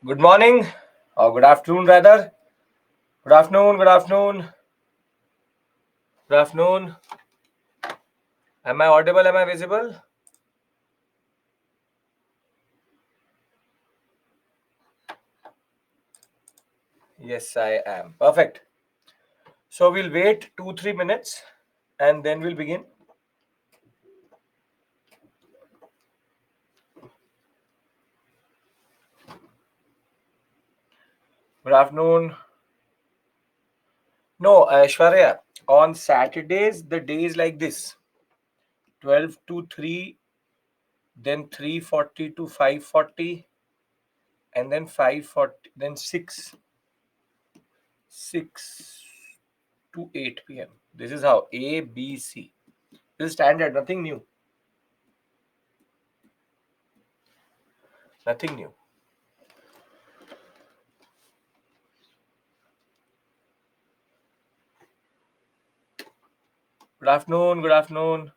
Good morning or good afternoon rather. Good afternoon, good afternoon, good afternoon. Am I audible? Am I visible? Yes, I am. Perfect. So we'll wait 2-3 minutes and then we'll begin. Good afternoon. No, Aishwarya, on Saturdays, the day is like this 12 to 3, then 3:40 to 5:40, and then 5:40, then 6 to 8 p.m. This is how A, B, C. This is standard, nothing new. Nothing new. Good afternoon, good afternoon.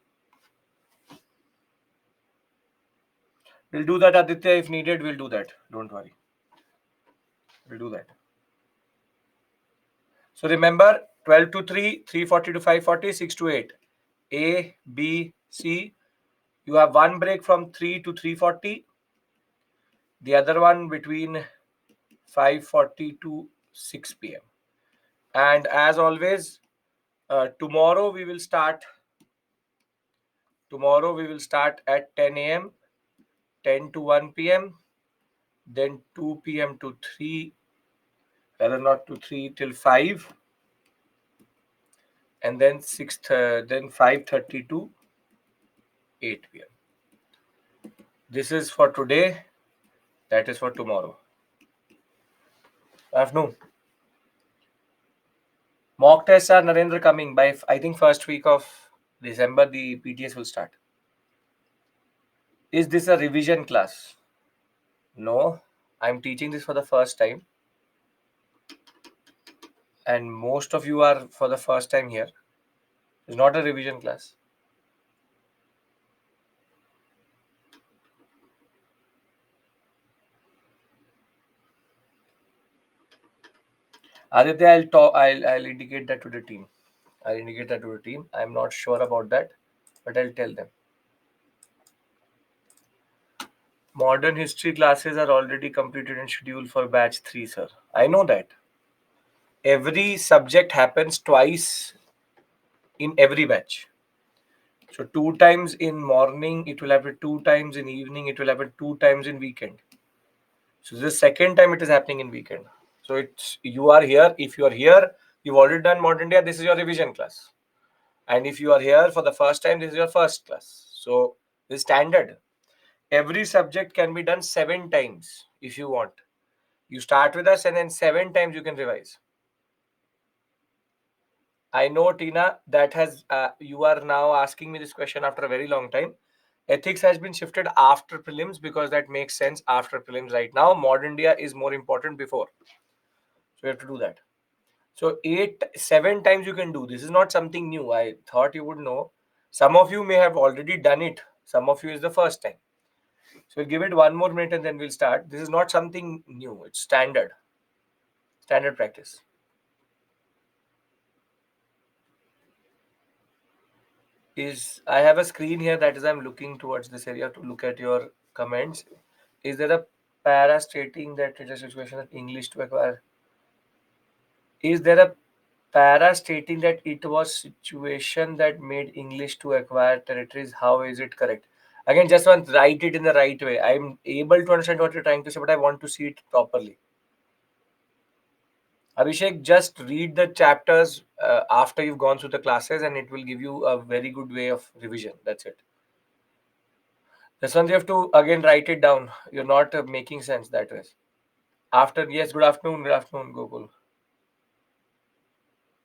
We'll do that, Aditya, if needed, we'll do that. Don't worry. We'll do that. So remember, 12 to 3, 3:40 to 5:40, 6 to 8. A, B, C. You have one break from 3 to 3:40. The other one between 5:40 to 6 p.m. And as always, tomorrow we will start. Tomorrow we will start at 10 a.m., 10 to 1 p.m., then 2 p.m. to 3, rather not to 3 till 5, and then 5:30 to 8 p.m. This is for today. That is for tomorrow. Afternoon. Mock tests are, Narendra, coming by, I think, first week of December. The PTS will start. Is this a revision class? No, I'm teaching this for the first time, and most of you are for the first time here. It's not a revision class. Aditya, I'll talk. I'll indicate that to the team. I'll indicate that to the team. I'm not sure about that, but I'll tell them. Modern history classes are already completed and scheduled for batch 3, sir. I know that. Every subject happens twice in every batch. So 2 times in morning, it will happen 2 times in evening, it will happen 2 times in weekend. So this is the second time it is happening in weekend. So it's you are here. If you are here, you've already done modern India, this is your revision class. And if you are here for the first time, this is your first class. So this is standard. Every subject can be done 7 times if you want. You start with us and then 7 times you can revise. I know, Tina, that has you are now asking me this question after a very long time. Ethics has been shifted after prelims because that makes sense after prelims right now. Modern India is more important before. So you have to do that. So 7 times you can do. This is not something new. I thought you would know. Some of you may have already done it. Some of you is the first time. So we'll give it 1 more minute and then we'll start. This is not something new. It's standard. Standard practice. I have a screen here, that is I'm looking towards this area to look at your comments. Is there a para stating that it is a situation that English to acquire? Is there a para stating that it was situation that made English to acquire territories? How is it correct? Again, just want to write it in the right way. I'm able to understand what you're trying to say, but I want to see it properly. Abhishek, just read the chapters after you've gone through the classes and it will give you a very good way of revision. That's it. This one you have to again write it down. You're not making sense that way. After, yes, good afternoon, Gokul.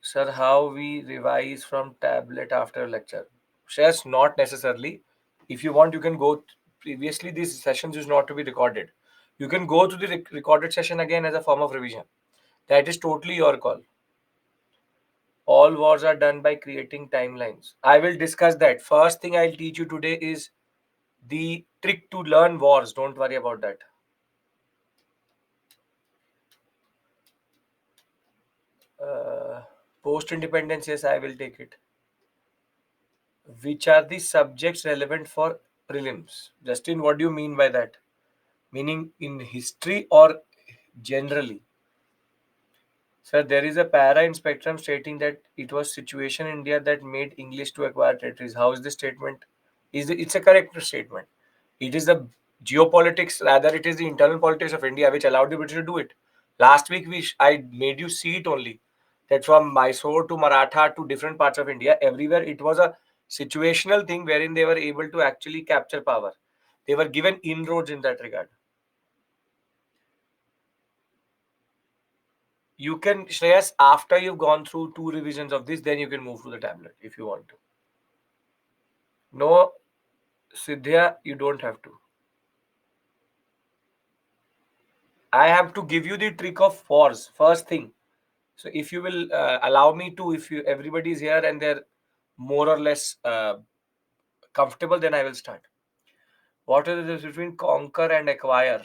Sir, how we revise from tablet after lecture? Yes, not necessarily. If you want, you can go. Previously, these sessions is not to be recorded. You can go to the recorded session again as a form of revision. That is totally your call. All wars are done by creating timelines. I will discuss that. First thing I'll teach you today is the trick to learn wars. Don't worry about that. Uh, Post independence, yes, I will take it. Which are the subjects relevant for prelims? Justin, what do you mean by that? Meaning in history or generally? Sir, there is a para in Spectrum stating that it was situation in India that made English to acquire territories. How is this statement? It's a correct statement. It is the geopolitics, rather it is the internal politics of India which allowed the British to do it. Last week I made you see it only that from Mysore to Maratha to different parts of India, everywhere it was a situational thing wherein they were able to actually capture power. They were given inroads in that regard. You can, Shreyas, after you've gone through 2 revisions of this, then you can move to the tablet if you want to. No, Siddhya, you don't have to. I have to give you the trick of fours, first thing. So if you will allow me to, if you everybody is here and they're more or less comfortable, then I will start. What is the difference between conquer and acquire?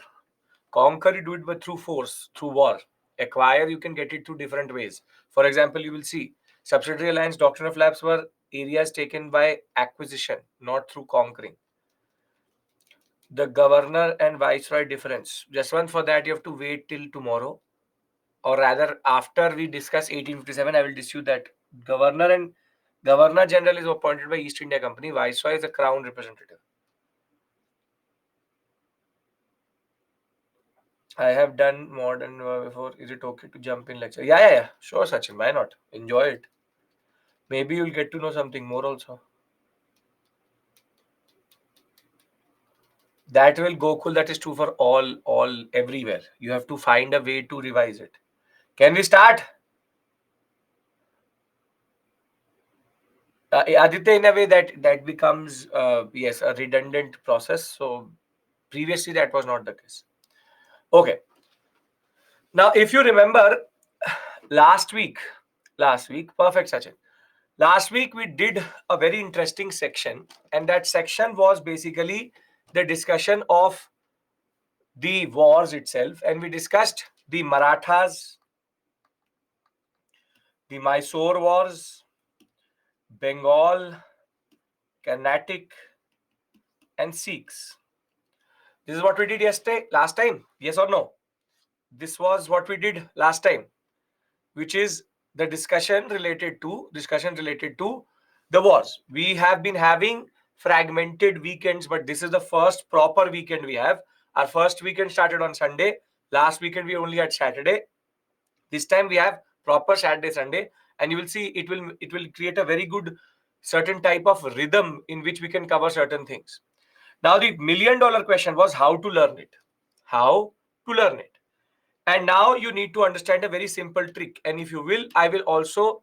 Conquer, you do it but through force, through war. Acquire, you can get it through different ways. For example, you will see subsidiary alliance, doctrine of lapse were areas taken by acquisition, not through conquering. The governor and viceroy difference. Just one for that, you have to wait till tomorrow, or rather, after we discuss 1857, I will dispute that Governor General is appointed by East India Company. Viceroy is a crown representative. I have done modern before. Is it okay to jump in lecture? Yeah. Sure, Sachin. Why not? Enjoy it. Maybe you'll get to know something more also. That will Gokul. That is true for all, everywhere. You have to find a way to revise it. Can we start? Aditya, in a way that becomes yes, a redundant process. So previously that was not the case. Okay. Now, if you remember, last week, perfect, Sachin. Last week we did a very interesting section, and that section was basically the discussion of the wars itself, and we discussed the Marathas, the Mysore wars, Bengal, Carnatic, and Sikhs. This is what we did last time. Yes or no? This was what we did last time, which is the discussion related to the wars. We have been having fragmented weekends, but this is the first proper weekend we have. Our first weekend started on Sunday. Last weekend we only had Saturday. This time we have proper Saturday, Sunday, and you will see it will create a very good certain type of rhythm in which we can cover certain things. Now the $1,000,000 question was how to learn it. How to learn it. And now you need to understand a very simple trick. And if you will, I will also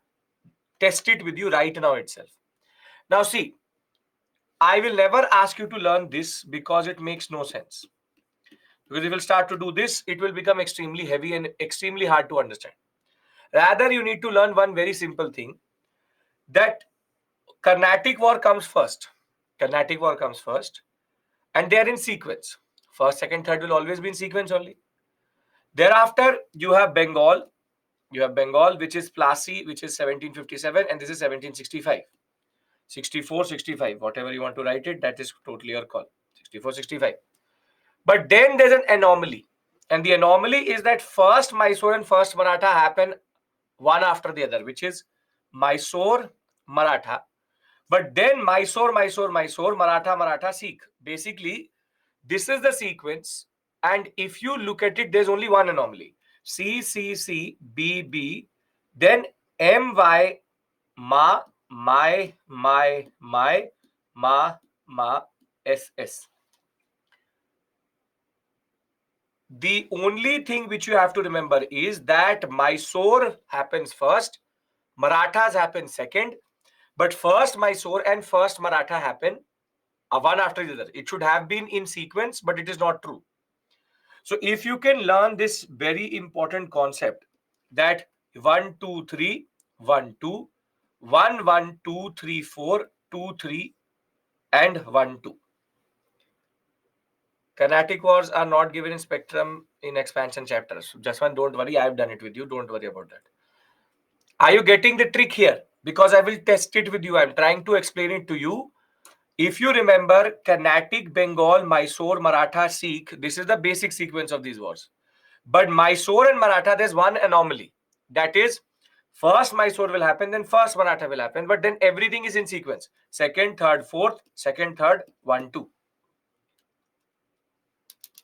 test it with you right now itself. Now, see, I will never ask you to learn this because it makes no sense. Because if you will start to do this, it will become extremely heavy and extremely hard to understand. Rather, you need to learn one very simple thing that Carnatic War comes first. Carnatic War comes first, and they are in sequence. First, second, third will always be in sequence only. Thereafter, you have Bengal. You have Bengal, which is Plassey, which is 1757, and this is 1765. 64, 65, whatever you want to write it, that is totally your call. 64, 65. But then there's an anomaly. And the anomaly is that first Mysore and first Maratha happen one after the other, which is Mysore, Maratha. But then Mysore, Maratha, Maratha, Sikh. Basically, this is the sequence. And if you look at it, there's only one anomaly. C, C, C, B, B, then M, Y, Ma, my, ma, S, S. The only thing which you have to remember is that Mysore happens first, Marathas happen second, but first Mysore and first Maratha happen one after the other. It should have been in sequence, but it is not true. So if you can learn this very important concept that 1, 2, 3, 1, 2, 1, 1, 2, 3, 4, 2, 3, and 1, 2. Kinetic wars are not given in spectrum in expansion chapters. Just one, don't worry, I've done it with you. Don't worry about that. Are you getting the trick here? Because I will test it with you. I'm trying to explain it to you. If you remember Carnatic, Bengal, Mysore, Maratha, Sikh, this is the basic sequence of these wars. But Mysore and Maratha, there's one anomaly. That is, first Mysore will happen, then first Maratha will happen, but then everything is in sequence. Second, third, fourth, second, third, one, two.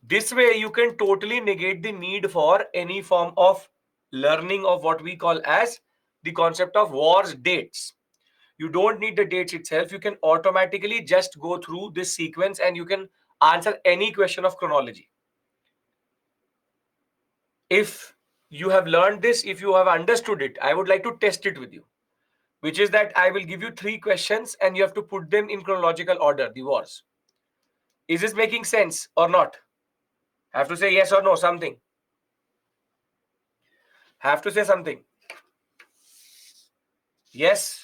This way, you can totally negate the need for any form of learning of what we call as the concept of wars dates. You don't need the dates itself. You can automatically just go through this sequence and you can answer any question of chronology. If you have learned this, if you have understood it, I would like to test it with you, which is that I will give you 3 questions and you have to put them in chronological order, the wars. Is this making sense or not? Have to say yes or no, something. Have to say something. Yes.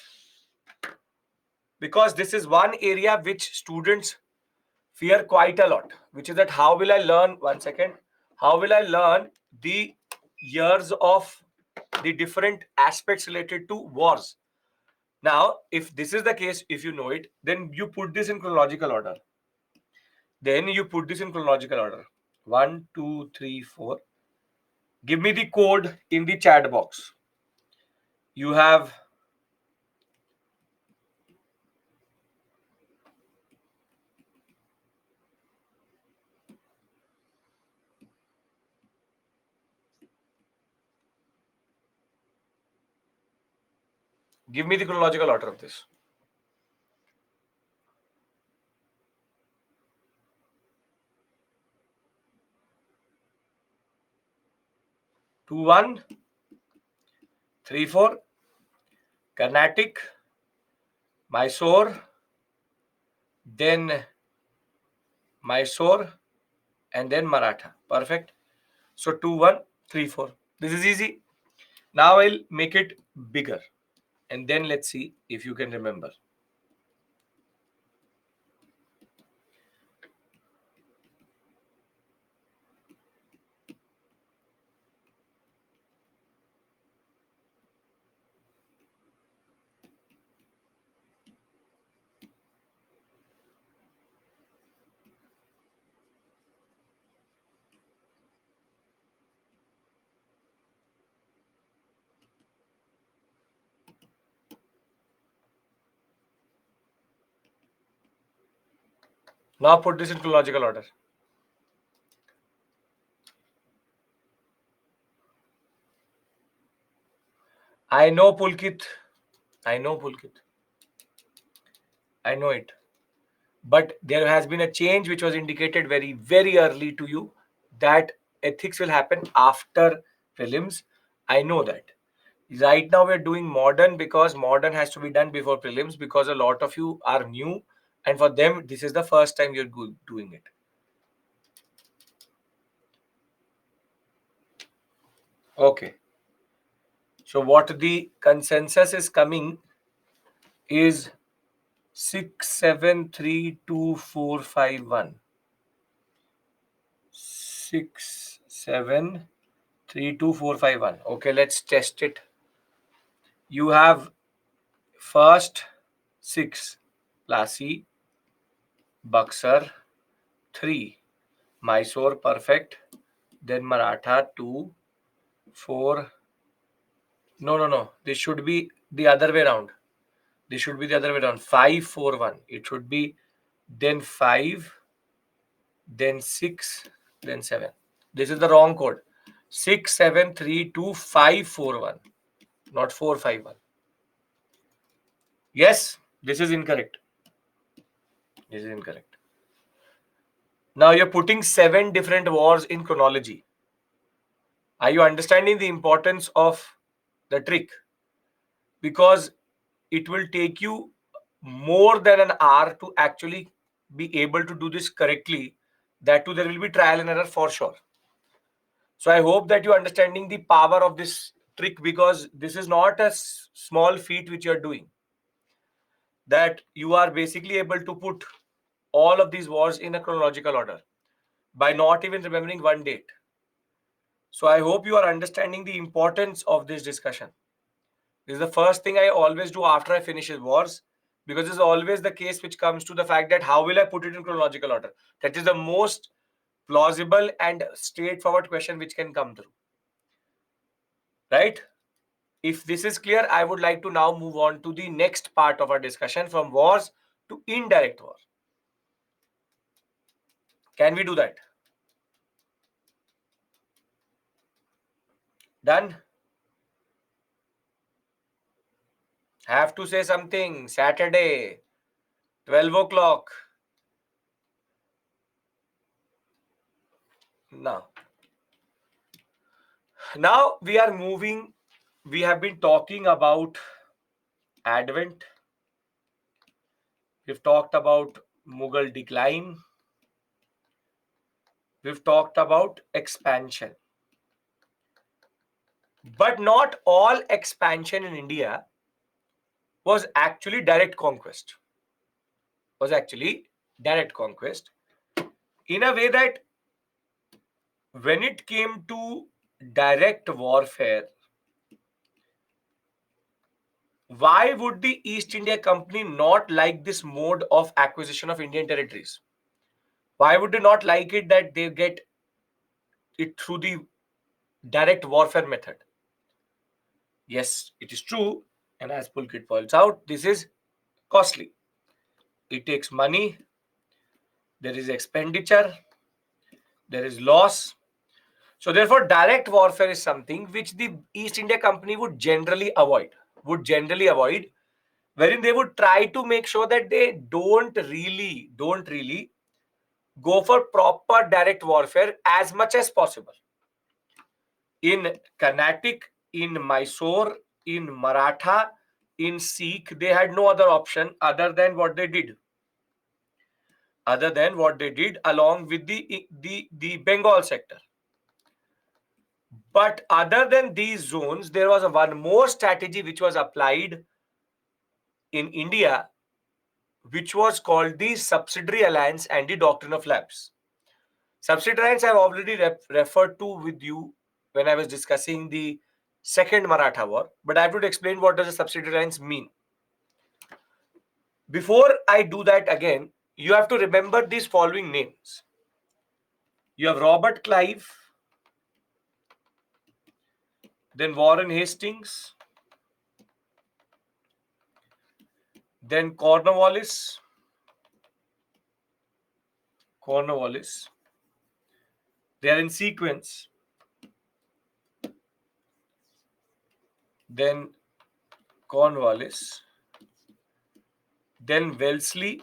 Because this is one area which students fear quite a lot, which is that how will I learn, 1 second, how will I learn the years of the different aspects related to wars? Now, if this is the case, if you know it, then you put this in chronological order. Then you put this in chronological order. 1, 2, 3, 4. Give me the code in the chat box. You have give me the chronological order of this. Two, 1, 3, 4. Carnatic, Mysore, then Mysore, and then Maratha. Perfect. So 2, 1, 3, 4. This is easy. Now I'll make it bigger. And then let's see if you can remember. Now put this in chronological order. I know Pulkit. I know Pulkit. I know it. But there has been a change which was indicated very, very early to you that ethics will happen after prelims. I know that. Right now, we're doing modern because modern has to be done before prelims because a lot of you are new. And for them, this is the first time you're doing it. Okay. So what the consensus is coming is 6732451. 6732451. Okay, let's test it. You have first 6 Lasi, Buxar 3, Mysore perfect, then Maratha 2, 4. No. This should be the other way around. This should be the other way around. 5, 4, 1. It should be then 5, then 6, then 7. This is the wrong code. 6732541, not 451. Yes, this is incorrect. This is incorrect. Now you're putting 7 different wars in chronology. Are you understanding the importance of the trick? Because it will take you more than an hour to actually be able to do this correctly. That too, there will be trial and error for sure. So I hope that you're understanding the power of this trick, because this is not a small feat which you're doing. That you are basically able to put all of these wars in a chronological order by not even remembering one date. So I hope you are understanding the importance of this discussion, This is the first thing I always do after I finish wars, because this is always the case which comes to the fact that how will I put it in chronological order? That is the most plausible and straightforward question which can come through. Right? If this is clear, I would like to now move on to the next part of our discussion, from wars to indirect war. Can we do that? Done? Have to say something. Saturday, 12 o'clock. Now we are moving. We have been talking about Advent. We've talked about Mughal decline. We've talked about expansion. But not all expansion in India was actually direct conquest. In a way that when it came to direct warfare, why would the East India Company not like this mode of acquisition of Indian territories? Why would they not like it that they get it through the direct warfare method? Yes, it is true. And as Pulkit points out, this is costly. It takes money. There is expenditure. There is loss. So therefore, direct warfare is something which the East India Company would generally avoid, wherein they would try to make sure that they don't really go for proper direct warfare as much as possible. In Carnatic, in Mysore, in Maratha, in Sikh, they had no other option other than what they did. Along with the Bengal sector. But other than these zones, there was one more strategy which was applied in India, which was called the subsidiary alliance and the doctrine of lapse. Subsidiary alliance I've already referred to with you when I was discussing the Second Maratha War, but I have to explain what does a subsidiary alliance mean. Before I do that again, you have to remember these following names. You have Robert Clive, then Warren Hastings, then Cornwallis. They are in sequence. Then Cornwallis, then Wellesley,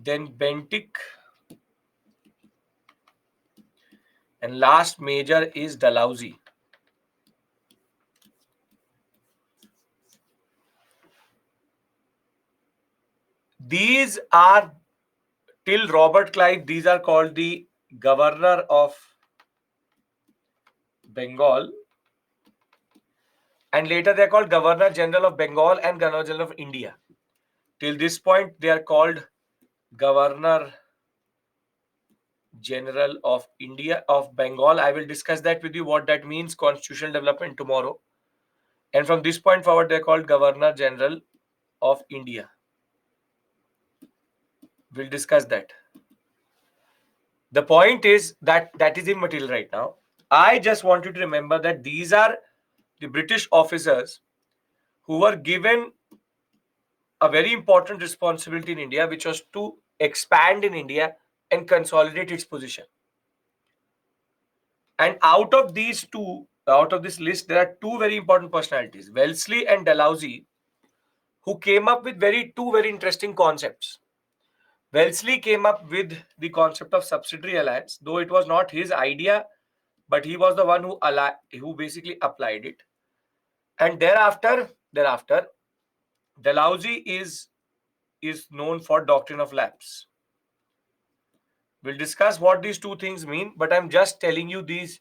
then Bentinck, and last major is Dalhousie. These are, till Robert Clive, these are called the Governor of Bengal, and later they are called Governor General of Bengal and Governor General of India. Till this point, they are called Governor General of India, of Bengal. I will discuss that with you, what that means, constitutional development, tomorrow. And from this point forward, they're called Governor General of India. We'll discuss that. The point is that is immaterial right now. I just want you to remember that these are the British officers who were given a very important responsibility in India, which was to expand in India and consolidate its position. And out of this list, there are two very important personalities, Wellesley and Dalhousie, who came up with two very interesting concepts. Wellesley came up with the concept of subsidiary alliance, though it was not his idea, but he was the one who basically applied it. And thereafter, Dalhousie is known for doctrine of lapse. We'll discuss what these two things mean, but I'm just telling you these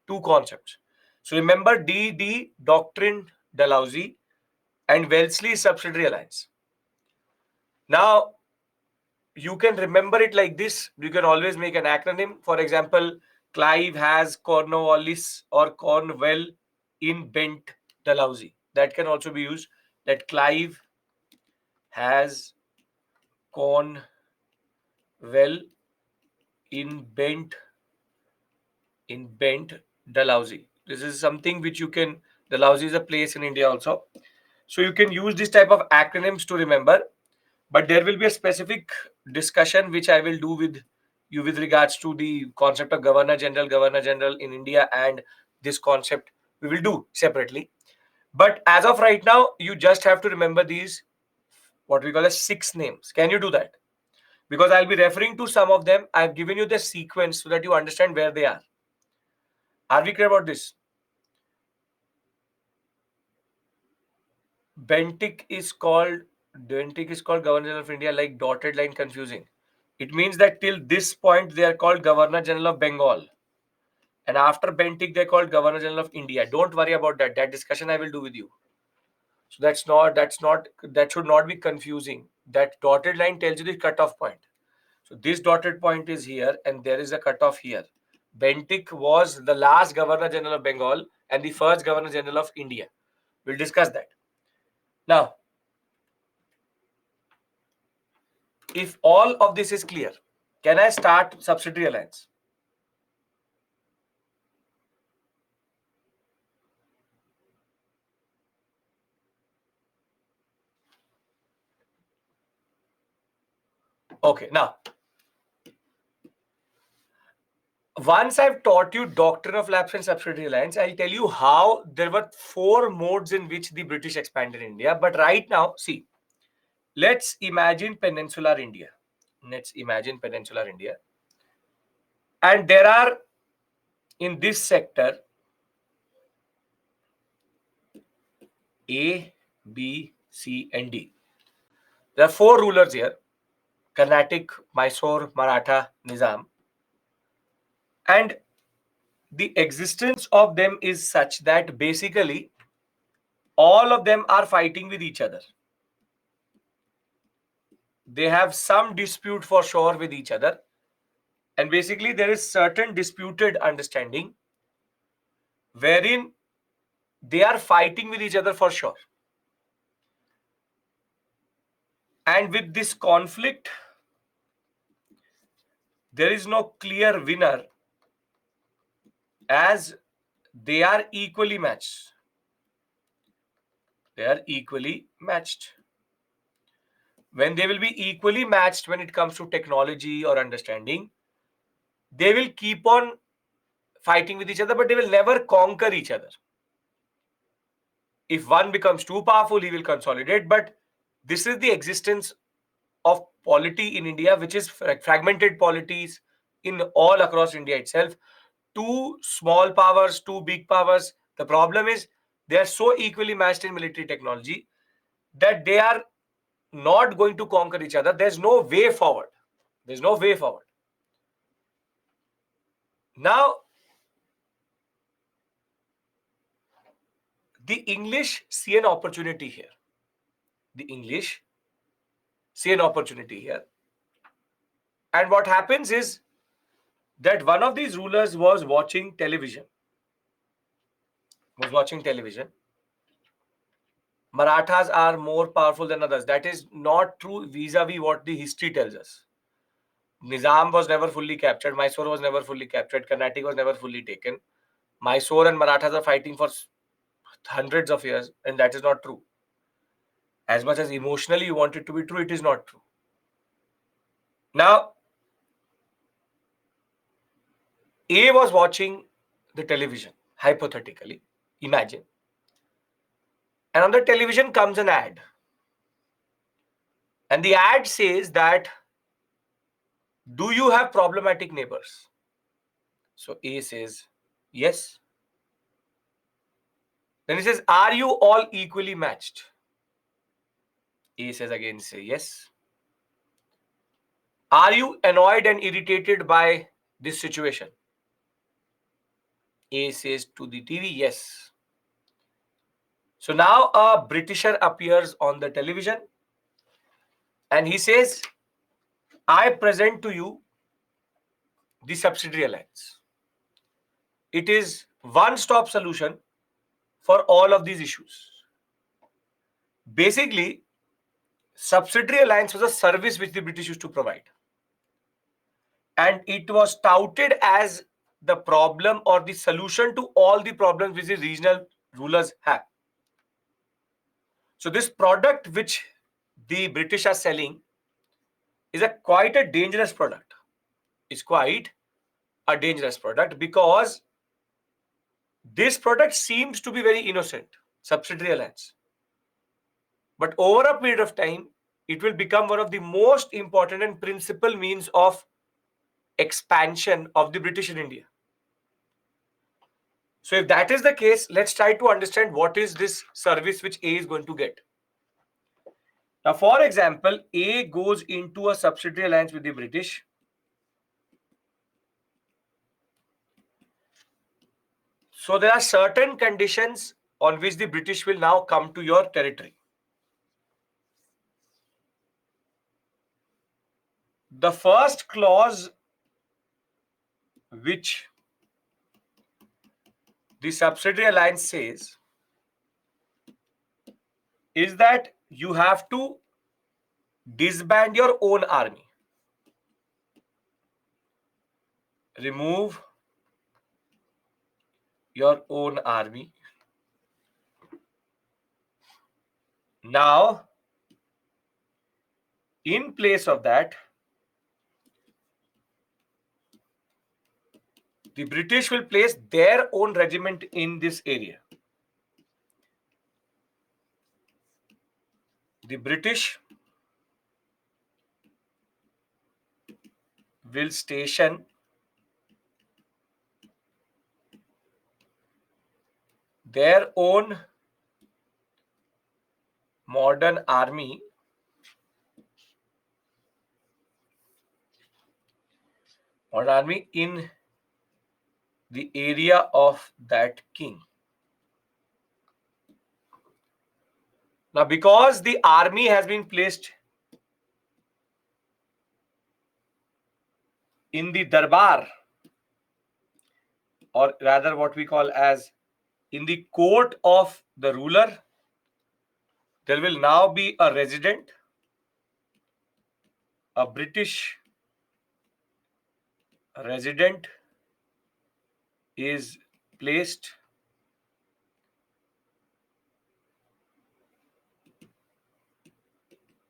two concepts. So remember, DD, doctrine, Dalhousie, and Wellesley, subsidiary alliance. Now, you can remember it like this. You can always make an acronym. For example, Clive has Cornwallis or Cornwell. in bent Dalhousie. That can also be used. That Clive has gone well in bent Dalhousie. This is something which you can. Dalhousie is a place in India also. So you can use this type of acronyms to remember. But there will be a specific discussion which I will do with you with regards to the concept of Governor General in India, and this concept we will do separately. But as of right now, you just have to remember these, what we call as 6 names. Can you do that? Because I'll be referring to some of them. I've given you the sequence so that you understand where they are. Are we clear about this? Bentic is called Governor General of India, like dotted line confusing. It means that till this point they are called Governor General of Bengal, and after Bentic they're called Governor General of India. Don't worry about that. That discussion I will do with you. So that should not be confusing. That dotted line tells you the cutoff point. So this dotted point is here, and there is a cutoff here. Bentic was the last Governor General of Bengal and the first Governor General of India. We'll discuss that. Now, if all of this is clear, can I start subsidiary alliance? Okay, now, once I've taught you doctrine of lapse and subsidiary alliance, I'll tell you how there were 4 modes in which the British expanded India. But right now, see, let's imagine peninsular India. Let's imagine peninsular India. And there are, in this sector, A, B, C, and D. There are 4 rulers here: Carnatic, Mysore, Maratha, Nizam. And the existence of them is such that basically all of them are fighting with each other. They have some dispute for sure with each other. And basically, there is certain disputed understanding wherein they are fighting with each other for sure. And with this conflict, there is no clear winner, as they are equally matched. They are equally matched. When they will be equally matched when it comes to technology or understanding, they will keep on fighting with each other, but they will never conquer each other. If one becomes too powerful, he will consolidate. But this is the existence of polity in India, which is fragmented polities in all across India itself. 2 small powers, 2 big powers. The problem is they are so equally matched in military technology that they are not going to conquer each other. There's no way forward. There's no way forward. Now, the English see an opportunity here. The English see an opportunity here. And what happens is that one of these rulers was watching television. Marathas are more powerful than others. That is not true vis-a-vis what the history tells us. Nizam was never fully captured. Mysore was never fully captured. Carnatic was never fully taken. Mysore and Marathas are fighting for hundreds of years, and that is not true. As much as emotionally you want it to be true, it is not true. Now, A was watching the television, hypothetically, imagine. And on the television comes an ad. And the ad says that, do you have problematic neighbors? So A says, yes. Then he says, are you all equally matched? A says again, say yes. Are you annoyed and irritated by this situation? A says to the TV, yes. So now a Britisher appears on the television and he says, I present to you the subsidiary alliance. It is one-stop solution for all of these issues. Basically, subsidiary alliance was a service which the British used to provide. And it was touted as the problem or the solution to all the problems which the regional rulers have. So this product which the British are selling is quite a dangerous product. It's quite a dangerous product because this product seems to be very innocent, subsidiary alliance. But over a period of time, it will become one of the most important and principal means of expansion of the British in India. So if that is the case, let's try to understand what is this service which A is going to get. Now, for example, A goes into a subsidiary alliance with the British. So there are certain conditions on which the British will now come to your territory. The first clause which the subsidiary alliance says is that you have to disband your own army, remove your own army. Now, in place of that, the British will place their own regiment in this area. The British will station their own modern army in the area of that king. Now, because the army has been placed in the darbar, or rather what we call as in the court of the ruler, there will now be a resident, a British resident is placed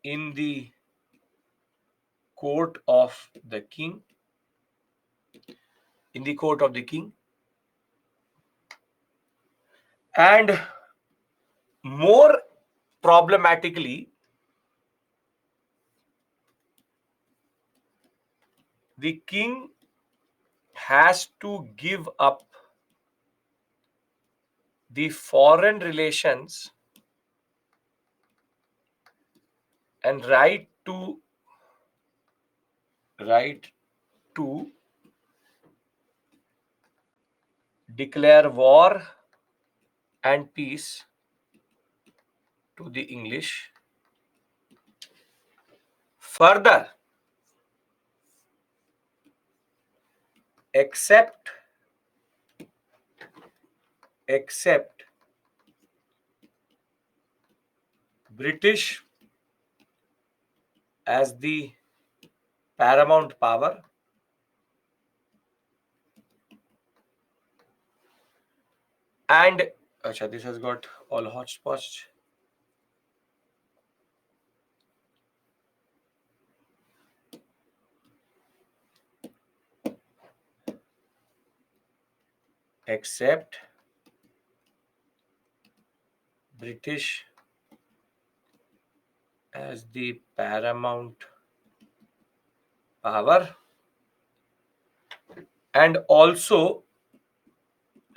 in the court of the king, and more problematically, the king has to give up the foreign relations and right to declare war and peace to the English. Further, except British as the paramount power and this has got all hotspots. Except British as the paramount power and also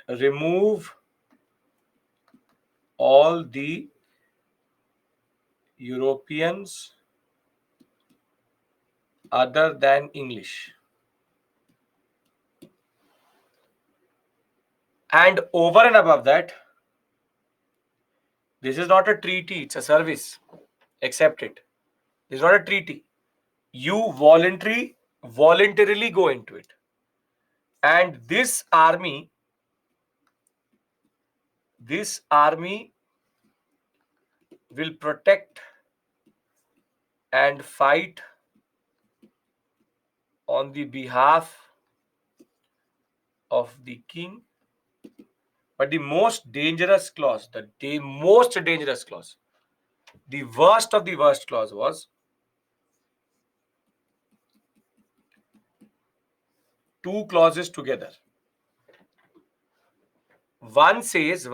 remove all the Europeans other than English. And over and above that, this is not a treaty, it's a service. Accept it. This is not a treaty. You voluntarily go into it. And this army This army will protect and fight on the behalf of the king. But the most dangerous clause, the most dangerous clause, the worst of the worst clause was two clauses together. One says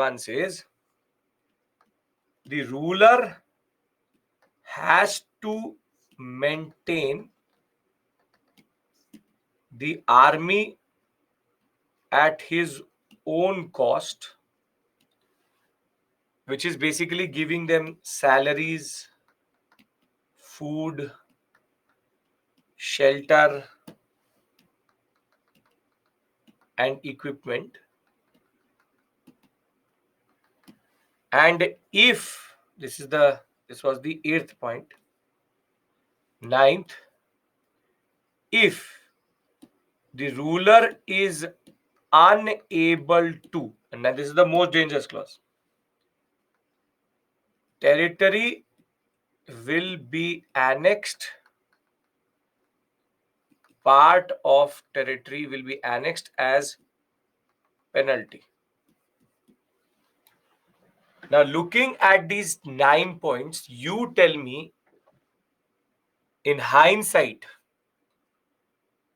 the ruler has to maintain the army at his own cost, which is basically giving them salaries, food, shelter, and equipment. And if this was the 8th point, 9th, if the ruler is unable to, and now this is the most dangerous clause, territory will be annexed, part of territory will be annexed as penalty. Now, looking at these 9 points, you tell me, in hindsight,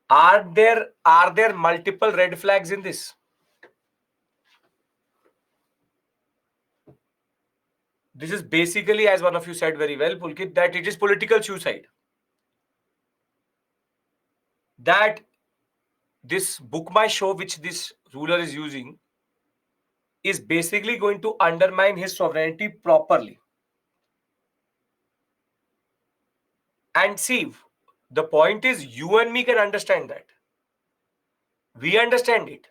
are there multiple red flags in this? This is basically, as one of you said very well, Pulkit, that it is political suicide. That this book my show, which this ruler is using, is basically going to undermine his sovereignty properly. And see, the point is, you and me can understand that. We understand it.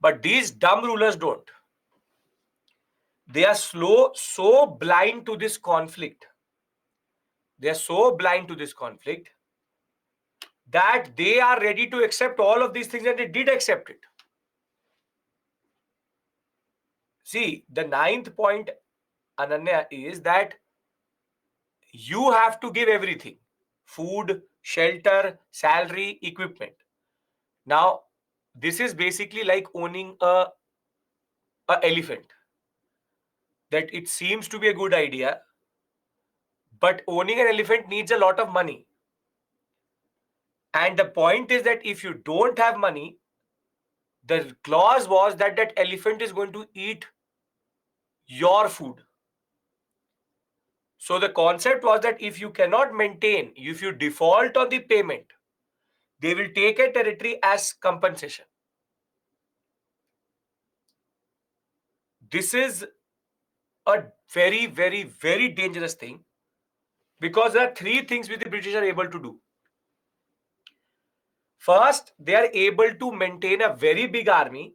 But these dumb rulers don't. They are so blind to this conflict. They are so blind to this conflict that they are ready to accept all of these things, and they did accept it. See, the 9th point, Ananya, is that you have to give everything: food, shelter, salary, equipment. Now, this is basically like owning a elephant. That it seems to be a good idea, but owning an elephant needs a lot of money. And the point is that if you don't have money, the clause was that that elephant is going to eat your food. So the concept was that if you cannot maintain, if you default on the payment, they will take a territory as compensation. This is a very, very, very dangerous thing, because there are 3 things which the British are able to do. First, they are able to maintain a very big army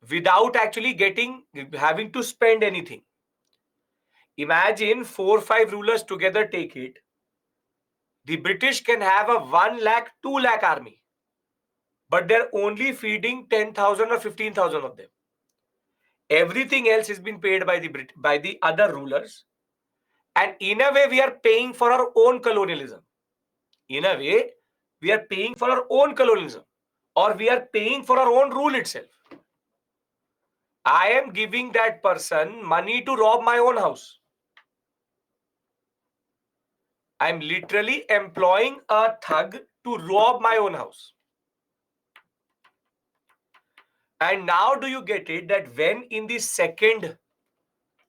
without actually having to spend anything. Imagine 4-5 rulers together take it. The British can have a 1 lakh, 2 lakh army, but they're only feeding 10,000 or 15,000 of them. Everything else has been paid by the other rulers. And in a way, we are paying for our own colonialism. In a way, we are paying for our own colonialism, or we are paying for our own rule itself. I am giving that person money to rob my own house. I'm literally employing a thug to rob my own house. And now do you get it that when in the second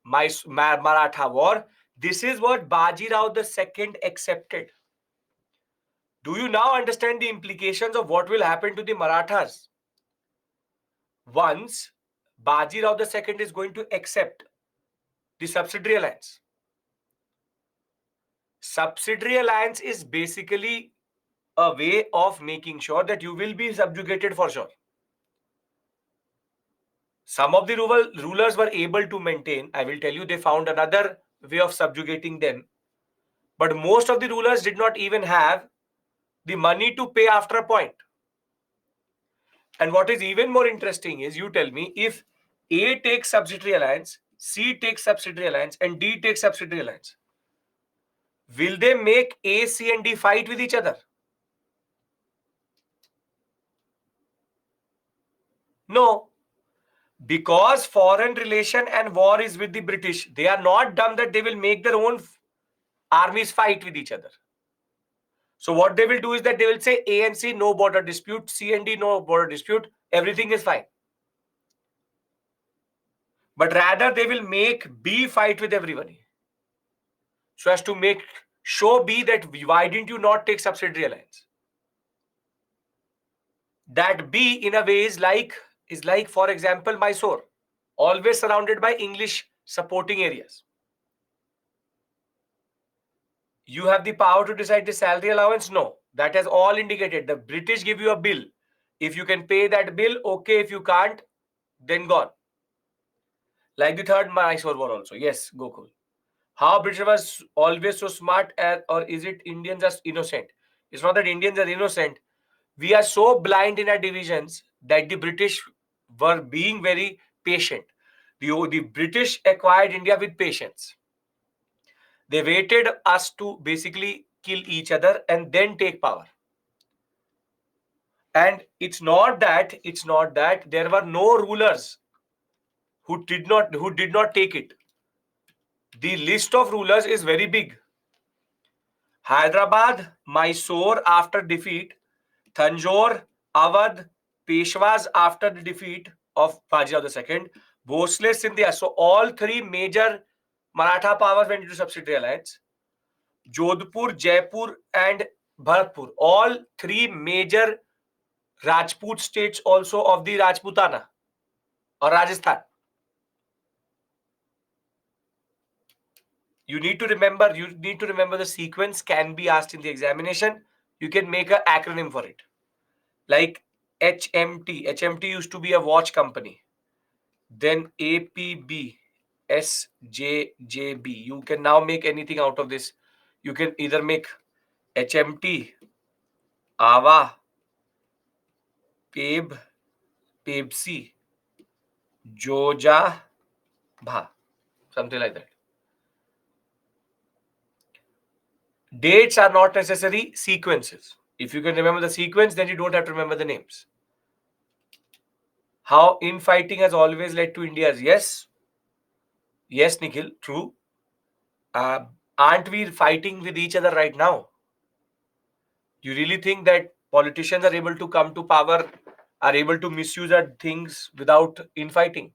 Maratha war, this is what Bajirao II accepted. Do you now understand the implications of what will happen to the Marathas? Once Bajirao II is going to accept the subsidiary alliance. Subsidiary alliance is basically a way of making sure that you will be subjugated for sure. Some of the rulers were able to maintain. I will tell you, they found another way of subjugating them. But most of the rulers did not even have the money to pay after a point. And what is even more interesting is, you tell me, if A takes subsidiary alliance, C takes subsidiary alliance, and D takes subsidiary alliance, will they make A, C, and D fight with each other? No, because foreign relation and war is with the British. They are not dumb that they will make their own armies fight with each other. So what they will do is that they will say A and C, no border dispute, C and D, no border dispute, everything is fine. But rather they will make B fight with everybody. So as to make show B that why didn't you not take subsidiary alliance? That B in a way is like, for example, Mysore, always surrounded by English supporting areas. You have the power to decide the salary allowance? No. That has all indicated. The British give you a bill. If you can pay that bill, okay. If you can't, then gone. Like the third Mysore war also. Yes, Gokul. How British was always so smart, or is it Indians are innocent? It's not that Indians are innocent. We are so blind in our divisions that the British were being very patient. The British acquired India with patience. They waited us to basically kill each other and then take power. And it's not that there were no rulers who did not take it. The list of rulers is very big. Hyderabad, Mysore after defeat, Tanjore, Awadh, Peshwas after the defeat of Bajirao II, Bhosle, Sindhia. So all three major Maratha powers went into subsidiary alliance. Jodhpur, Jaipur, and Bharatpur, all three major Rajput states also of the Rajputana or Rajasthan. You need to remember the sequence can be asked in the examination. You can make an acronym for it. Like HMT. HMT used to be a watch company. Then APB, SJJB. You can now make anything out of this. You can either make HMT, AVA, PEB, PEBC, Joja, Bha. Something like that. Dates are not necessary, sequences. If you can remember the sequence, then you don't have to remember the names. How infighting has always led to India's yes. Yes, Nikhil, true. Aren't we fighting with each other right now? You really think that politicians are able to come to power, are able to misuse our things without infighting?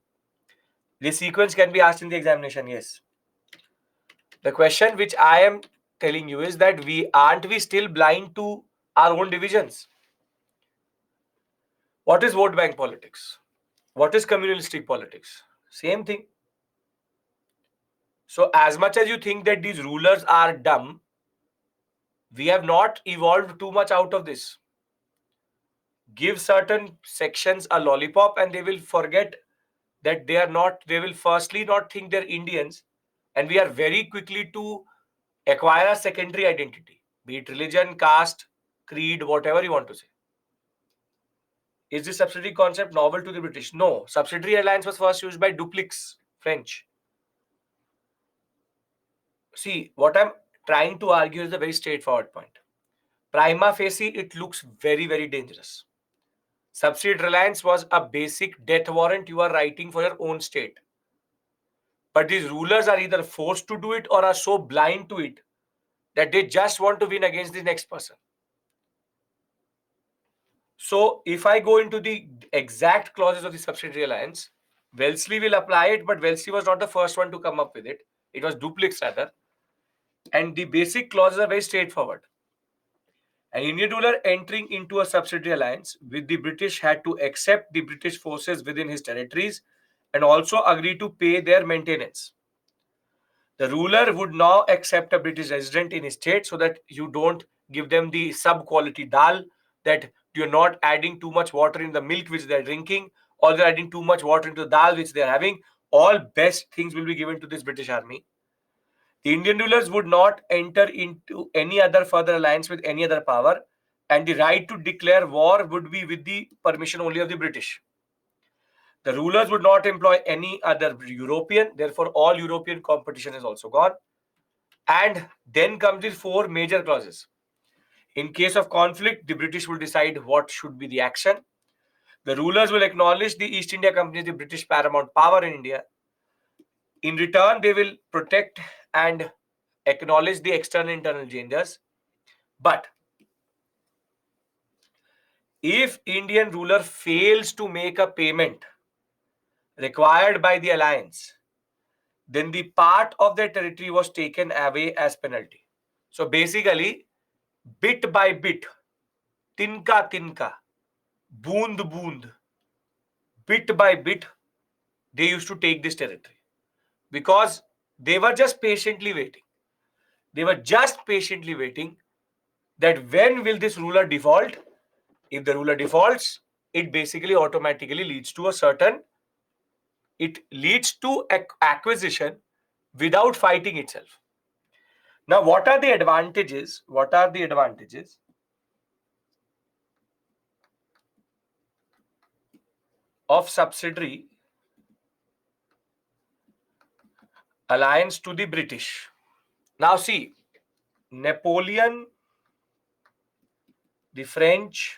This sequence can be asked in the examination, yes. The question which I am telling you is that we still blind to our own divisions? What is vote bank politics? What is communalistic politics? Same thing. So as much as you think that these rulers are dumb, we have not evolved too much out of this. Give certain sections a lollipop and they will forget that they will firstly not think they're Indians, and we are very quickly to acquire a secondary identity, be it religion, caste, creed, whatever you want to say. Is this subsidiary concept novel to the British? No. Subsidiary alliance was first used by Dupleix, French. See, what I'm trying to argue is a very straightforward point. Prima facie, it looks very, very dangerous. Subsidiary alliance was a basic death warrant you are writing for your own state. But these rulers are either forced to do it or are so blind to it that they just want to win against the next person. So if I go into the exact clauses of the subsidiary alliance, Wellesley will apply it, but Wellesley was not the first one to come up with it. It was Dupleix rather. And the basic clauses are very straightforward. An Indian ruler entering into a subsidiary alliance with the British had to accept the British forces within his territories and also agree to pay their maintenance. The ruler would now accept a British resident in his state so that you don't give them the sub-quality dal, that you're not adding too much water in the milk which they're drinking, or they're adding too much water into the dal which they're having. All best things will be given to this British army. The Indian rulers would not enter into any other further alliance with any other power, and the right to declare war would be with the permission only of the British. The rulers would not employ any other European, therefore, all European competition is also gone. And then comes the four major clauses. In case of conflict, the British will decide what should be the action. The rulers will acknowledge the East India Company, the British paramount power in India. In return, they will protect and acknowledge the external internal changes. But if Indian ruler fails to make a payment required by the alliance, then the part of their territory was taken away as penalty. So basically, bit by bit, tinka tinka, boond boond, bit by bit, they used to take this territory because they were just patiently waiting. They were just patiently waiting that when will this ruler default? If the ruler defaults, it basically automatically leads to a certain, it leads to acquisition without fighting itself. Now, what are the advantages? What are the advantages of subsidiary alliance to the British? Now, see, Napoleon, the French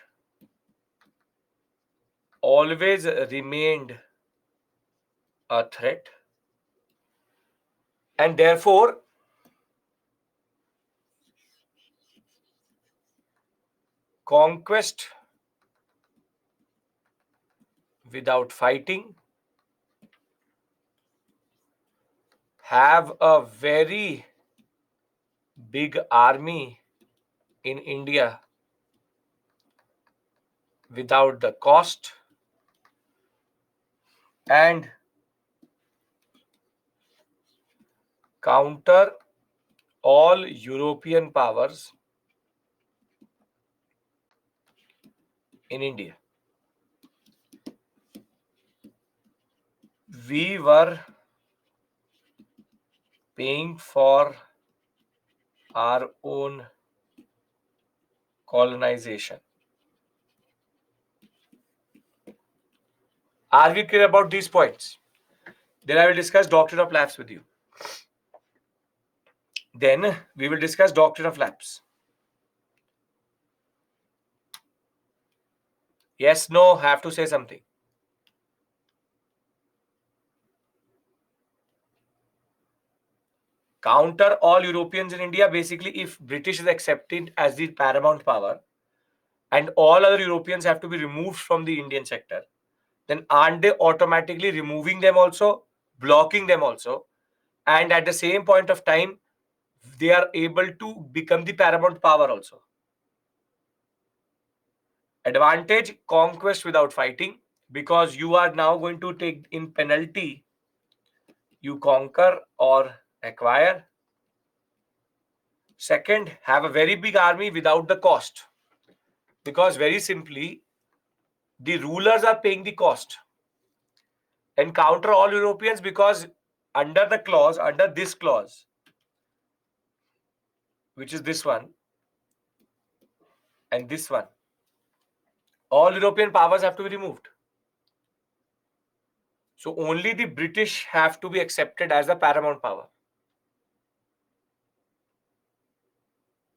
always remained a threat, and therefore, conquest without fighting have a very big army in India without the cost, and counter all European powers in India. We were paying for our own colonization. Are we clear about these points? Then I will discuss doctrine of lapse with you. Then we will discuss doctrine of lapse. Yes, no, have to say something. Counter all Europeans in India. Basically, if British is accepted as the paramount power and all other Europeans have to be removed from the Indian sector, then aren't they automatically removing them also, blocking them also, and at the same point of time, they are able to become the paramount power also? Advantage, conquest without fighting, because you are now going to take in penalty, you conquer or acquire. Second, have a very big army without the cost, because very simply, the rulers are paying the cost. And counter all Europeans, because under the clause, under this clause, which is this one and this one, all European powers have to be removed. So only the British have to be accepted as the paramount power.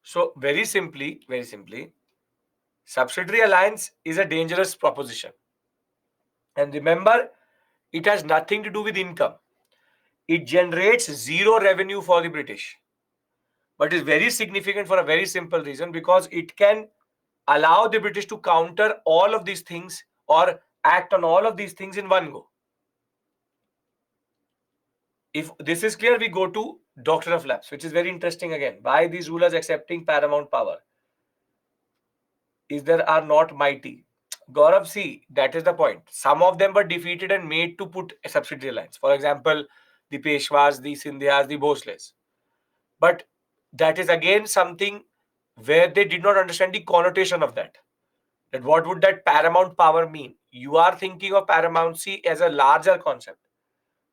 So very simply, subsidiary alliance is a dangerous proposition. And remember, it has nothing to do with income. It generates zero revenue for the British. But is very significant for a very simple reason, because it can allow the British to counter all of these things or act on all of these things in one go. If this is clear, we go to doctrine of lapse, which is very interesting again. Why these rulers accepting paramount power? Is there are not mighty. Gaurav, see, that is the point. Some of them were defeated and made to put a subsidiary alliance. For example, the Peshwas, the Sindhyas, the Bhosles. But that is again something where they did not understand the connotation of that. That what would that paramount power mean? You are thinking of paramountcy as a larger concept,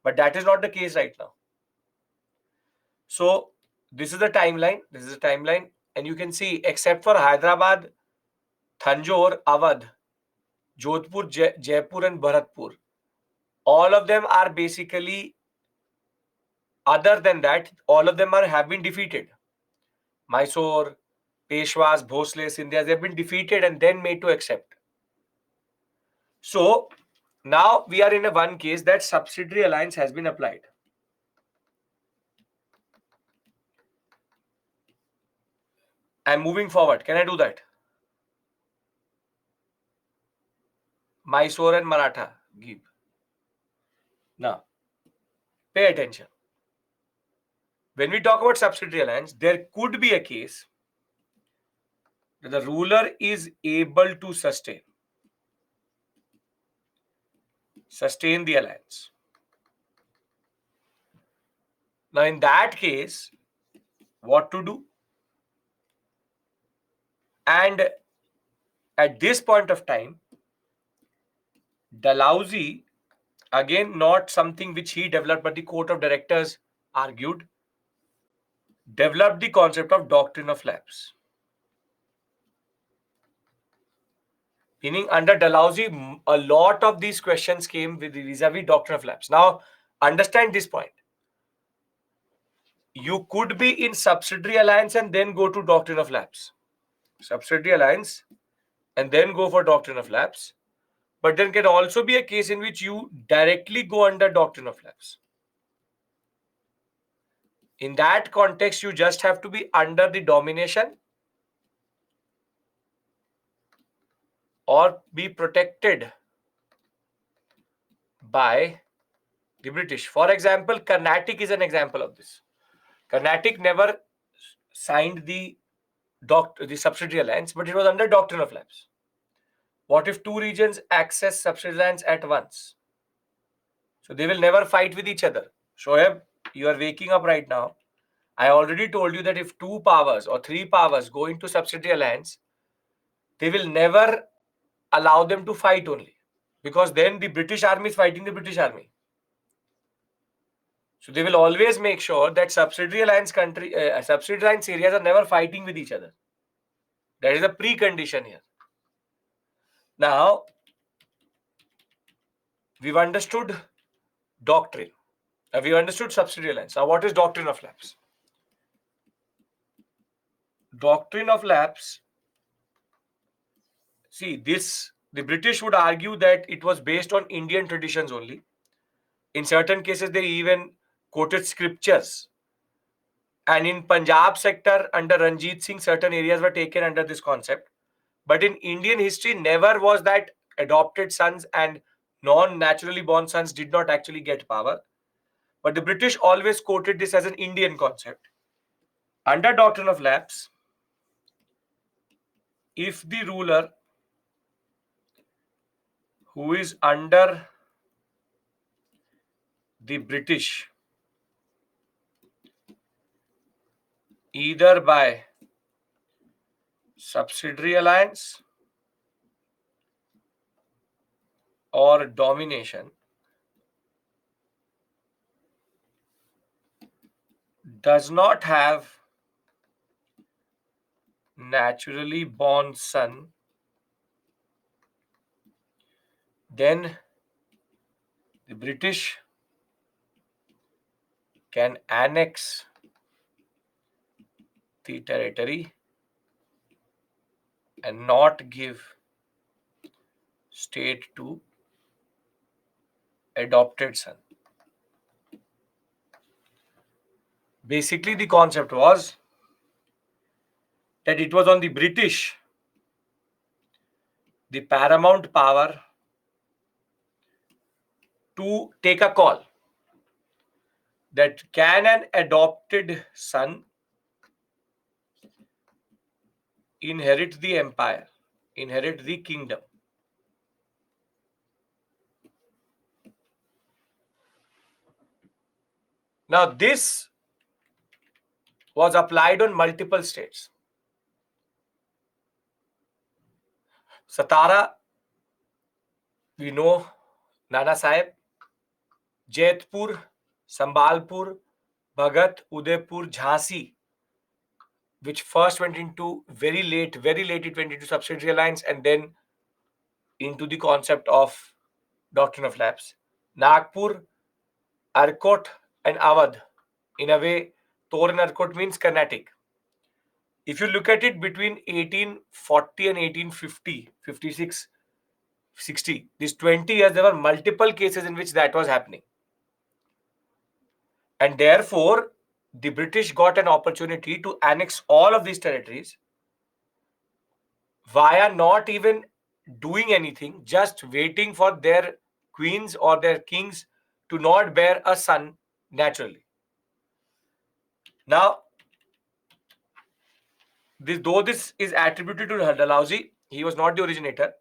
but that is not the case right now. So this is the timeline. This is the timeline, and you can see, except for Hyderabad, Thanjore, Awadh, Jodhpur, Jaipur, and Bharatpur, All of them are basically, other than that, all of them have been defeated. Mysore, Peshwas, Bhosle, Scindias, they've been defeated and then made to accept. So now we are in a one case that subsidiary alliance has been applied. I'm moving forward. Can I do that? Mysore and Maratha. Give. Now, pay attention. When we talk about subsidiary alliance, there could be a case that the ruler is able to sustain the alliance. Now, in that case, what to do? And at this point of time, Dalhousie, again, not something which he developed, but the court of directors argued, developed the concept of doctrine of lapse. Meaning, under Dalhousie, a lot of these questions came with vis-a-vis doctrine of lapse. Now, understand this point. You could be in subsidiary alliance and then go to doctrine of lapse. Subsidiary alliance and then go for doctrine of lapse. But there can also be a case in which you directly go under doctrine of lapse. In that context, you just have to be under the domination or be protected by the British. For example, Carnatic is an example of this. Carnatic never signed the subsidiary alliance, but it was under doctrine of lapse. What if two regions access subsidiary alliance at once? So they will never fight with each other. Shoaib, you are waking up right now. I already told you that if two powers or three powers go into subsidiary alliance, they will never allow them to fight only. Because then the British army is fighting the British army. So they will always make sure that subsidiary alliance areas are never fighting with each other. That is a precondition here. Now, we've understood doctrine. We've understood subsidiary alliance. Now, what is doctrine of lapse? Doctrine of lapse. See, the British would argue that it was based on Indian traditions only. In certain cases, they even quoted scriptures. And in Punjab sector, under Ranjit Singh, certain areas were taken under this concept. But in Indian history, never was that adopted sons and non-naturally born sons did not actually get power. But the British always quoted this as an Indian concept. Under doctrine of lapse, if the ruler who is under the British, either by subsidiary alliance or domination, does not have naturally born son, then the British can annex the territory and not give state to adopted son. Basically, the concept was that it was on the British, the paramount power, to take a call that can an adopted son inherit the empire, inherit the kingdom. Now, this was applied on multiple states. Satara, we know Nana Sahib, Jaitpur, Sambalpur, Bhagat, Udaipur, Jhansi, which first went into very late it went into subsidiary alliance and then into the concept of doctrine of lapse. Nagpur, Arcot, and Awadh. In a way, Tor and Arcot means Carnatic. If you look at it between 1840 and 1850, 56, 60, these 20 years, there were multiple cases in which that was happening. And therefore, the British got an opportunity to annex all of these territories via not even doing anything, just waiting for their queens or their kings to not bear a son naturally. Now, though this is attributed to Dalhousie, he was not the originator.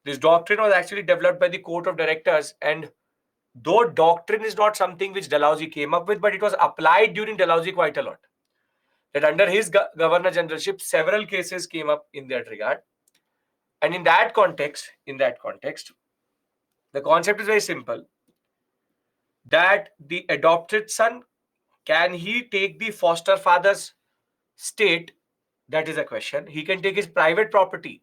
This doctrine was actually developed by the Court of Directors, and though doctrine is not something which Dalhousie came up with, but it was applied during Dalhousie quite a lot. That under his governor generalship, several cases came up in that regard. And in that context, the concept is very simple. That the adopted son, can he take the foster father's state? That is a question. He can take his private property.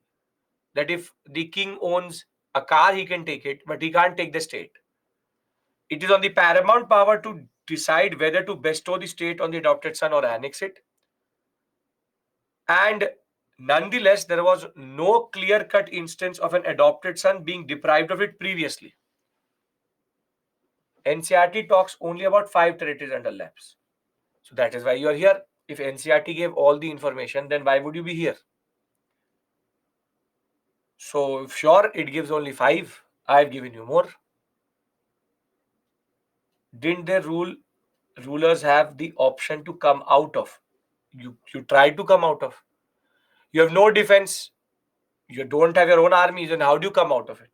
That if the king owns a car, he can take it, but he can't take the state. It is on the paramount power to decide whether to bestow the state on the adopted son or annex it. And nonetheless, there was no clear-cut instance of an adopted son being deprived of it previously. NCRT talks only about 5 territories under lapse. So that is why you are here. If NCRT gave all the information, then why would you be here? So sure, it gives only 5. I've given you more. Didn't the rulers have the option to come out of? You tried to come out of. You have no defense. You don't have your own armies, and how do you come out of it?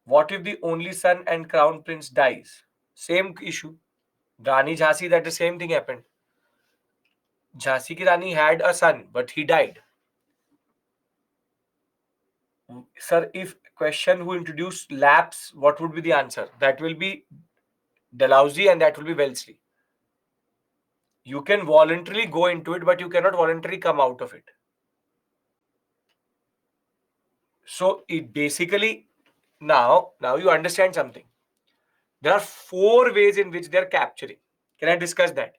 What if the only son and crown prince dies? Same issue. Rani Jhansi, that the same thing happened. Jhansi ki Rani had a son, but he died. Sir, if question who introduced lapse, what would be the answer? That will be Dalhousie and that will be Wellesley. You can voluntarily go into it, but you cannot voluntarily come out of it. So it basically, now you understand something. There are 4 ways in which they are capturing. Can I discuss that?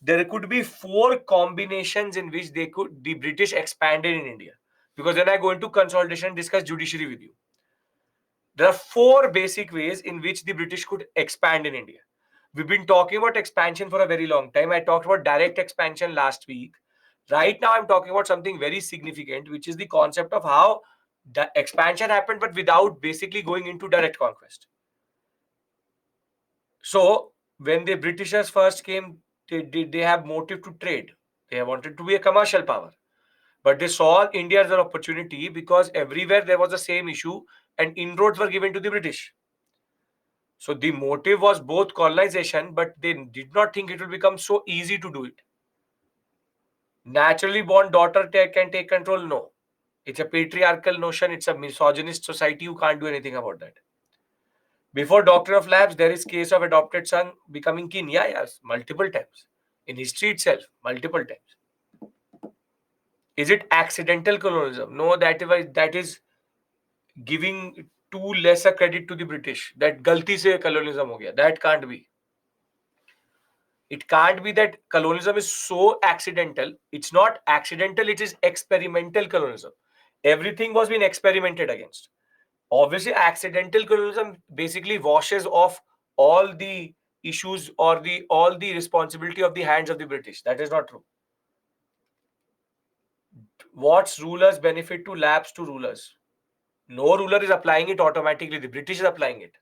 There could be 4 combinations in which the British expanded in India. Because when I go into consolidation and discuss judiciary with you, there are 4 basic ways in which the British could expand in India. We've been talking about expansion for a very long time. I talked about direct expansion last week. Right now, I'm talking about something very significant, which is the concept of how the expansion happened, but without basically going into direct conquest. So, when the Britishers first came, they have motive to trade. They wanted to be a commercial power. But they saw India as an opportunity because everywhere there was the same issue and inroads were given to the British. So the motive was both colonization, but they did not think it will become so easy to do it. Naturally born daughter can take control? No. It's a patriarchal notion. It's a misogynist society. You can't do anything about that. Before Doctrine of Lapse, there is case of adopted son becoming king. Yeah, yes, multiple times. In history itself, multiple times. Is it accidental colonialism? No, that is giving too lesser credit to the British. That galti se colonialism ho gaya. That can't be. It can't be that colonialism is so accidental. It's not accidental, it is experimental colonialism. Everything was being experimented against. Obviously, accidental colonialism basically washes off all the issues or all the responsibility of the hands of the British. That is not true. What's rulers benefit to lapse to rulers? No ruler is applying it automatically. The British is applying it.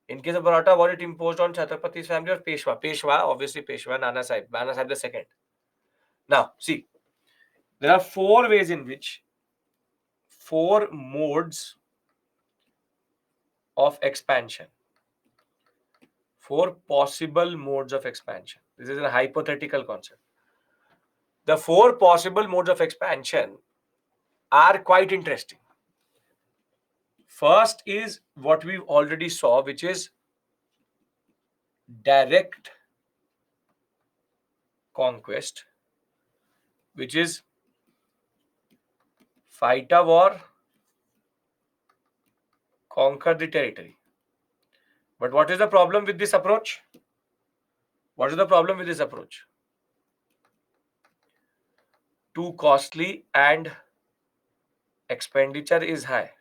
In case of Baroda, was it imposed on Chhatrapati's family or Peshwa? Peshwa, obviously Peshwa, Nana Sahib the second. Now, see, there are 4 ways in which 4 modes of expansion. 4 possible modes of expansion. This is a hypothetical concept. The 4 possible modes of expansion are quite interesting. First is what we already saw, which is direct conquest, which is fight a war conquer the territory. But what is the problem with this approach? What is the problem with this approach? Too costly and expenditure is high.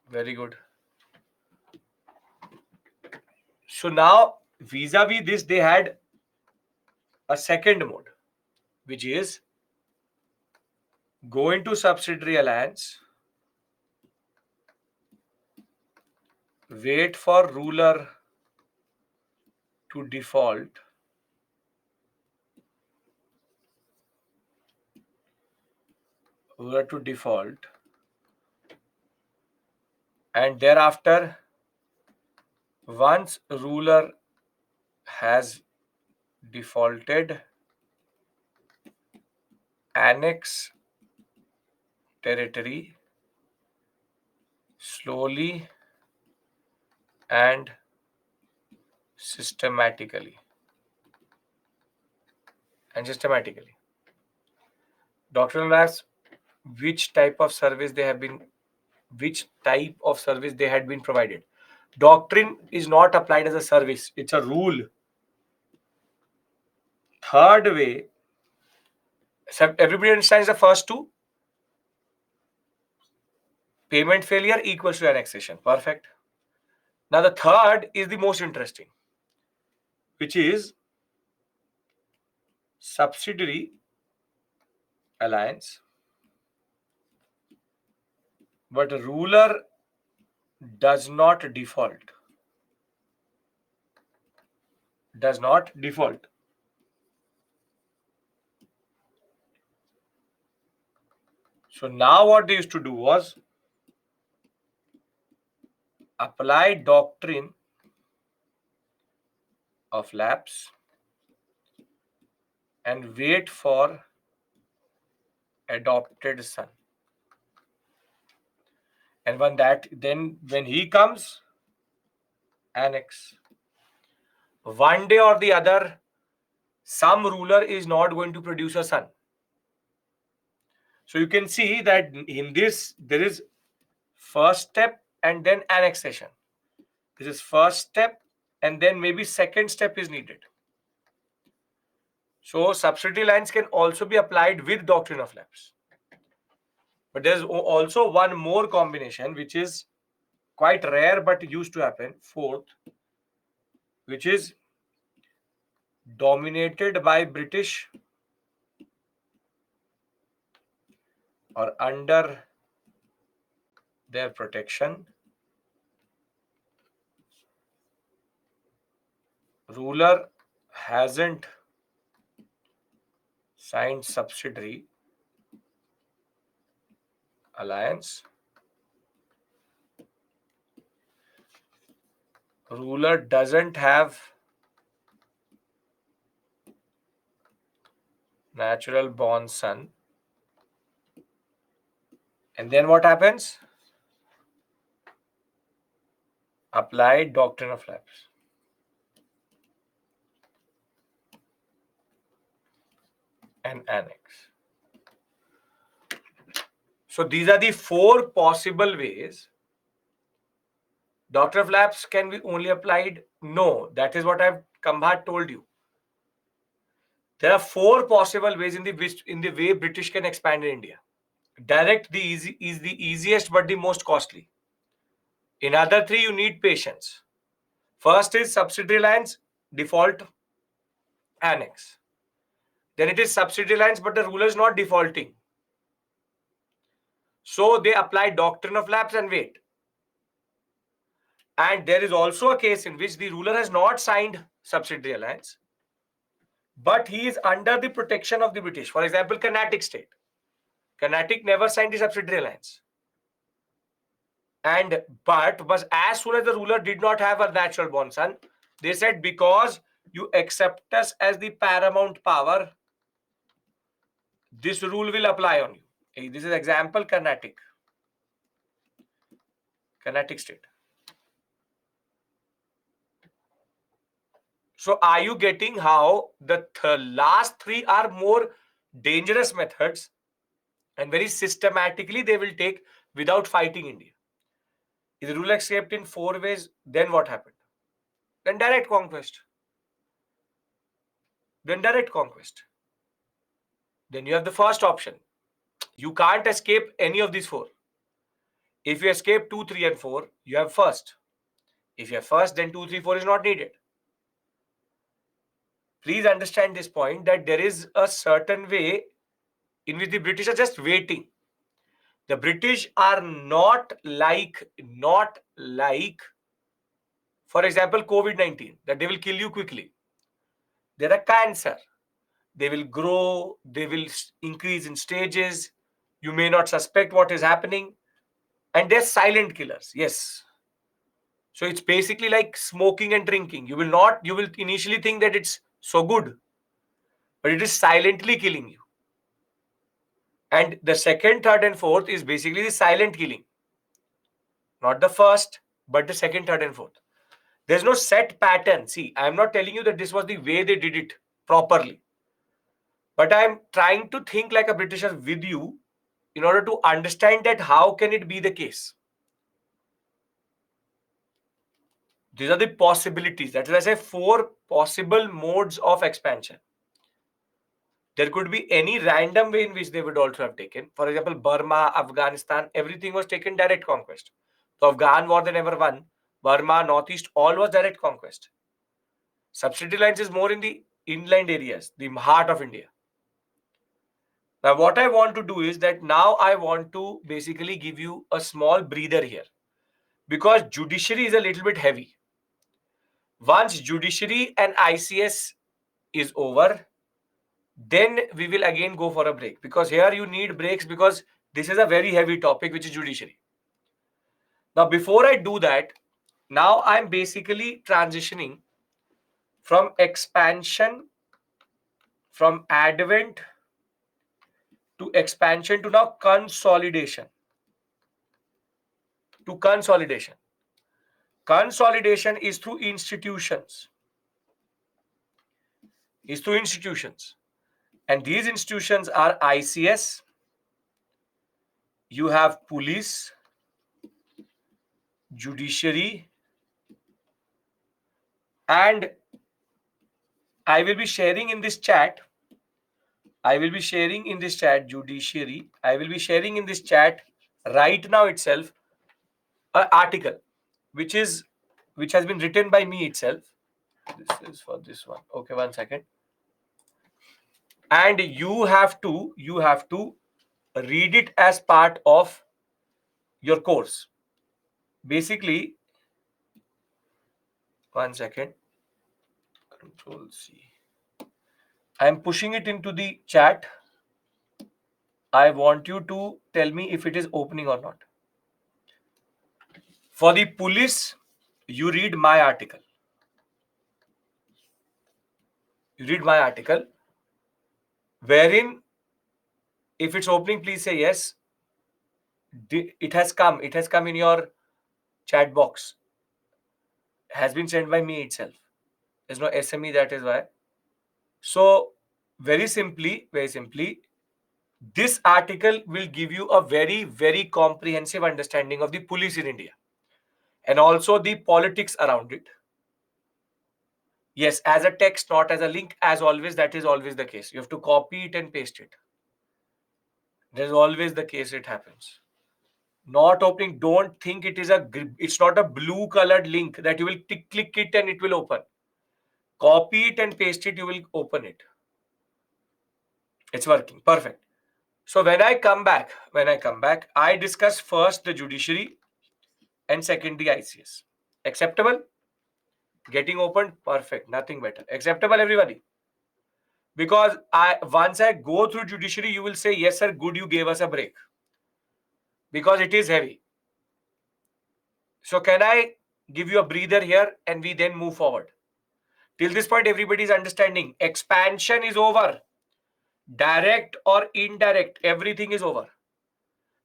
Very good. So now, vis-a-vis this, they had a second mode, which is go into subsidiary alliance, wait for ruler to default, and thereafter, once ruler has defaulted, annex territory slowly and systematically. Doctrinal asks which type of service had been provided. Doctrine is not applied as a service, it's a rule. Third way, everybody understands the first two? Payment failure equals to annexation. Perfect. Now the third is the most interesting, which is subsidiary alliance, but ruler does not default. So now what they used to do was apply doctrine of lapse and wait for adopted son. And when he comes, annex. One day or the other, some ruler is not going to produce a son. So you can see that in this, there is first step and then annexation. This is first step and then maybe second step is needed. So subsidiary lines can also be applied with doctrine of lapse. But there's also one more combination which is quite rare but used to happen, fourth, which is dominated by British or under their protection. Ruler hasn't signed subsidiary alliance. Ruler doesn't have natural born son. And then what happens? Apply doctrine of lapse. And annex. So these are the four possible ways. Doctrine of lapse can be only applied? No, that is what Kambhat told you. There are four possible ways in the way British can expand in India. Direct is the easiest but the most costly. In other three, you need patience. First is subsidiary lines, default, annex. Then it is subsidiary lines, but the ruler is not defaulting. So they apply doctrine of lapse and wait. And there is also a case in which the ruler has not signed subsidiary alliance, but he is under the protection of the British. For example, Carnatic state. Carnatic never signed the subsidiary alliance. But as soon as the ruler did not have a natural born son, they said, because you accept us as the paramount power, this rule will apply on you. This is example Carnatic state. So are you getting how the last three are more dangerous methods and very systematically they will take without fighting India. If the rule escaped in 4 ways, then what happened? Then direct conquest. Then direct conquest. Then you have the first option. You can't escape any of these 4. If you escape 2, 3, and 4, you have first. If you have first, then 2, 3, 4 is not needed. Please understand this point, that there is a certain way in which the British are just waiting. The British are not like, for example, COVID-19, that they will kill you quickly. They're a cancer. They will grow, they will increase in stages. You may not suspect what is happening. And they're silent killers. Yes. So it's basically like smoking and drinking. You will initially think that it's so good, but it is silently killing you. And the second, third, and fourth is basically the silent killing. Not the first, but the second, third, and fourth. There's no set pattern. See, I'm not telling you that this was the way they did it properly. But I'm trying to think like a Britisher with you in order to understand that how can it be the case. These are the possibilities. That is, I say 4 possible modes of expansion. There could be any random way in which they would also have taken. For example, Burma, Afghanistan, everything was taken direct conquest. So Afghan war they never won. Burma, Northeast, all was direct conquest. Subsidy lines is more in the inland areas, the heart of India. Now, what I want to do is that now I want to basically give you a small breather here, because judiciary is a little bit heavy. Once judiciary and ICS is over, then we will again go for a break, because here you need breaks because this is a very heavy topic, which is judiciary. Now, before I do that, now I'm basically transitioning from expansion, from advent to expansion to now consolidation. To consolidation. Consolidation is through institutions. And these institutions are ICS, you have police, judiciary, and I will be sharing in this chat. Judiciary. I will be sharing in this chat right now itself an article which has been written by me itself. This is for this one. Okay, one second. And you have to read it as part of your course. Basically, one second. Control C. I am pushing it into the chat. I want you to tell me if it is opening or not. For the police, you read my article. Wherein, if it's opening, please say yes. It has come in your chat box. Has been sent by me itself. There's no SME, that is why. So, very simply, this article will give you a very, very comprehensive understanding of the police in India and also the politics around it. Yes, as a text, not as a link, as always. That is always the case. You have to copy it and paste it. That is always the case. It happens. Not opening. Don't think it is it's not a blue colored link that you will click it and it will open. Copy it and paste it. You will open it. It's working. Perfect. So when I come back, I discuss first the judiciary and second the ICS. Acceptable? Getting opened? Perfect. Nothing better. Acceptable, everybody? Because once I go through judiciary, you will say, yes, sir, good, you gave us a break. Because it is heavy. So can I give you a breather here and we then move forward? Till this point, everybody is understanding. Expansion is over. Direct or indirect, everything is over.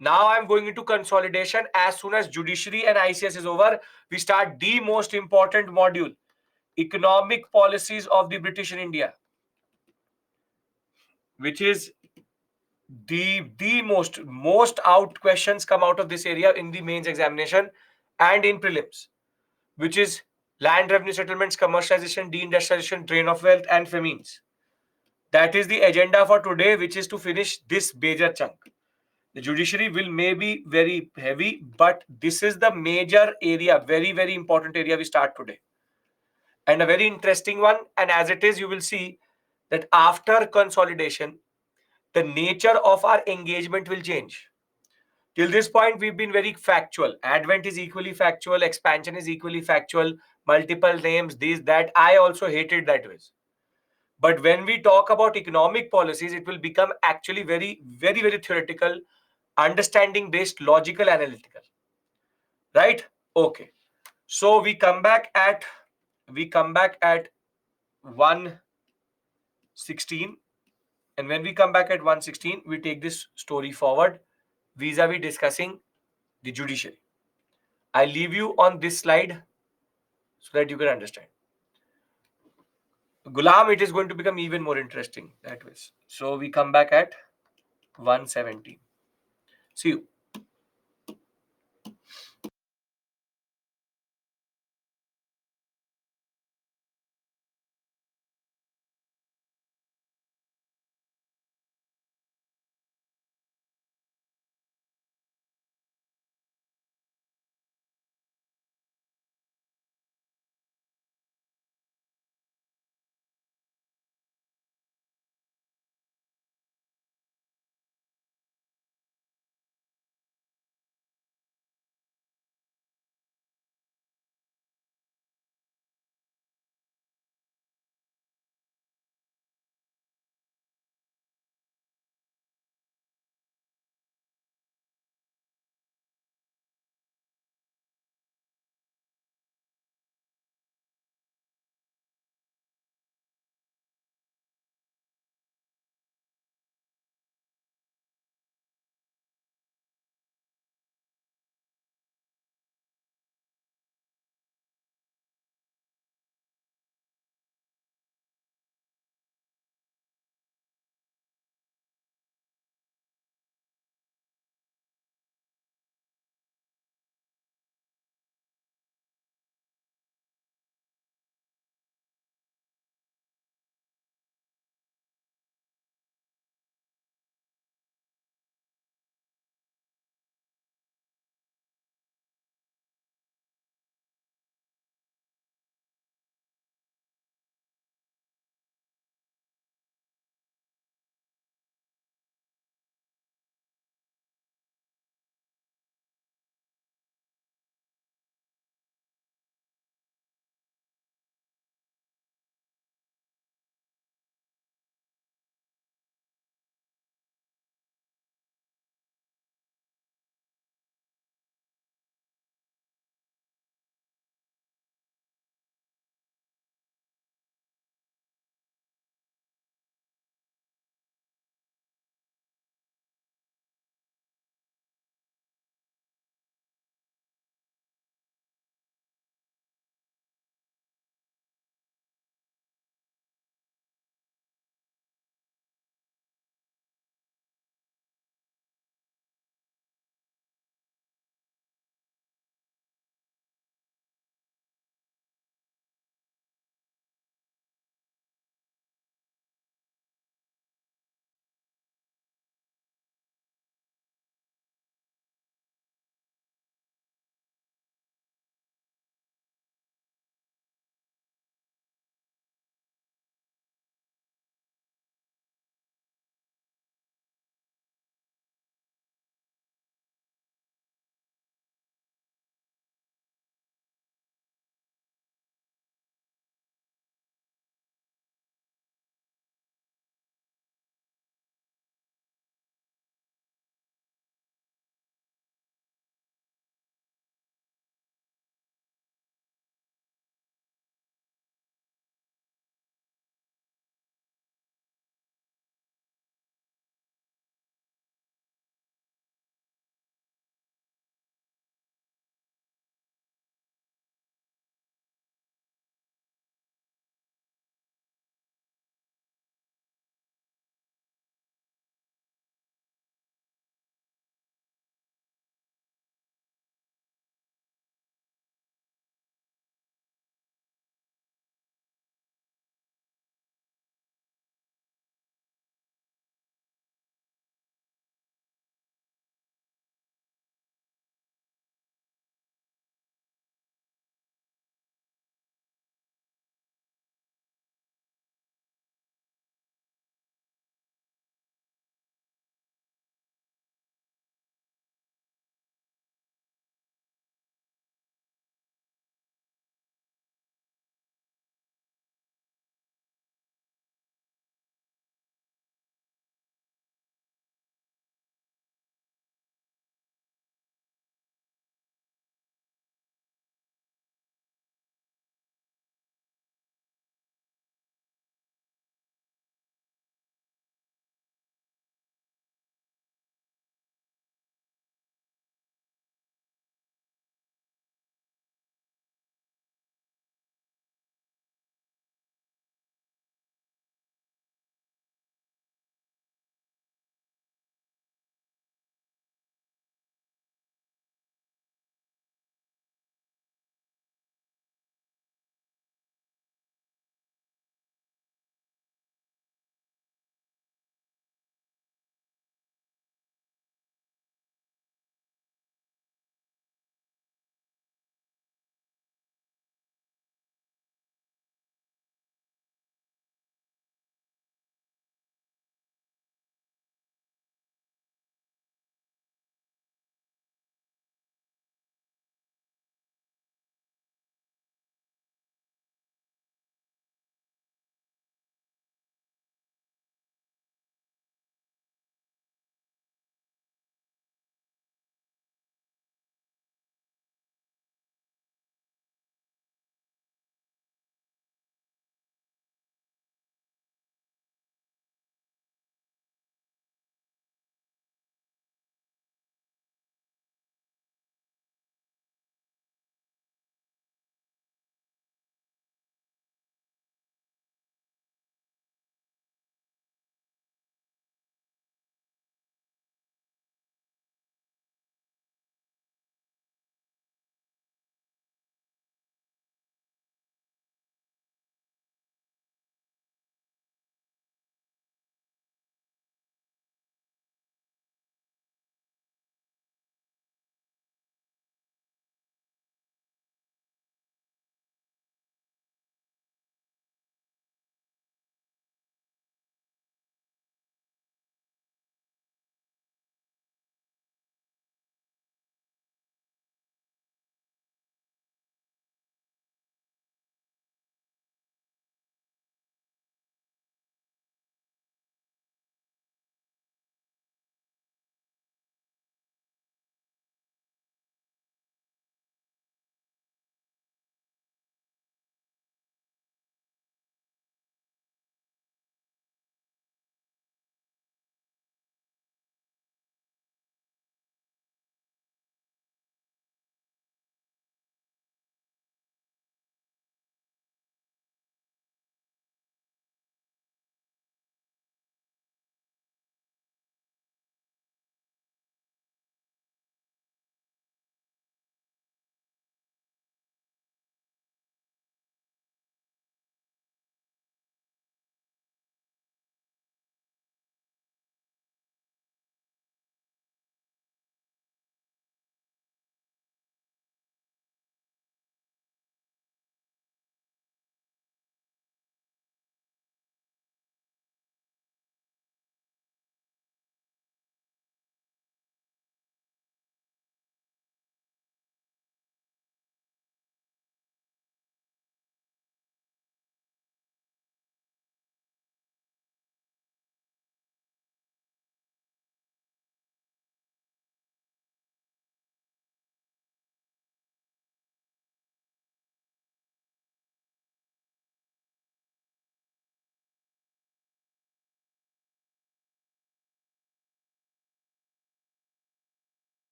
Now I'm going into consolidation. As soon as judiciary and ICS is over, we start the most important module, economic policies of the British in India, which is The most out questions come out of this area in the mains examination and in prelims, which is land revenue settlements, commercialization, deindustrialization, drain of wealth, and famines. That is the agenda for today, which is to finish this major chunk. The judiciary will may be very heavy, but this is the major area, very, very important area we start today. And a very interesting one. And as it is, you will see that after consolidation, the nature of our engagement will change. Till this point, we've been very factual. Advent is equally factual, expansion is equally factual, multiple names, this, that. I also hated that ways. But when we talk about economic policies, it will become actually very, very, very theoretical, understanding based, logical, analytical. Right? Okay. So we come back at 116. And when we come back at 116, we take this story forward vis-a-vis discussing the judiciary. I leave you on this slide so that you can understand. Gulam, it is going to become even more interesting that way. So we come back at 117. See you.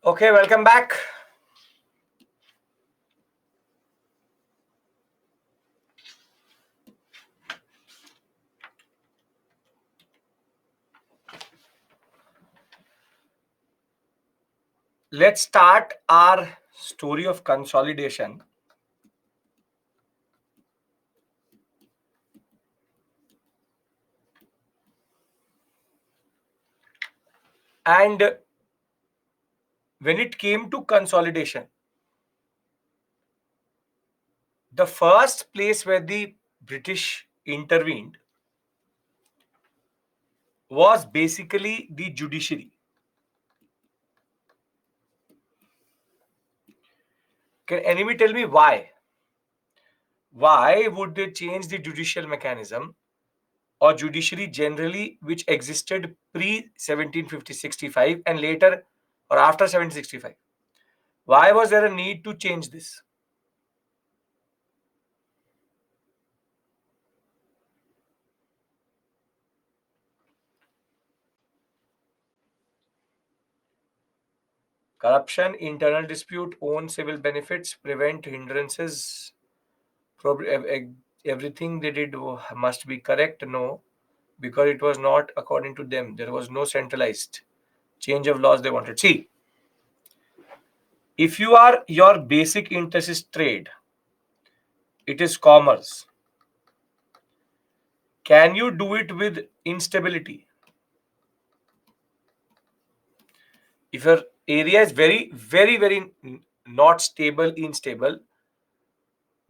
Okay, welcome back. Let's start our story of consolidation. And when it came to consolidation, the first place where the British intervened was basically the judiciary. Can anybody tell me why? Why would they change the judicial mechanism or judiciary generally, which existed pre 1765 and later or after 1765? Why was there a need to change this? Corruption, internal dispute, own civil benefits, prevent hindrances. Everything they did must be correct. No, because it was not according to them. There was no centralized change of laws they wanted. See, if you are your basic interest is trade, it is commerce. Can you do it with instability? If your area is very, very, very not stable, unstable,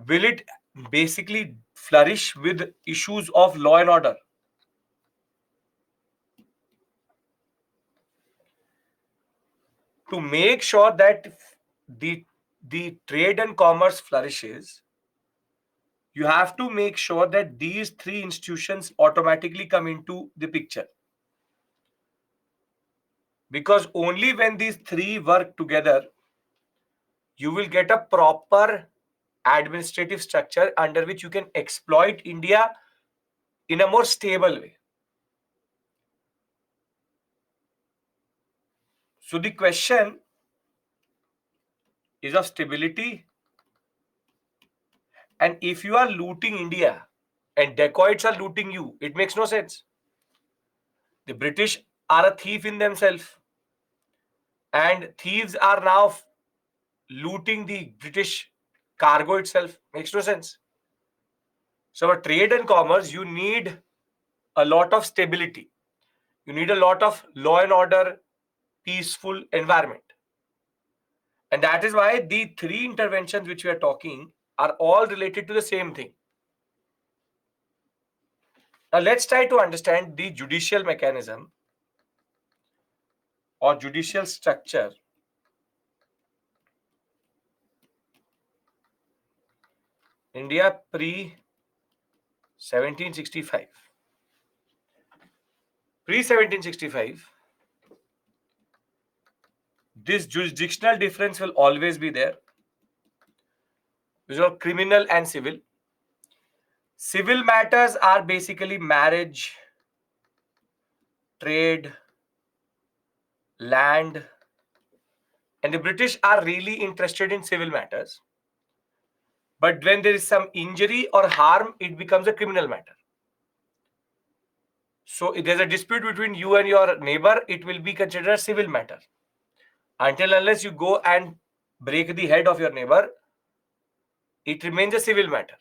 will it basically flourish with issues of law and order? To make sure that the the trade and commerce flourishes, you have to make sure that these three institutions automatically come into the picture, because only when these three work together you will get a proper administrative structure under which you can exploit India in a more stable way. So the question is of stability. And if you are looting India and dacoits are looting you, it makes no sense. The British are a thief in themselves, and thieves are now looting the British cargo itself. Makes no sense. So, for trade and commerce, you need a lot of stability. You need a lot of law and order, peaceful environment. And that is why the three interventions which we are talking are all related to the same thing. Now, let's try to understand the judicial mechanism or judicial structure. India pre 1765. Pre 1765, this jurisdictional difference will always be there. These are criminal and civil. Civil matters are basically marriage, trade, land, and the British are really interested in civil matters. But when there is some injury or harm, it becomes a criminal matter. So if there's a dispute between you and your neighbor, it will be considered a civil matter. Until unless you go and break the head of your neighbor, it remains a civil matter.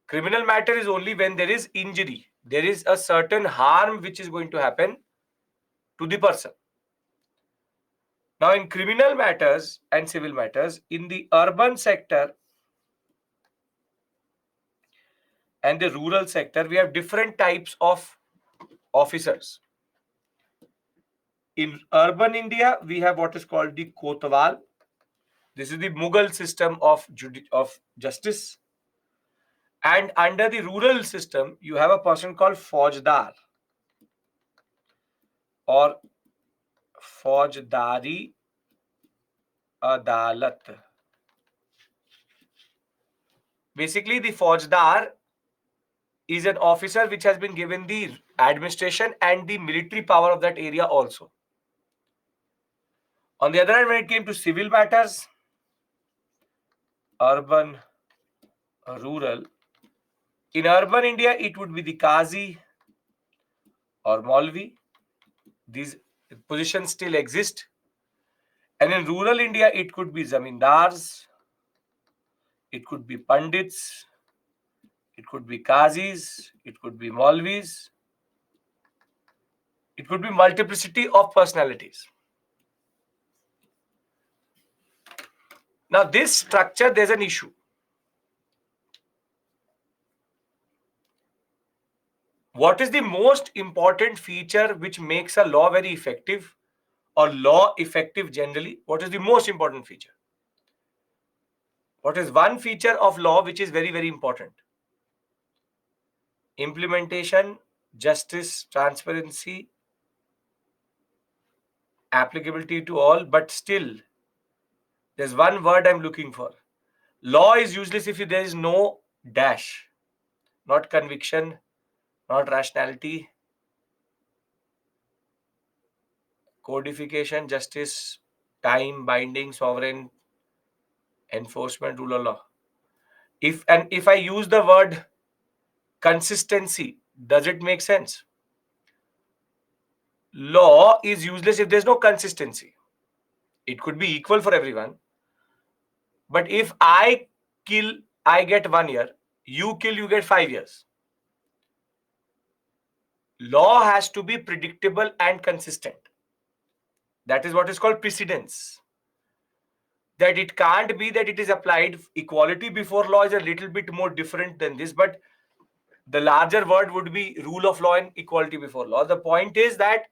Criminal matter is only when there is injury. There is a certain harm which is going to happen to the person. Now, in criminal matters and civil matters, in the urban sector and the rural sector, we have different types of officers. In urban India, we have what is called the Kotwal. This is the Mughal system of justice. And under the rural system, you have a person called Faujdar or Faujdaari Adalat. Basically, the Faujdar is an officer which has been given the administration and the military power of that area also. On the other hand, when it came to civil matters, urban, rural, in urban India, it would be the Qazi or Maulvi. These positions still exist. And in rural India, it could be Zamindars, it could be Pandits, it could be Qazis, it could be Maulvis, it could be multiplicity of personalities. Now, this structure, there's an issue. What is the most important feature which makes a law very effective or law effective generally? What is the most important feature? What is one feature of law which is very, very important? Implementation, justice, transparency, applicability to all, but still, there's one word I'm looking for. Law is useless if there is no dash, not conviction, not rationality, codification, justice, time, binding, sovereign, enforcement, rule of law. If I use the word consistency, does it make sense? Law is useless if there's no consistency. It could be equal for everyone. But if I kill, I get 1 year. You kill, you get 5 years. Law has to be predictable and consistent. That is what is called precedence. That it can't be that it is applied. Equality before law is a little bit more different than this, but the larger word would be rule of law and equality before law. The point is that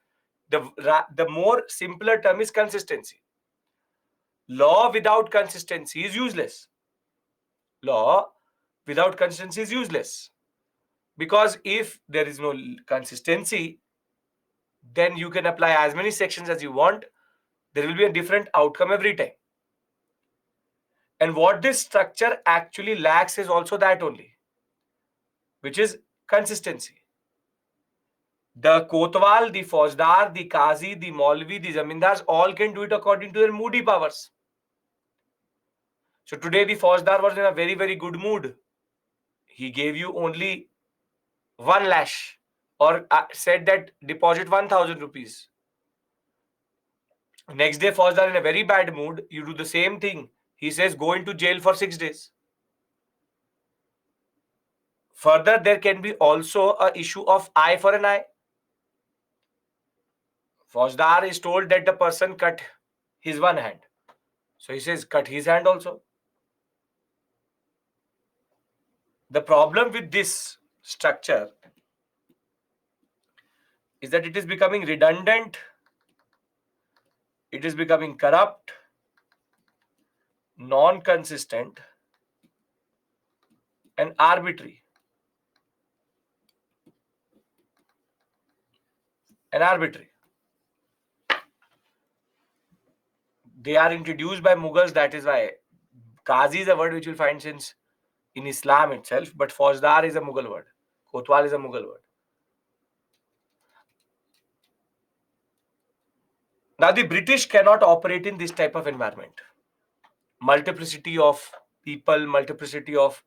the more simpler term is consistency. Law without consistency is useless. Law without consistency is useless. Because if there is no consistency, then you can apply as many sections as you want. There will be a different outcome every time. And what this structure actually lacks is also that only, which is consistency. The Kotwal, the Faujdar, the Qazi, the Maulvi, the Zamindars all can do it according to their moody powers. So today the Faujdar was in a very, very good mood. He gave you only 1 lash or said that deposit 1,000 rupees. Next day, Fauzdar in a very bad mood, you do the same thing. He says go into jail for 6 days. Further, there can be also a issue of eye for an eye. Faujdar is told that the person cut his one hand. So he says cut his hand also. The problem with this structure is that it is becoming redundant, it is becoming corrupt, non-consistent, and arbitrary. They are introduced by Mughals. That is why Qazi is a word which you'll find since in Islam itself, but Faujdar is a Mughal word. Kotwal is a Mughal word. Now, the British cannot operate in this type of environment. Multiplicity of people, multiplicity of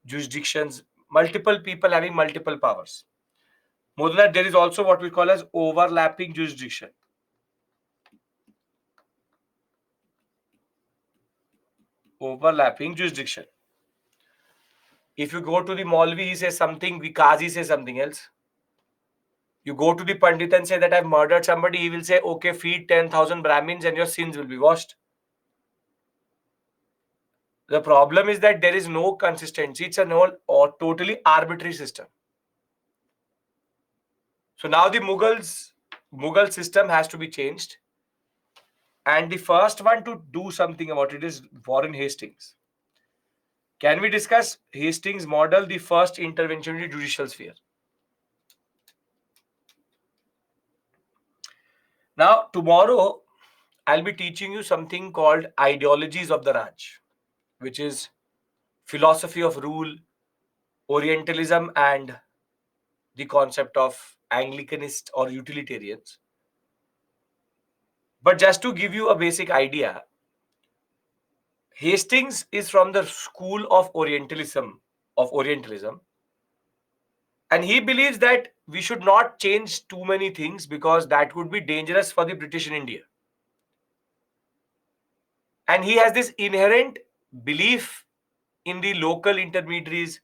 jurisdictions, multiple people having multiple powers. More than that, there is also what we call as overlapping jurisdiction. Overlapping jurisdiction. If you go to the Maulvi, he says something, the Qazi says something else. You go to the Pandit and say that I've murdered somebody, he will say, okay, feed 10,000 Brahmins and your sins will be washed. The problem is that there is no consistency. It's a or totally arbitrary system. So now the Mughal system has to be changed. And the first one to do something about it is Warren Hastings. Can we discuss Hastings' model, the first intervention in the judicial sphere? Now, tomorrow, I'll be teaching you something called ideologies of the Raj, which is philosophy of rule, Orientalism, and the concept of Anglicanist or utilitarians. But just to give you a basic idea, Hastings is from the school of Orientalism, and he believes that we should not change too many things because that would be dangerous for the British in India. And he has this inherent belief in the local intermediaries,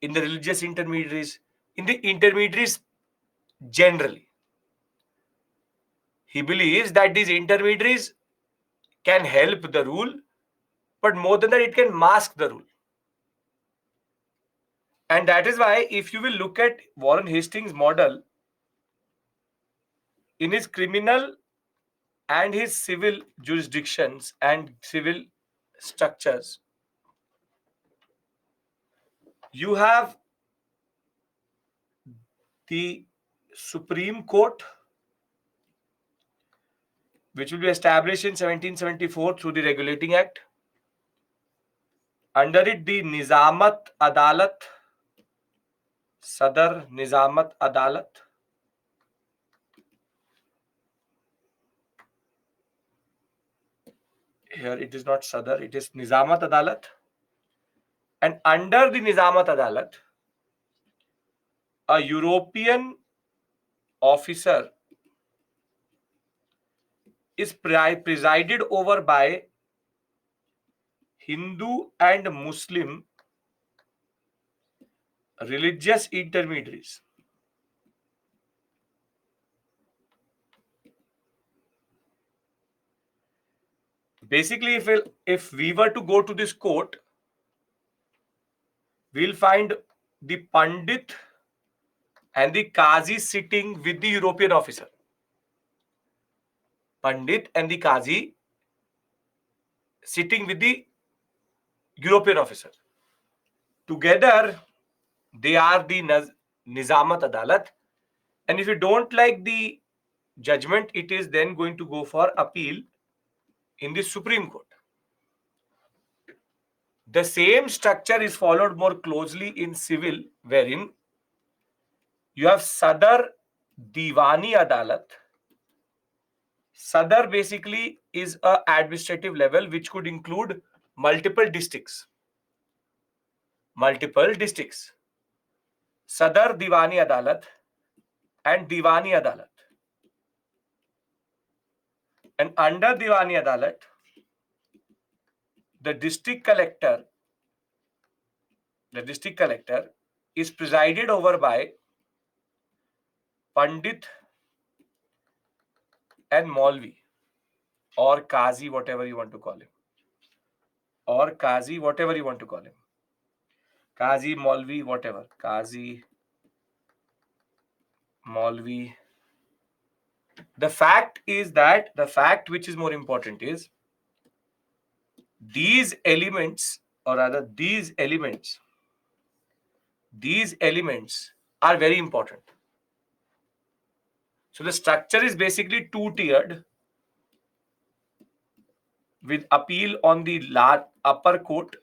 in the religious intermediaries, in the intermediaries generally. He believes that these intermediaries can help the rule, but more than that, it can mask the rule. And that is why, if you will look at Warren Hastings' model in his criminal and his civil jurisdictions and civil structures, you have the Supreme Court, which will be established in 1774 through the Regulating Act. Under it, the Nizamat Adalat, Sadar Nizamat Adalat. Here it is not Sadar, it is Nizamat Adalat. And under the Nizamat Adalat, a European officer is presided over by Hindu and Muslim religious intermediaries. Basically, if we were to go to this court, we'll find the Pandit and the Qazi sitting with the European officer. Pandit and the Qazi sitting with the European officer. Together, they are the Nizamat Adalat. And if you don't like the judgment, it is then going to go for appeal in the Supreme Court. The same structure is followed more closely in civil, wherein you have Sadar Diwani Adalat. Sadar basically is an administrative level which could include multiple districts. Sadar Diwani Adalat and Diwani Adalat. And under Diwani Adalat, the district collector is presided over by Pandit and Maulvi, or Qazi, whatever you want to call him. Qazi, Maulvi, whatever. Qazi, Maulvi. The fact which is more important is these elements are very important. So the structure is basically two-tiered with appeal on the upper court.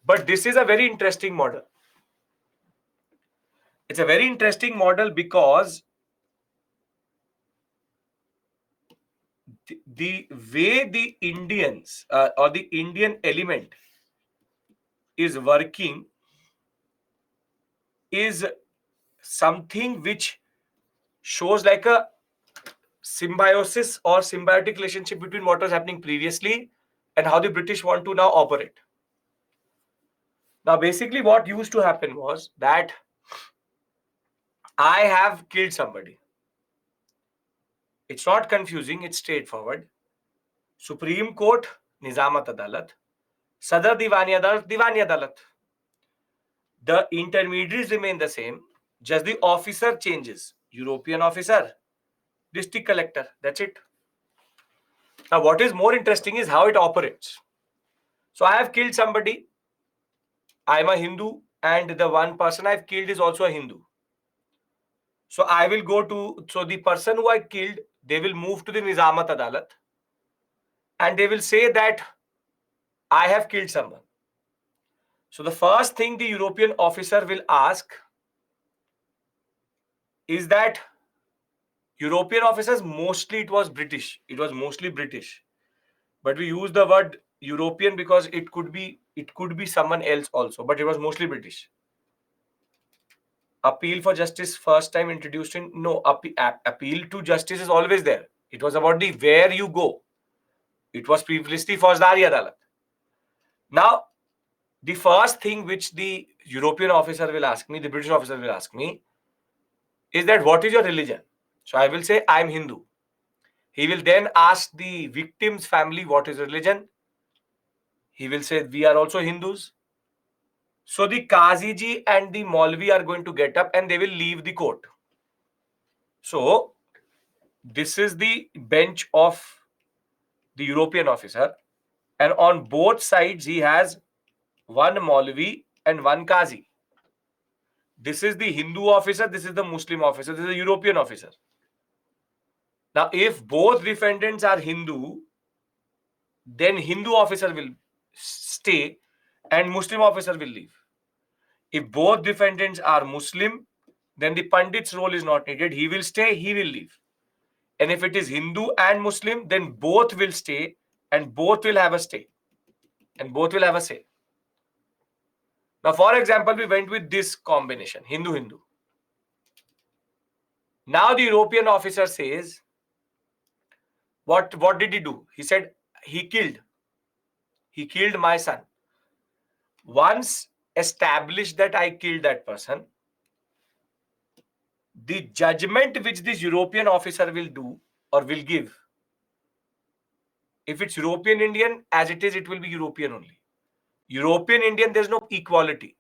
But this is a very interesting model. It's a very interesting model because the way the Indians or the Indian element is working is something which shows like a symbiosis or symbiotic relationship between what was happening previously and how the British want to now operate. Now, basically what used to happen was that I have killed somebody. It's not confusing, it's straightforward. Supreme Court, Nizamat Adalat. Sadar Diwani Adalat. The intermediaries remain the same, just the officer changes. European officer, district collector, that's it. Now, what is more interesting is how it operates. So, I have killed somebody. I am a Hindu, and the one person I've killed is also a Hindu. So, I will go to, so the person who I killed, they will move to the Nizamat Adalat and they will say that I have killed someone. So, the first thing the European officer will ask is that European officers, mostly it was British. It was mostly British. But we use the word European because it could be someone else also, but it was mostly British. Appeal for justice first time introduced in no appeal to justice is always there. It was about the where you go. It was previously Faujdari Adalat. Now, the first thing which the European officer will ask me, the British officer will ask me, is that what is your religion? So I will say I am Hindu. He will then ask the victim's family what is religion. He will say we are also Hindus. So the Kaziji and the Maulvi are going to get up and they will leave the court. So this is the bench of the European officer, and on both sides he has one Maulvi and one Qazi. This is the Hindu officer, this is the Muslim officer, this is the European officer. Now, if both defendants are Hindu, then Hindu officer will stay and Muslim officer will leave. If both defendants are Muslim, then the Pandit's role is not needed. He will stay, he will leave. And if it is Hindu and Muslim, then both will stay and both will have a stay. And both will have a say. Now, for example, we went with this combination, Hindu-Hindu. Now the European officer says, what did he do? He said, he killed my son. Once established that I killed that person, the judgment which this European officer will do or will give, if it's European Indian, as it is, it will be European only. European Indian, there's no equality.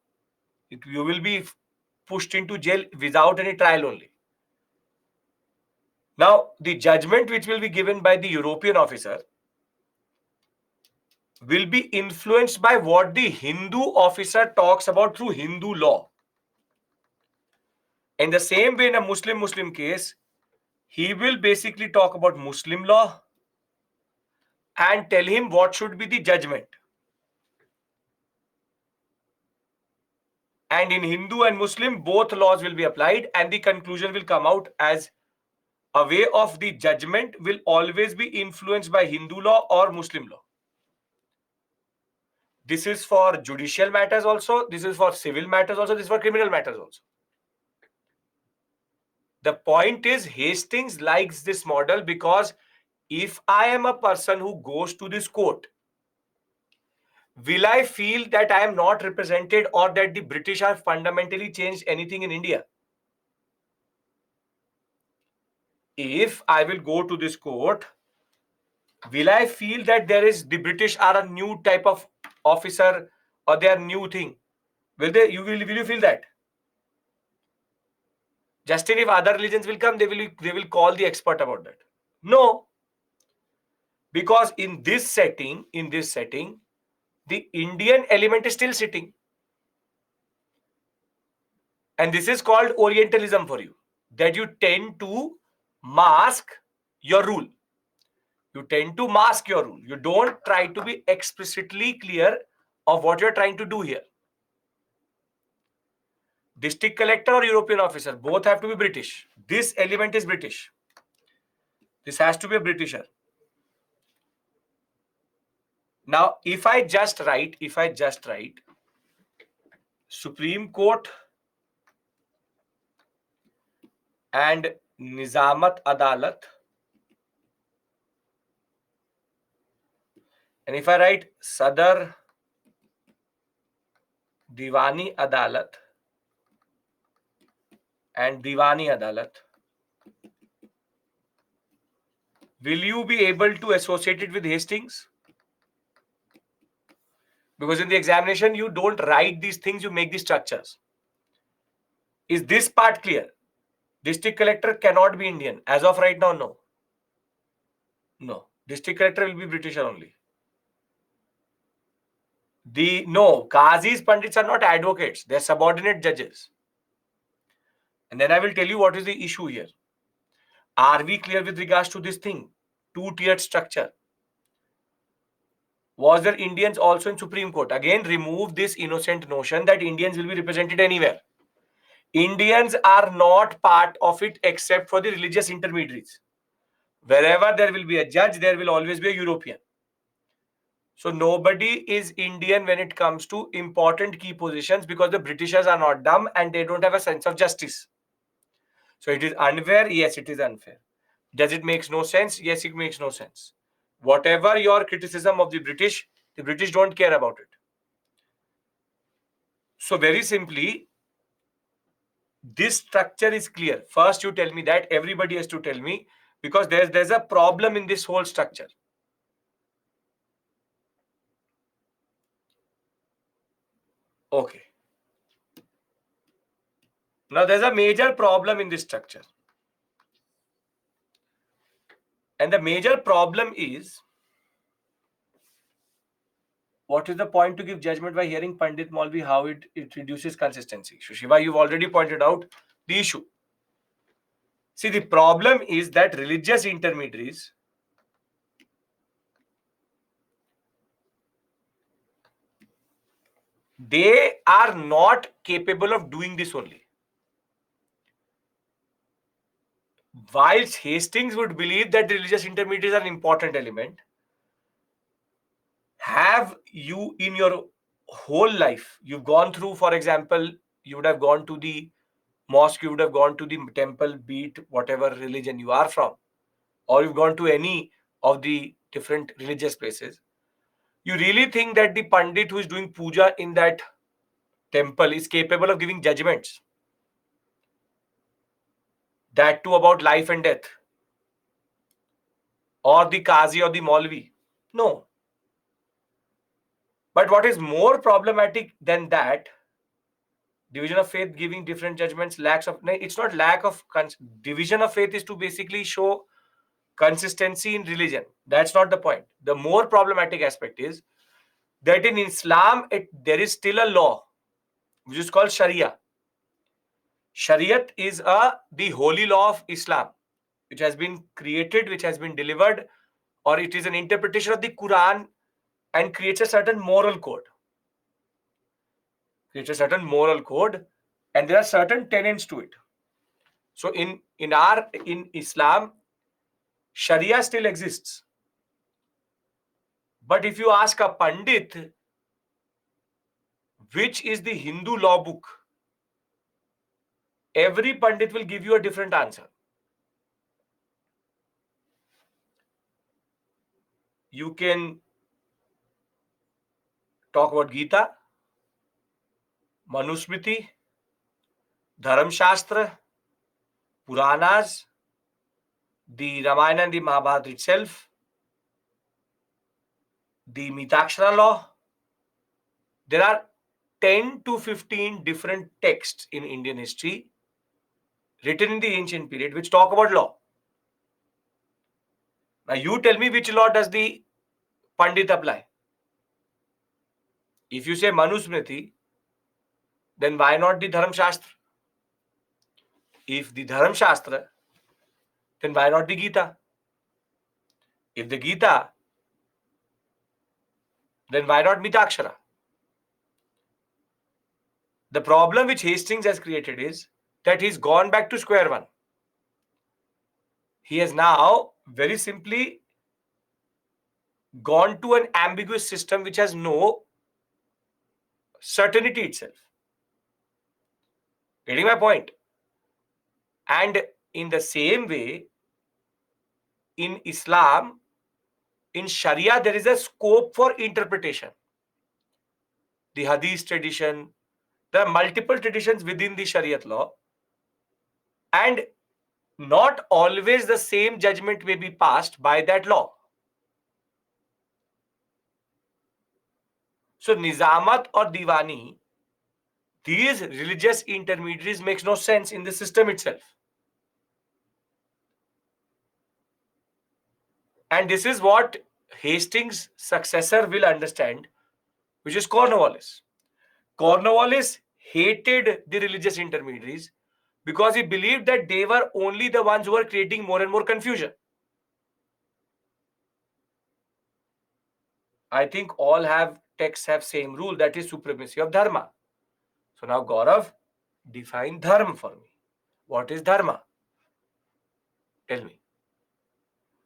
You will be pushed into jail without any trial only. Now, the judgment which will be given by the European officer will be influenced by what the Hindu officer talks about through Hindu law. In the same way, in a Muslim case, he will basically talk about Muslim law and tell him what should be the judgment. And in Hindu and Muslim, both laws will be applied and the conclusion will come out as a way of the judgment will always be influenced by Hindu law or Muslim law. This is for judicial matters also. This is for civil matters also. This is for criminal matters also. The point is, Hastings likes this model because if I am a person who goes to this court, will I feel that I am not represented or that the British have fundamentally changed anything in India? If I will go to this court, will I feel that the British are a new type of officer or they are new thing? Will you feel that? Justin, if other religions will come, they will call the expert about that. No. Because in this setting, the Indian element is still sitting. And this is called Orientalism for you. That you tend to mask your rule. You tend to mask your rule. You don't try to be explicitly clear of what you're trying to do here. District collector or European officer, both have to be British. This element is British. This has to be a Britisher. Now, if I just write Supreme Court and Nizamat Adalat, and if I write Sadar Diwani Adalat and Diwani Adalat, will you be able to associate it with Hastings? Because in the examination, you don't write these things, you make the structures. Is this part clear? District collector cannot be Indian. As of right now, no. No. District collector will be British only. Qazis, Pandits are not advocates. They're subordinate judges. And then I will tell you what is the issue here. Are we clear with regards to this thing? Two-tiered structure. Was there Indians also in Supreme Court? Again, remove this innocent notion that Indians will be represented anywhere. Indians are not part of it except for the religious intermediaries. Wherever there will be a judge, there will always be a European. So nobody is Indian when it comes to important key positions because the Britishers are not dumb and they don't have a sense of justice. So it is unfair. Yes, it is unfair. Does it make no sense? Yes, it makes no sense. Whatever your criticism of the British don't care about it. So very simply, this structure is clear. First, you tell me that. Everybody has to tell me because there's a problem in this whole structure. Okay. Now there's a major problem in this structure. And the major problem is, what is the point to give judgment by hearing Pandit Maulvi, how it reduces consistency? So Shiva, you've already pointed out the issue. See, the problem is that religious intermediaries, they are not capable of doing this only. Whilst Hastings would believe that religious intermediaries are an important element, have you in your whole life, you've gone through, for example, you would have gone to the mosque, you would have gone to the temple, be it whatever religion you are from, or you've gone to any of the different religious places. You really think that the Pandit who is doing puja in that temple is capable of giving judgments? That too about life and death? Or the Qazi or the Maulvi? No. But what is more problematic than that, division of faith giving different judgments, lacks of, no, it's not lack of, division of faith is to basically show consistency in religion. That's not the point. The more problematic aspect is that in Islam, there is still a law, which is called Sharia. Shariat is the holy law of Islam, which has been created, which has been delivered, or it is an interpretation of the Quran and creates a certain moral code. Creates a certain moral code, and there are certain tenets to it. So in Islam, Sharia still exists. But if you ask a Pandit, which is the Hindu law book, every Pandit will give you a different answer. You can talk about Gita, Manusmriti, Dharam Shastra, Puranas, the Ramayana and the Mahabharata itself, the Mitakshara law. There are 10 to 15 different texts in Indian history written in the ancient period which talk about law. Now you tell me, which law does the Pandit apply? If you say Manusmriti, then why not the Dharam Shastra? If the Dharam Shastra, then why not the Gita? If the Gita, then why not Mitakshara? The problem which Hastings has created is that he's gone back to square one. He has now very simply gone to an ambiguous system which has no certainty itself. Getting my point? And in the same way, in Islam, in Sharia, there is a scope for interpretation. The Hadith tradition, there are multiple traditions within the Shariat law, and not always the same judgment may be passed by that law. So Nizamat or Diwani, these religious intermediaries makes no sense in the system itself. And this is what Hastings' successor will understand, which is Cornwallis. Cornwallis hated the religious intermediaries because he believed that they were only the ones who were creating more and more confusion. I think all texts have same rule, that is supremacy of dharma. So now Gaurav, Define dharma for me. What is dharma? Tell me.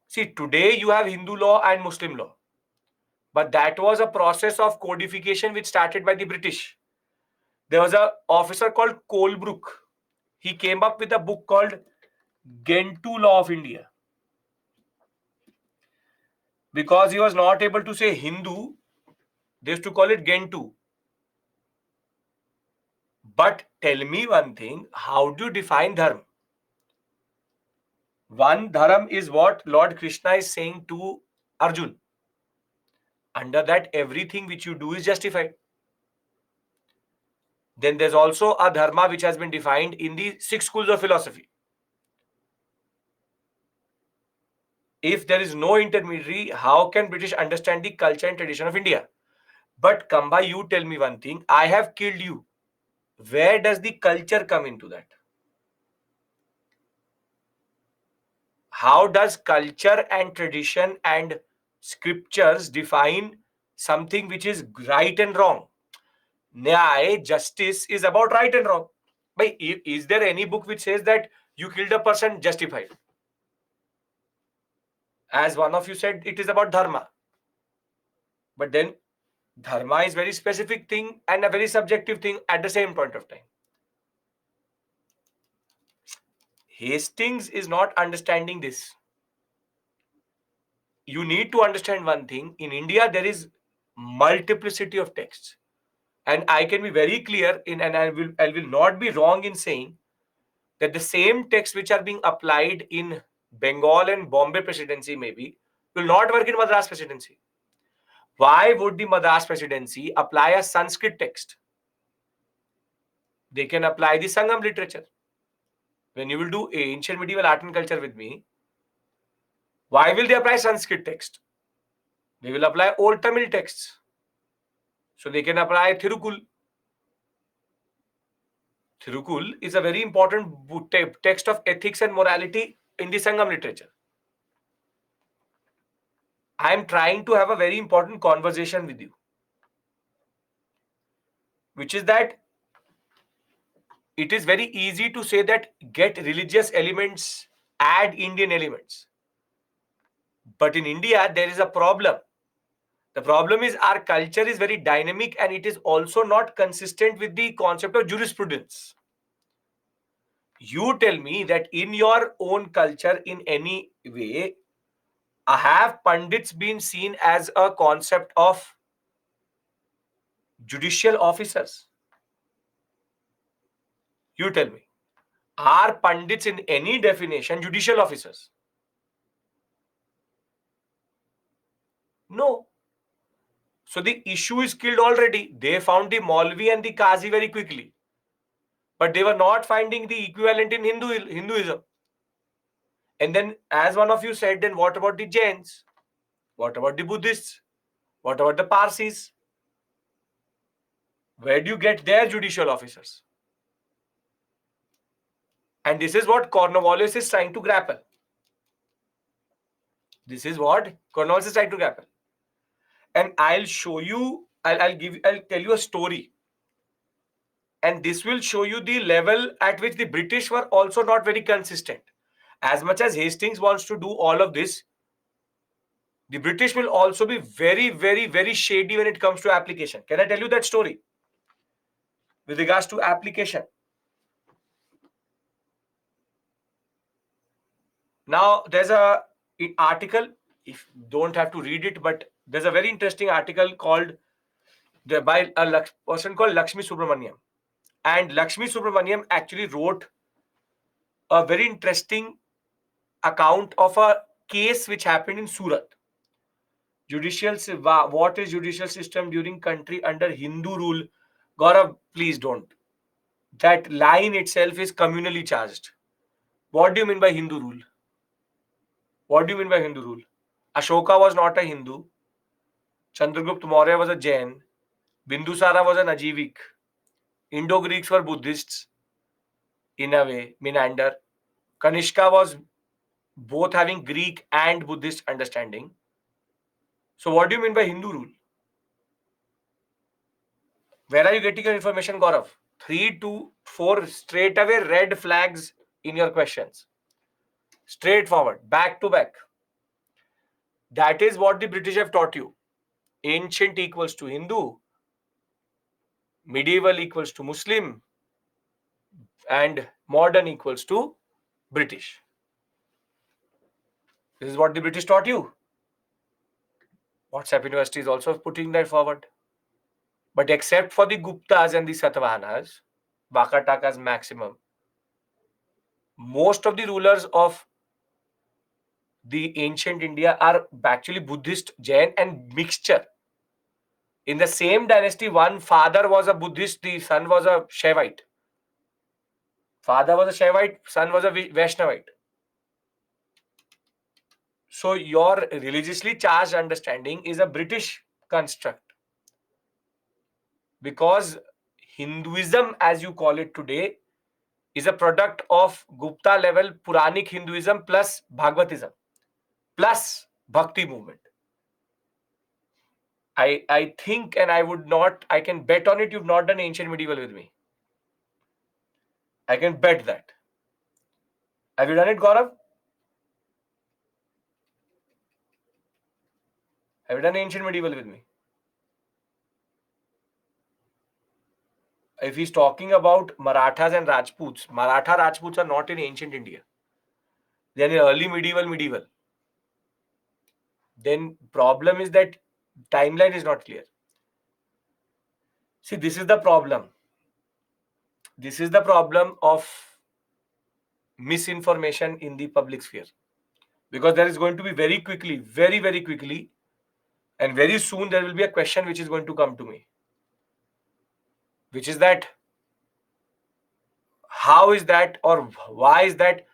See, today you have Hindu law and Muslim law, but that was a process of codification which started by the British. There was a officer called Colebrook. He came up with a book called Gentoo Law of India. Because he was not able to say Hindu, they used to call it Gentoo. But tell me one thing, how do you define dharma? One dharma is what Lord Krishna is saying to Arjun. Under that, everything which you do is justified. Then there's also a dharma which has been defined in the 6 schools of philosophy. If there is no intermediary, how can British understand the culture and tradition of India? But Kamba, you tell me one thing. I have killed you. Where does the culture come into that? How does culture and tradition and scriptures define something which is right and wrong? Nyay, justice is about right and wrong. But is there any book which says that you killed a person justified? As one of you said, it is about dharma. But then dharma is very specific thing and a very subjective thing at the same point of time. Hastings is not understanding this. You need to understand one thing. In India, there is multiplicity of texts. And I can be very clear in, and I will not be wrong in saying that the same texts which are being applied in Bengal and Bombay presidency maybe will not work in Madras presidency. Why would the Madras presidency apply a Sanskrit text? They can apply the Sangam literature. When you will do ancient medieval art and culture with me, why will they apply Sanskrit text? They will apply old Tamil texts. So they can apply Thirukul. Thirukul is a very important text of ethics and morality in the Sangam literature. I am trying to have a very important conversation with you, which is that it is very easy to say that get religious elements, add Indian elements. But in India, there is a problem. The problem is our culture is very dynamic and it is also not consistent with the concept of jurisprudence. You tell me that in your own culture, in any way, have Pandits been seen as a concept of judicial officers? You tell me. Are Pandits in any definition judicial officers? No. So the issue is killed already. They found the Maulvi and the Qazi very quickly. But they were not finding the equivalent in Hinduism. And then, as one of you said, then what about the Jains? What about the Buddhists? What about the Parsis? Where do you get their judicial officers? And this is what Cornwallis is trying to grapple. This is what Cornwallis is trying to grapple. And I'll show you, I'll tell you a story. And this will show you the level at which the British were also not very consistent. As much as Hastings wants to do all of this, the British will also be very, very, very shady when it comes to application. Can I tell you that story? With regards to application. Now, there's a article, if don't have to read it, but there's a very interesting article called by a person called Lakshmi Subramaniam. And Lakshmi Subramaniam actually wrote a very interesting account of a case which happened in Surat. What is judicial system during country under Hindu rule? Gaurav, please don't. That line itself is communally charged. What do you mean by Hindu rule? What do you mean by Hindu rule? Ashoka was not a Hindu. Chandragupta Maurya was a Jain. Bindusara was an Ajivik. Indo-Greeks were Buddhists in a way, Menander. Kanishka was both having Greek and Buddhist understanding. So what do you mean by Hindu rule? Where are you getting your information, Gaurav? 3 to 4 straight away red flags in your questions. Straightforward, back to back. That is what the British have taught you. Ancient equals to Hindu, medieval equals to Muslim, and modern equals to British. This is what the British taught you. WhatsApp University is also putting that forward. But except for the Guptas and the Satavahanas, Vakatakas maximum, most of the rulers of the ancient India are actually Buddhist, Jain, and mixture. In the same dynasty, one father was a Buddhist, the son was a Shaivite. Father was a Shaivite, son was a Vaishnavite. So your religiously charged understanding is a British construct. Because Hinduism, as you call it today, is a product of Gupta level Puranic Hinduism plus Bhagavatism plus Bhakti movement. I think, and I can bet on it, you've not done ancient medieval with me. I can bet that. Have you done it, Gaurav? Have you done ancient medieval with me? If he's talking about Marathas and Maratha Rajputs are not in ancient India. They are in early medieval. Then problem is that timeline is not clear. See, this is the problem. This is the problem of misinformation in the public sphere. Because there is going to be very quickly, very quickly, and very soon there will be a question which is going to come to me. Which is that, how is that or why is that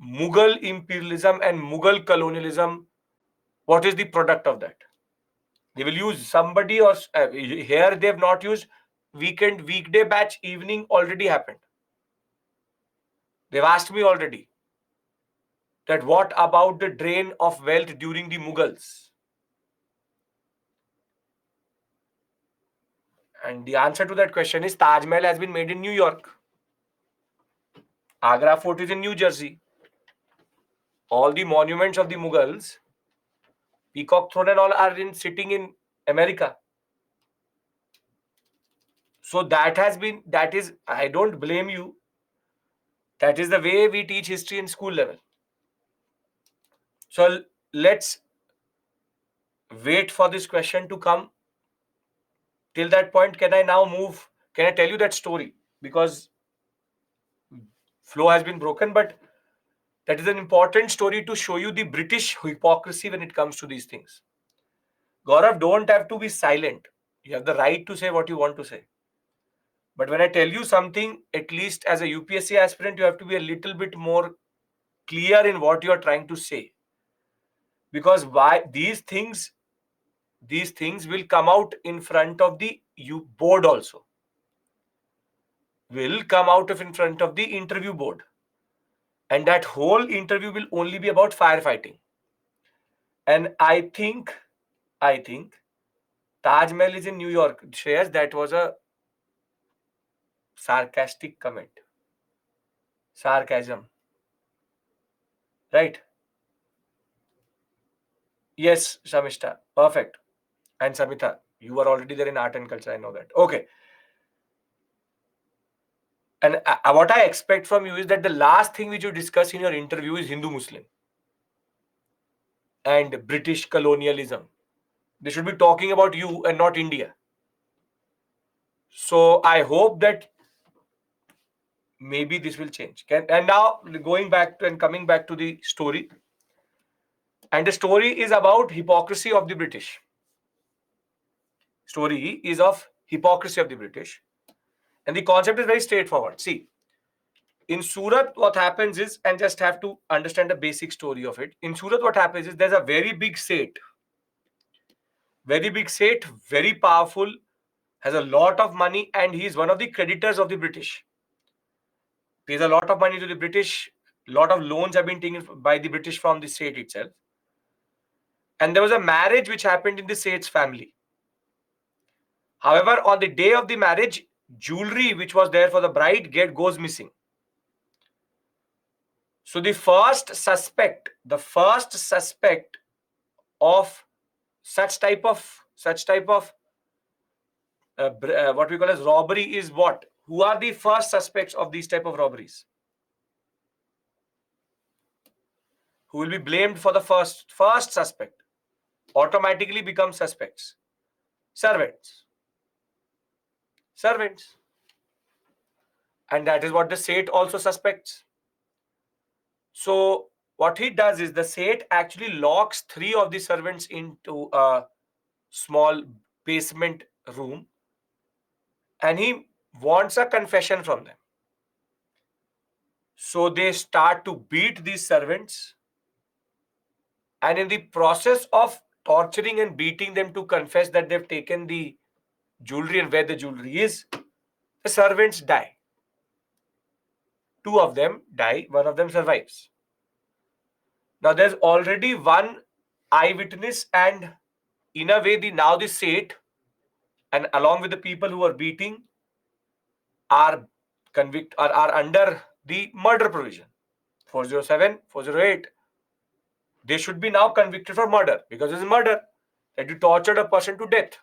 Mughal imperialism and Mughal colonialism, what is the product of that? They will use somebody or here they have not used weekday batch, evening already happened. They've asked me already that what about the drain of wealth during the Mughals? And the answer to that question is Taj Mahal has been made in New York. Agra Fort is in New Jersey. All the monuments of the Mughals, Peacock Throne and all are sitting in America. So that is, I don't blame you. That is the way we teach history in school level. So let's wait for this question to come. Till that point, can I now move? Can I tell you that story? Because flow has been broken, but that is an important story to show you the British hypocrisy when it comes to these things. Gaurav, don't have to be silent. You have the right to say what you want to say. But when I tell you something, at least as a UPSC aspirant, you have to be a little bit more clear in what you are trying to say. Because why these things will come out in front of the board also. Will come out of in front of the interview board. And that whole interview will only be about firefighting. And I think Taj Mahal is in New York. Shreyas, that was a sarcastic comment. Sarcasm. Right? Yes, Shamishta. Perfect. And Samita, you were already there in art and culture. I know that. Okay. And what I expect from you is that the last thing which you discuss in your interview is Hindu-Muslim and British colonialism. They should be talking about you and not India. So I hope that maybe this will change. And now going back to and coming back to the story. And the story is about hypocrisy of the British. Story is of hypocrisy of the British. And the concept is very straightforward. See, in Surat, what happens is, and just have to understand the basic story of it. In Surat, what happens is there's a very big Seth, very powerful, has a lot of money, and he is one of the creditors of the British. Pays a lot of money to the British. Lot of loans have been taken by the British from the Seth itself. And there was a marriage which happened in the Seth's family. However, on the day of the marriage, jewelry which was there for the bride goes missing. So the first suspect of such type of what we call as robbery is what? Who are the first suspects of these type of robberies? Who will be blamed for the first suspect? Automatically become suspects. Servants. Servants. And that is what the Seth also suspects. So what he does is the Seth actually locks three of the servants into a small basement room, and he wants a confession from them. So they start to beat these servants, and in the process of torturing and beating them to confess that they've taken the jewelry and where the jewelry is, the servants die. Two of them die, one of them survives. Now there's already one eyewitness, and in a way, the Seth and along with the people who are beating are are under the murder provision 407, 408. They should be now convicted for murder because it's murder that you tortured a person to death.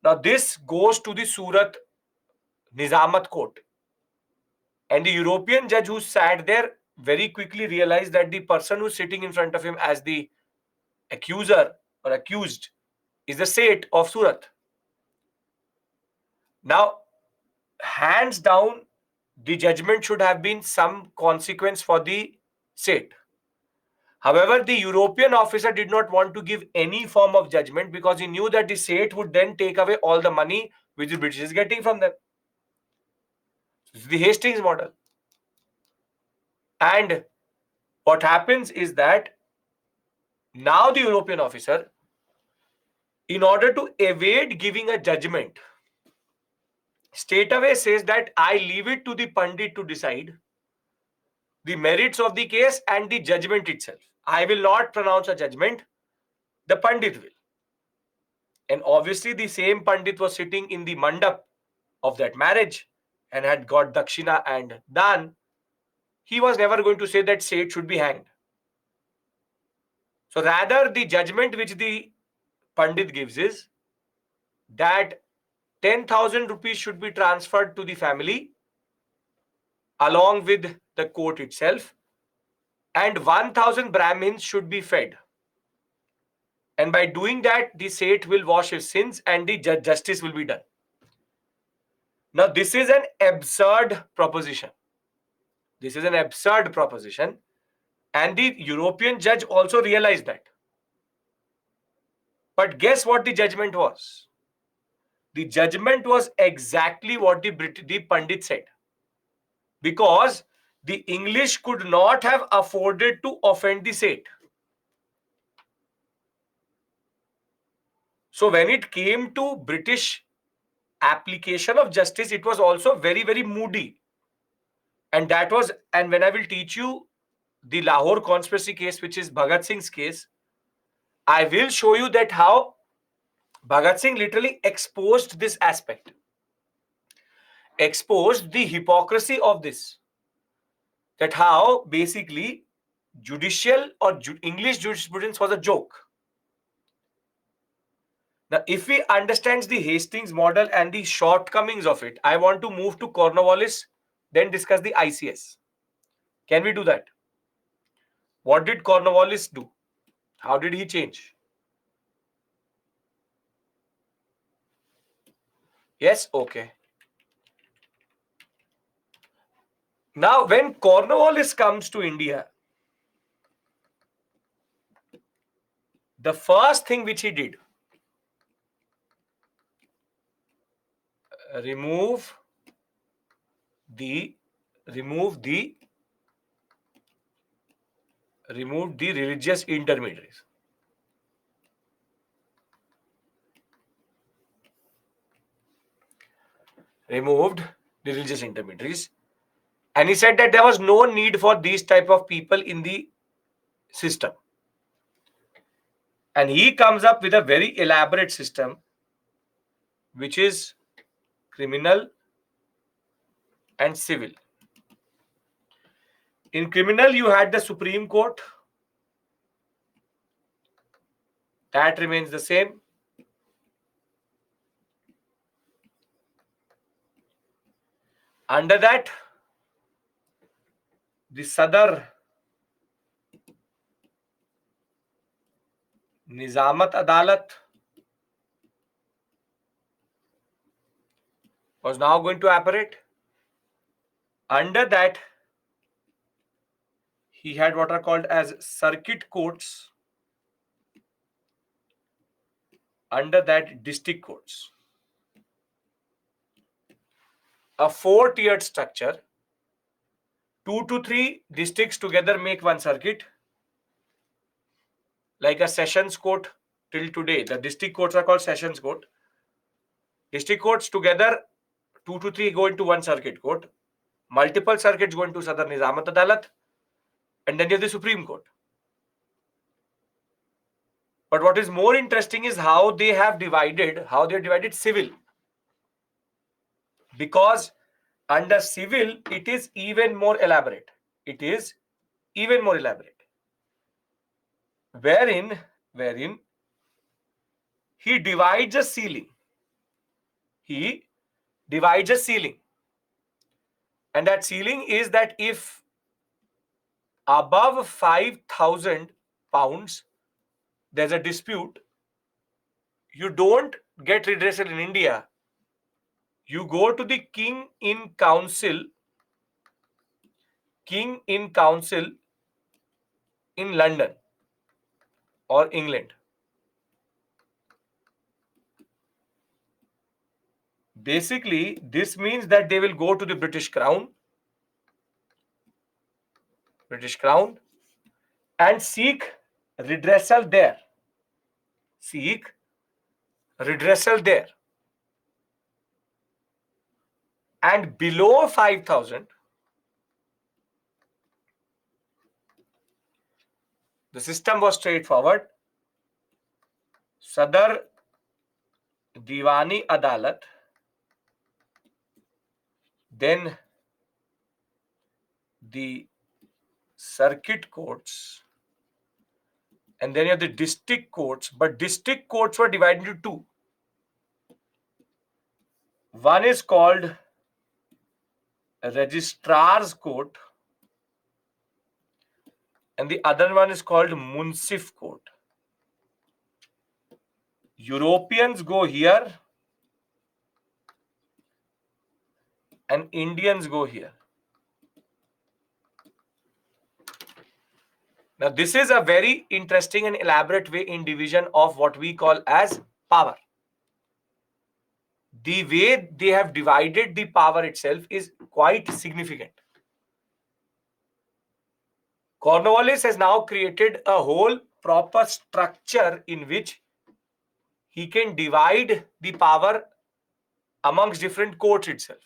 Now this goes to the Surat Nizamat court, and the European judge who sat there very quickly realized that the person who's sitting in front of him as the accuser or accused is the Seth of Surat. Now, hands down, the judgment should have been some consequence for the Seth. However, the European officer did not want to give any form of judgment because he knew that the Seth would then take away all the money which the British is getting from them. It's the Hastings model. And what happens is that now the European officer, in order to evade giving a judgment, straight away says that I leave it to the Pandit to decide the merits of the case and the judgment itself. I will not pronounce a judgment, the Pandit will. And obviously, the same Pandit was sitting in the mandap of that marriage and had got dakshina and dan. He was never going to say that Seth should be hanged. So rather, the judgment which the Pandit gives is that 10,000 rupees should be transferred to the family along with the court itself, and 1,000 Brahmins should be fed. And by doing that, the Seth will wash his sins and the justice will be done. Now, this is an absurd proposition. This is an absurd proposition. And the European judge also realized that. But guess what the judgment was? The judgment was exactly what the Pandit said. Because the English could not have afforded to offend the Seth. So when it came to British application of justice, it was also very, very moody. And when I will teach you the Lahore conspiracy case, which is Bhagat Singh's case, I will show you that how Bhagat Singh literally exposed this aspect, exposed the hypocrisy of this, that how basically judicial or English jurisprudence was a joke. Now, if we understand the Hastings model and the shortcomings of it, I want to move to Cornwallis, then discuss the ICS. Can we do that? What did Cornwallis do? How did he change? Yes? Okay. Now, when Cornwallis comes to India, the first thing which he did, remove the religious intermediaries. Removed the religious intermediaries, and he said that there was no need for these type of people in the system. And he comes up with a very elaborate system, which is criminal and civil. In criminal, you had the Supreme Court. That remains the same. Under that, the Sadar Nizamat Adalat was now going to operate. Under that, he had what are called as circuit courts. Under that, district courts. A four-tiered structure. 2 to 3 districts together make one circuit. Like a sessions court till today. The district courts are called sessions court. District courts together, 2 to 3 go into one circuit court. Multiple circuits go into Sadar Nizamat Adalat. And then you have the Supreme Court. But what is more interesting is how they divided civil. Because under civil, it is even more elaborate. It is even more elaborate. Wherein he divides a ceiling. He divides a ceiling. And that ceiling is that if above 5,000 pounds, there's a dispute, you don't get redressal in India. You go to the King in Council in London or England. Basically, this means that they will go to the British Crown and seek redressal there. And below 5,000, the system was straightforward. Sadar Diwani Adalat, then the circuit courts, and then you have the district courts. But district courts were divided into two. One is called Registrar's Court, and the other one is called Munsif Court. Europeans go here, and Indians go here. Now, this is a very interesting and elaborate way in division of what we call as power. The way they have divided the power itself is quite significant. Cornwallis has now created a whole proper structure in which he can divide the power amongst different courts itself.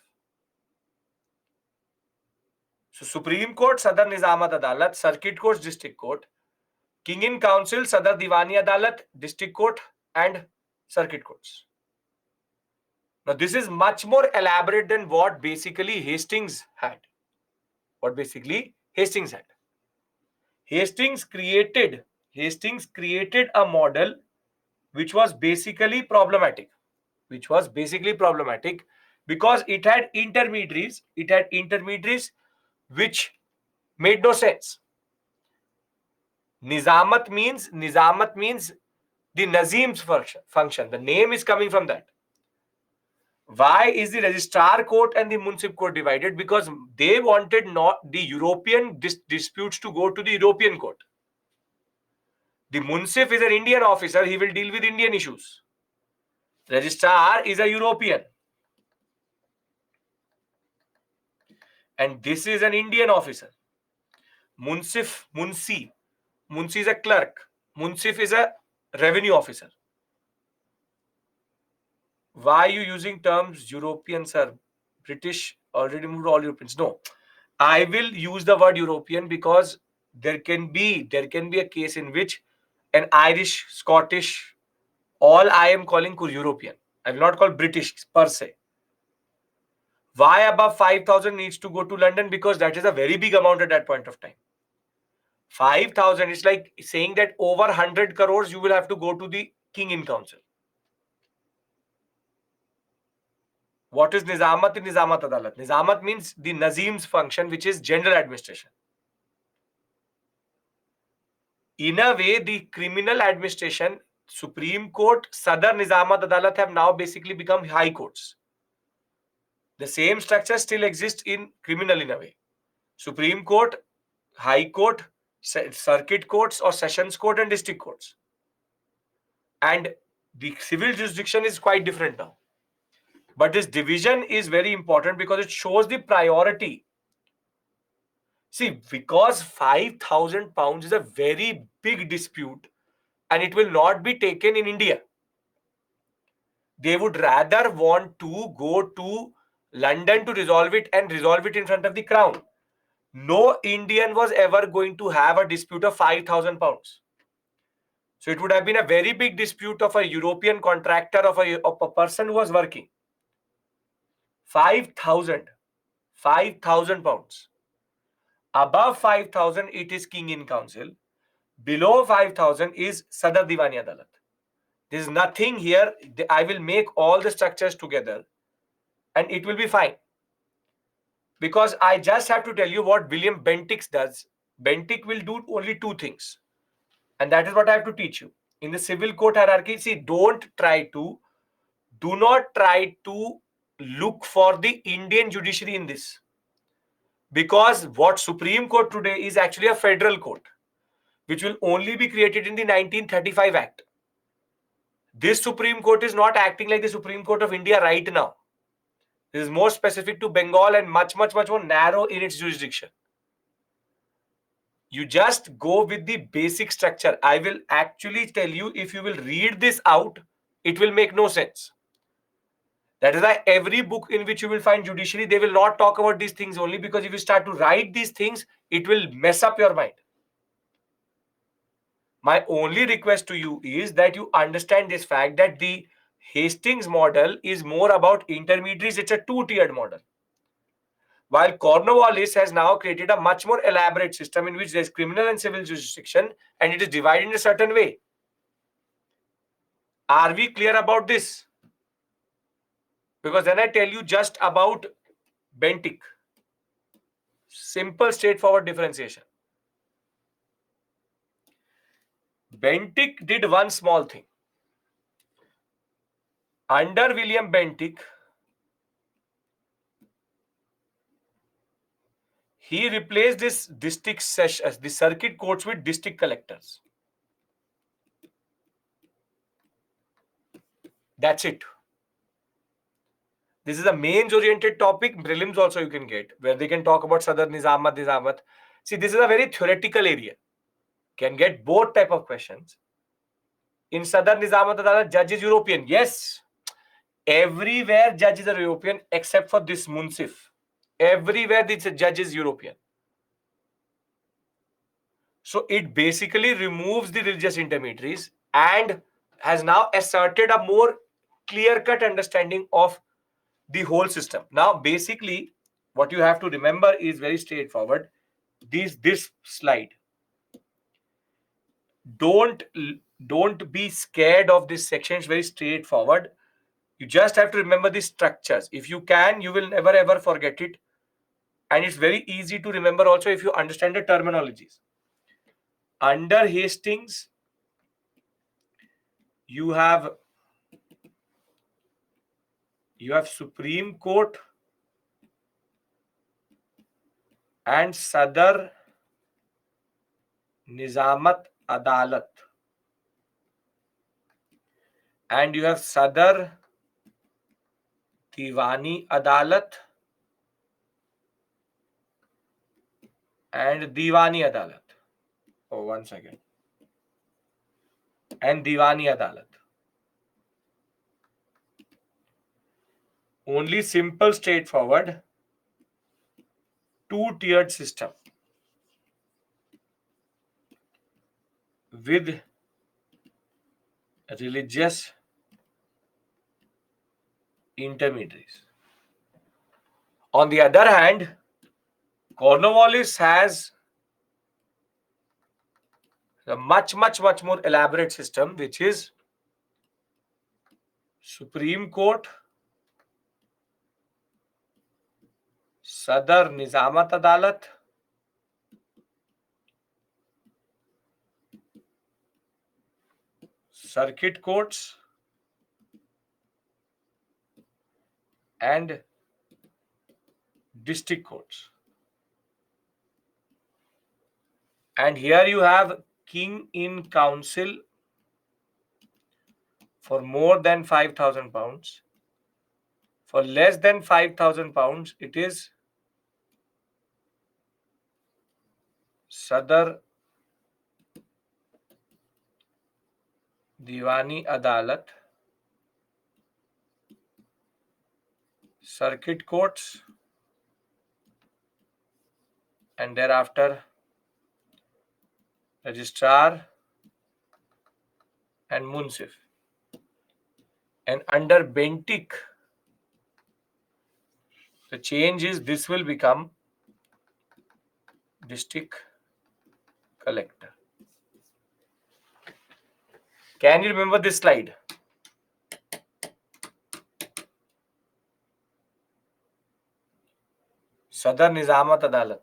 So, Supreme Court, Sadar Nizamat Adalat, Circuit Courts, District Court, King in Council, Sadar Diwani Adalat, District Court, and Circuit Courts. Now, this is much more elaborate than what basically Hastings had. Hastings created a model which was basically problematic. Because it had intermediaries which made no sense. Nizamat means the Nazim's function. The name is coming from that. Why is the registrar court and the municip court divided? Because they wanted not the European disputes to go to the European court. The municip is an Indian officer. He will deal with Indian issues. Registrar is a European. And this is an Indian officer. Munsi is a clerk. Munsif is a revenue officer. Why are you using terms European, sir? British already moved all Europeans. No, I will use the word European because there can be a case in which an Irish, Scottish, all I am calling European. I will not call British per se. Why above 5,000 needs to go to London? Because that is a very big amount at that point of time. 5,000 is like saying that over 100 crores you will have to go to the King in Council. What is Nizamat in Nizamat Adalat? Nizamat means the Nazim's function, which is general administration. In a way, the criminal administration, Supreme Court, Sadar Nizamat Adalat have now basically become high courts. The same structure still exists in criminal in a way. Supreme Court, High Court, Circuit Courts or Sessions Court and District Courts. And the civil jurisdiction is quite different now. But this division is very important because it shows the priority. See, because 5,000 pounds is a very big dispute and it will not be taken in India. They would rather want to go to London to resolve it and resolve it in front of the crown. No Indian was ever going to have a dispute of 5,000 pounds. So it would have been a very big dispute of a European contractor, of a person who was working. 5,000 pounds. Above 5,000, it is King in Council. Below 5,000 is Sadar Diwani Adalat. There is nothing here. I will make all the structures together and it will be fine. Because I just have to tell you what William Bentinck does. Bentinck will do only two things. And that is what I have to teach you. In the civil court hierarchy, see, do not try to look for the Indian judiciary in this. Because what Supreme Court today is actually a federal court, which will only be created in the 1935 Act. This Supreme Court is not acting like the Supreme Court of India right now. This is more specific to Bengal and much more narrow in its jurisdiction. You just go with the basic structure. I will actually tell you, if you will read this out, it will make no sense. That is why every book in which you will find judiciary, they will not talk about these things only, because if you start to write these things, it will mess up your mind. My only request to you is that you understand this fact that the Hastings model is more about intermediaries. It's a two-tiered model. While Cornwallis has now created a much more elaborate system in which there is criminal and civil jurisdiction and it is divided in a certain way. Are we clear about this? Because then I tell you just about Bentinck. Simple, straightforward differentiation. Bentinck did one small thing. Under William Bentinck, he replaced this district sessions, the circuit courts, with district collectors. That's it. This is a mains oriented topic. Prelims also you can get, where they can talk about Sadar Nizamat. See, this is a very theoretical area. Can get both type of questions. In Sadar Nizamat Adalat, judge is European. Yes. Everywhere judges are European except for this Munsif. Everywhere this judge is European. So it basically removes the religious intermediaries and has now asserted a more clear-cut understanding of the whole system. Now, basically, what you have to remember is very straightforward. This slide. Don't be scared of this section. It's very straightforward. You just have to remember the structures. If you can, you will never ever forget it. And it's very easy to remember also if you understand the terminologies. Under Hastings, you have Supreme Court and Sadar Nizamat Adalat. And you have Sadar Diwani Adalat and Diwani Adalat. Oh, one second. And Diwani Adalat. Only simple, straightforward, two-tiered system with religious intermediaries. On the other hand, Cornwallis has a much more elaborate system, which is Supreme Court, Sadar Nizamat Adalat, circuit courts, and district courts. And here you have king in council for more than £5,000. For less than £5,000, it is Sadar Diwani Adalat, circuit courts, and thereafter registrar and munsif. And under Bentic, the change is this will become district collector. Can you remember this slide? Sadar Nizamat Adalat.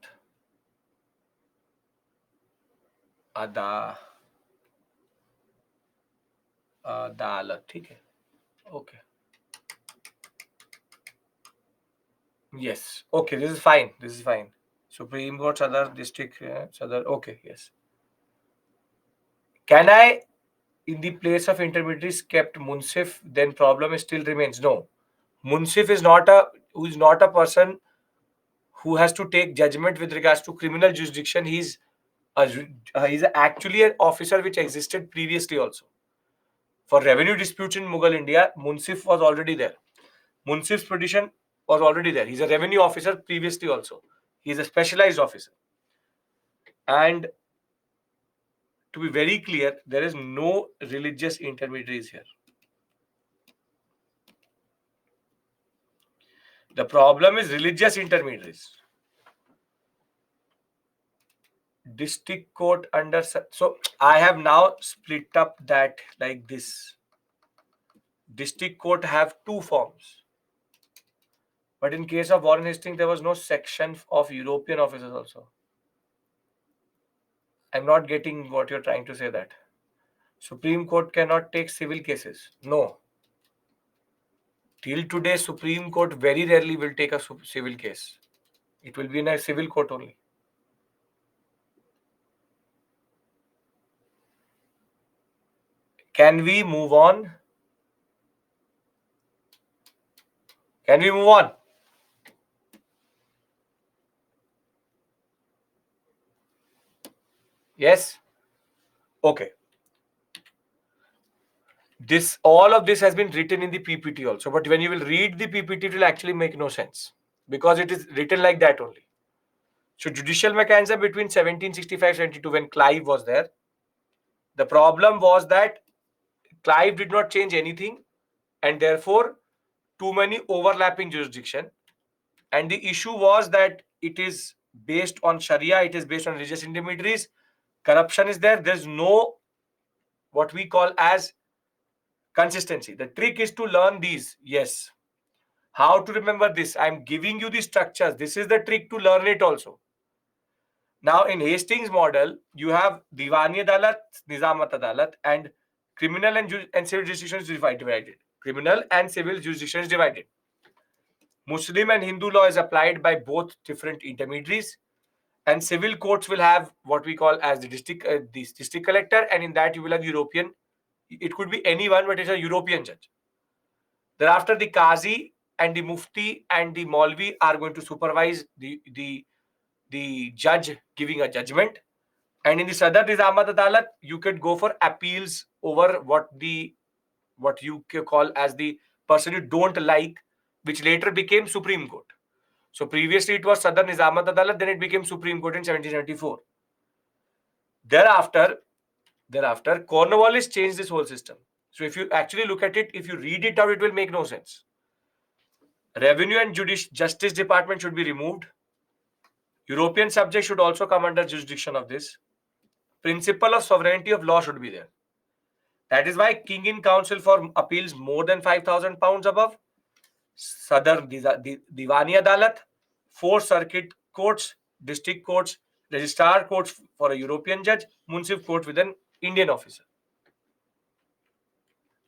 अदालत ठीक है okay yes okay this is fine Supreme Court Sadar district Sadar okay yes can I in the place of intermediaries kept munsif then problem still remains no munsif is not a person who has to take judgment with regards to criminal jurisdiction he's actually an officer which existed previously also for revenue disputes in Mughal India munsif was already there. Munsif's position was already there. He's a revenue officer previously also. He's a specialized officer. And to be very clear, there is no religious intermediaries here. The problem is religious intermediaries. District court under... So I have now split up that like this. District court have two forms. But in case of Warren Hastings, there was no section of European officers also. I'm not getting what you're trying to say that. Supreme Court cannot take civil cases. No. Till today, Supreme Court very rarely will take a civil case. It will be in a civil court only. Can we move on? Can we move on? Yes? Okay. All of this has been written in the PPT also. But when you will read the PPT, it will actually make no sense. Because it is written like that only. So judicial mechanism between 1765-72 when Clive was there. The problem was that Clive did not change anything. And therefore, too many overlapping jurisdiction. And the issue was that it is based on Sharia, it is based on religious intermediaries. Corruption is there. There's no what we call as consistency. The trick is to learn these. Yes. How to remember this? I'm giving you the structures. This is the trick to learn it also. Now, in Hastings model, you have Diwani Adalat, Nizamat Adalat, and criminal and civil jurisdiction is divided. Criminal and civil jurisdiction is divided. Muslim and Hindu law is applied by both different intermediaries, and civil courts will have what we call as the district collector, and in that you will have European. It could be anyone, but it's a European judge. Thereafter, the Qazi and the Mufti and the Maulvi are going to supervise the judge giving a judgment. And in the Sadar Nizamat Adalat, you could go for appeals over what you call as the person you don't like, which later became Supreme Court. So previously it was Sadar Nizamat Adalat, then it became Supreme Court in 1774. Thereafter, Cornwallis changed this whole system. So if you actually look at it, if you read it out, it will make no sense. Revenue and Justice Department should be removed. European subjects should also come under jurisdiction of this. Principle of sovereignty of law should be there. That is why King in Council for appeals more than £5,000 above, Sadar Diwani Adalat, 4 circuit courts, district courts, registrar courts for a European judge, Munsif court with an Indian officer.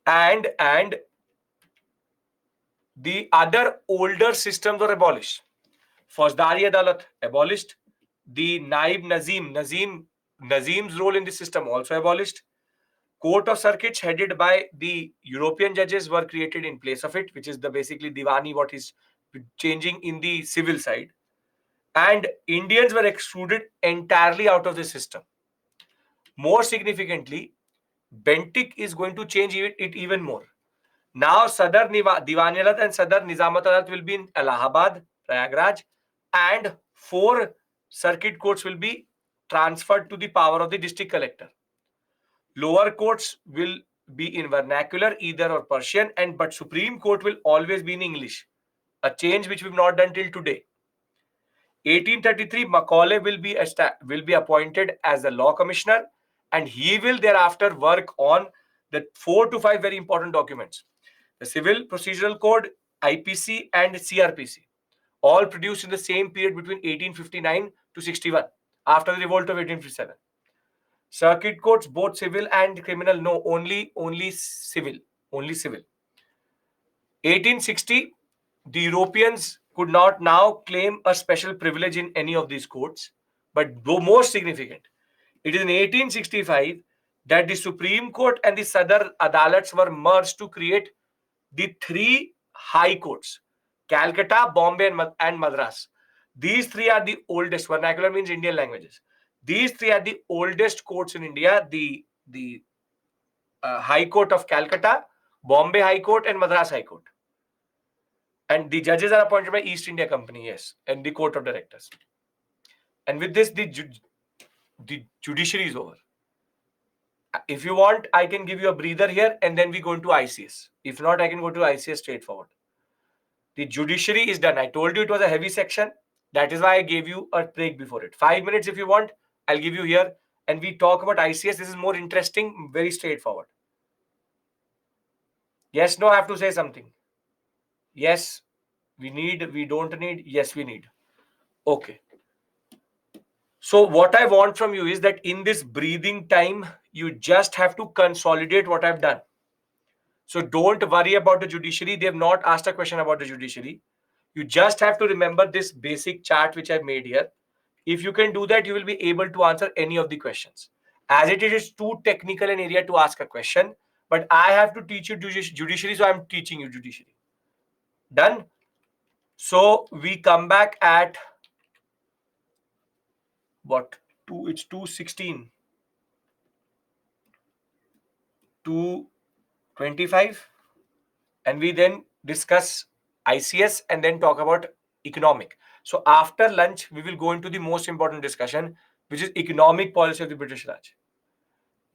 And the other older systems were abolished. Fauzdari Adalat abolished. The Nazim's role in the system also abolished. Court of circuits headed by the European judges were created in place of it, which is the basically Diwani, what is changing in the civil side. And Indians were excluded entirely out of the system. More significantly, Bentic is going to change it even more. Now, Sadar Diwani Adat and Sadar Nizamat Adat will be in Allahabad, Prayagraj, and 4 circuit courts will be transferred to the power of the district collector. Lower courts will be in vernacular, either or Persian, but Supreme Court will always be in English. A change which we've not done till today. 1833, Macaulay will be appointed as the law commissioner, and he will thereafter work on the 4 to 5 very important documents: the Civil Procedural Code, IPC, and CRPC, all produced in the same period between 1859 to 61, after the revolt of 1857. Circuit courts, both civil and criminal, no, only civil, only civil. 1860, the Europeans could not now claim a special privilege in any of these courts. But most significant, it is in 1865 that the Supreme Court and the Sadar Adalats were merged to create the 3 high courts: Calcutta, Bombay, and Madras. These 3 are the oldest. Vernacular means Indian languages. These 3 are the oldest courts in India: the High Court of Calcutta, Bombay High Court, and Madras High Court. And the judges are appointed by East India Company, yes, and the Court of Directors. And with this, the judiciary is over. If you want, I can give you a breather here, and then we go into ICS. If not, I can go to ICS straightforward. The judiciary is done. I told you it was a heavy section. That is why I gave you a break before it. 5 minutes if you want, I'll give you here. And we talk about ICS. This is more interesting, very straightforward. Yes, no, I have to say something. Yes, we don't need. Yes, we need. Okay. So what I want from you is that in this breathing time, you just have to consolidate what I've done. So don't worry about the judiciary. They have not asked a question about the judiciary. You just have to remember this basic chart which I've made here. If you can do that, you will be able to answer any of the questions. As it is too technical an area to ask a question, but I have to teach you judiciary, so I'm teaching you judiciary. Done? So we come back at what? It's 2:16. 2:25, and we then discuss ICS and then talk about economic. So after lunch, we will go into the most important discussion, which is economic policy of the British Raj.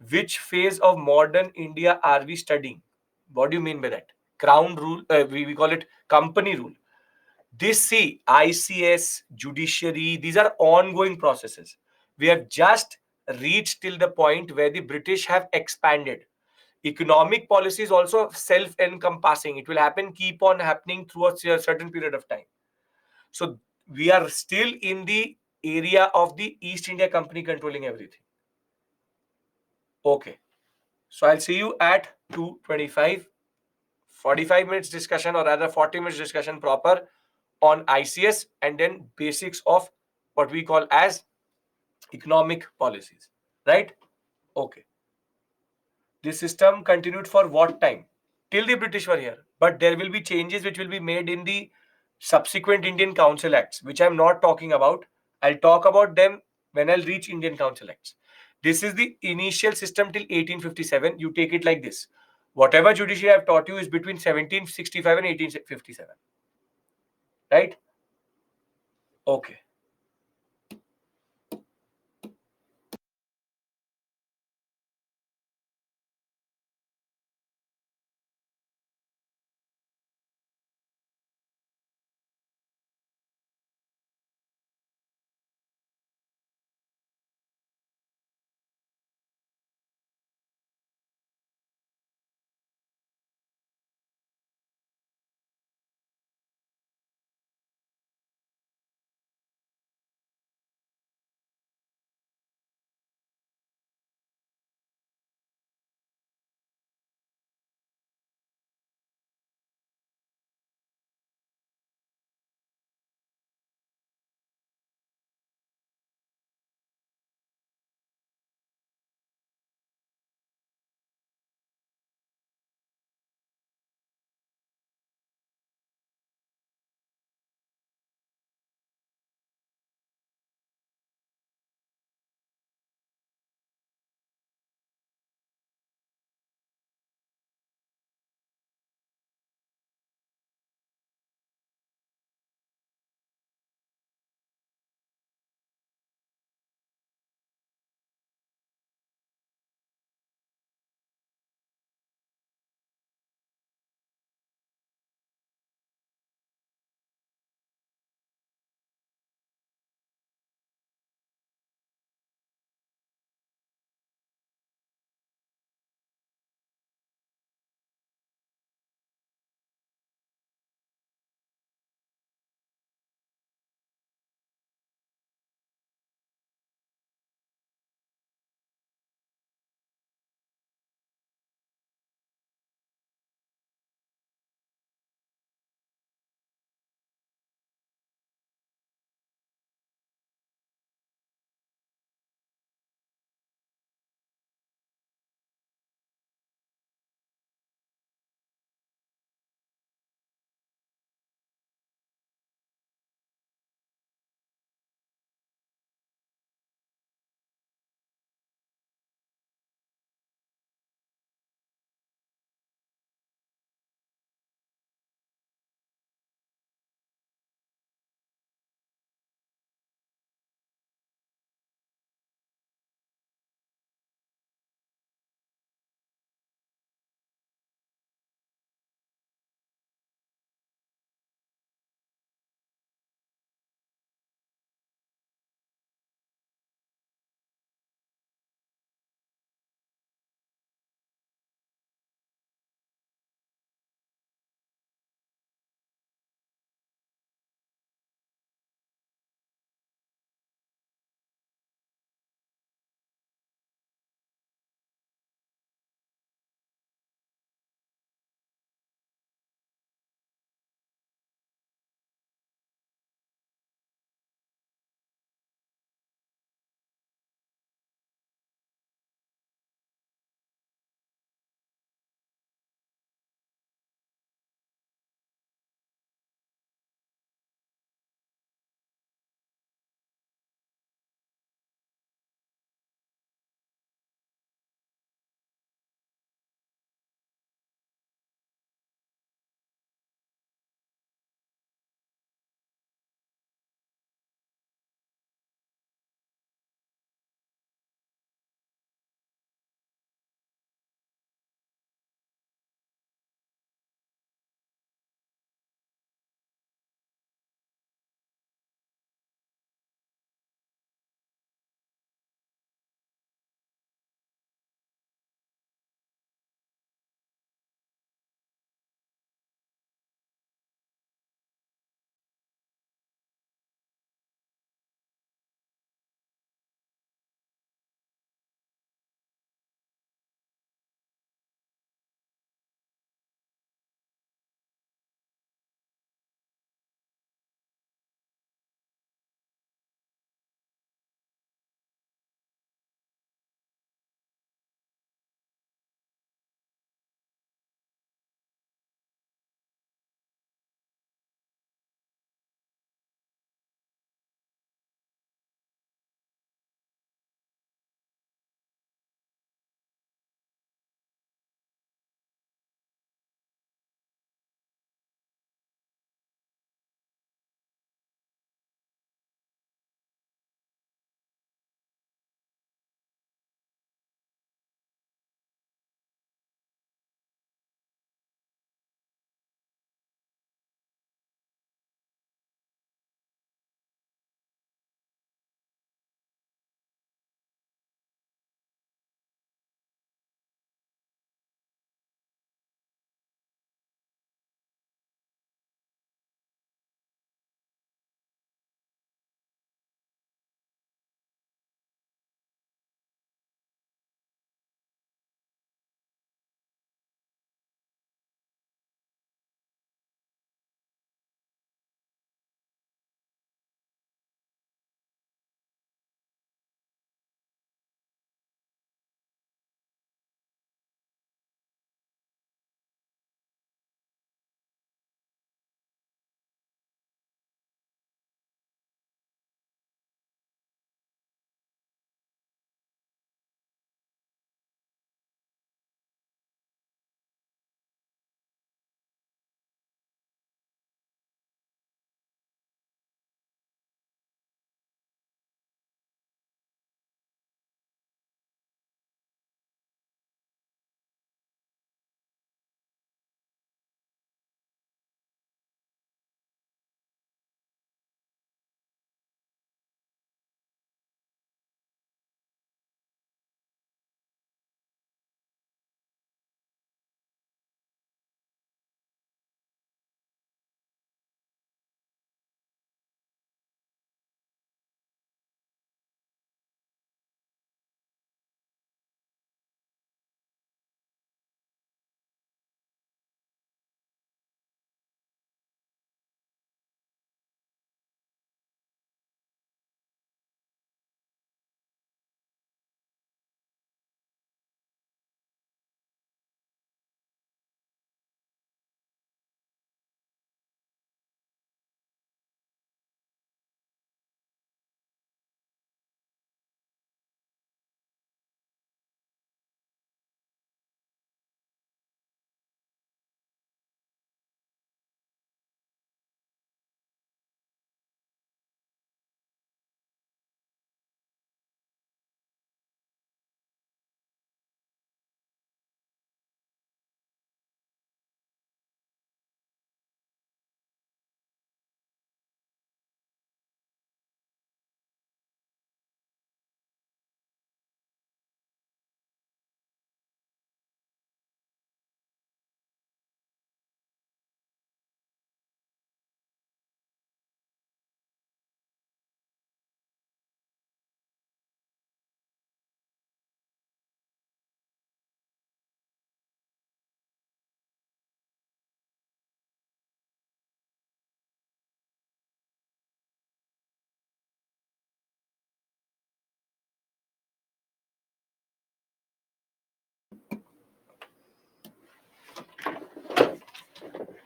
Which phase of modern India are we studying? What do you mean by that? Crown rule, we call it company rule. This, see, ICS, judiciary, these are ongoing processes. We have just reached till the point where the British have expanded. Economic policy is also self-encompassing. It will keep on happening through a certain period of time. So we are still in the area of the East India Company controlling everything. Okay. So I'll see you at 2:25. 45 minutes discussion, or rather 40 minutes discussion proper on ICS, and then basics of what we call as economic policies. Right? Okay. This system continued for what time? Till the British were here. But there will be changes which will be made in the subsequent Indian Council Acts, which I'm not talking about. I'll talk about them when I'll reach Indian Council Acts. This is the initial system till 1857. You take it like this. Whatever judiciary I've taught you is between 1765 and 1857. Right? Okay.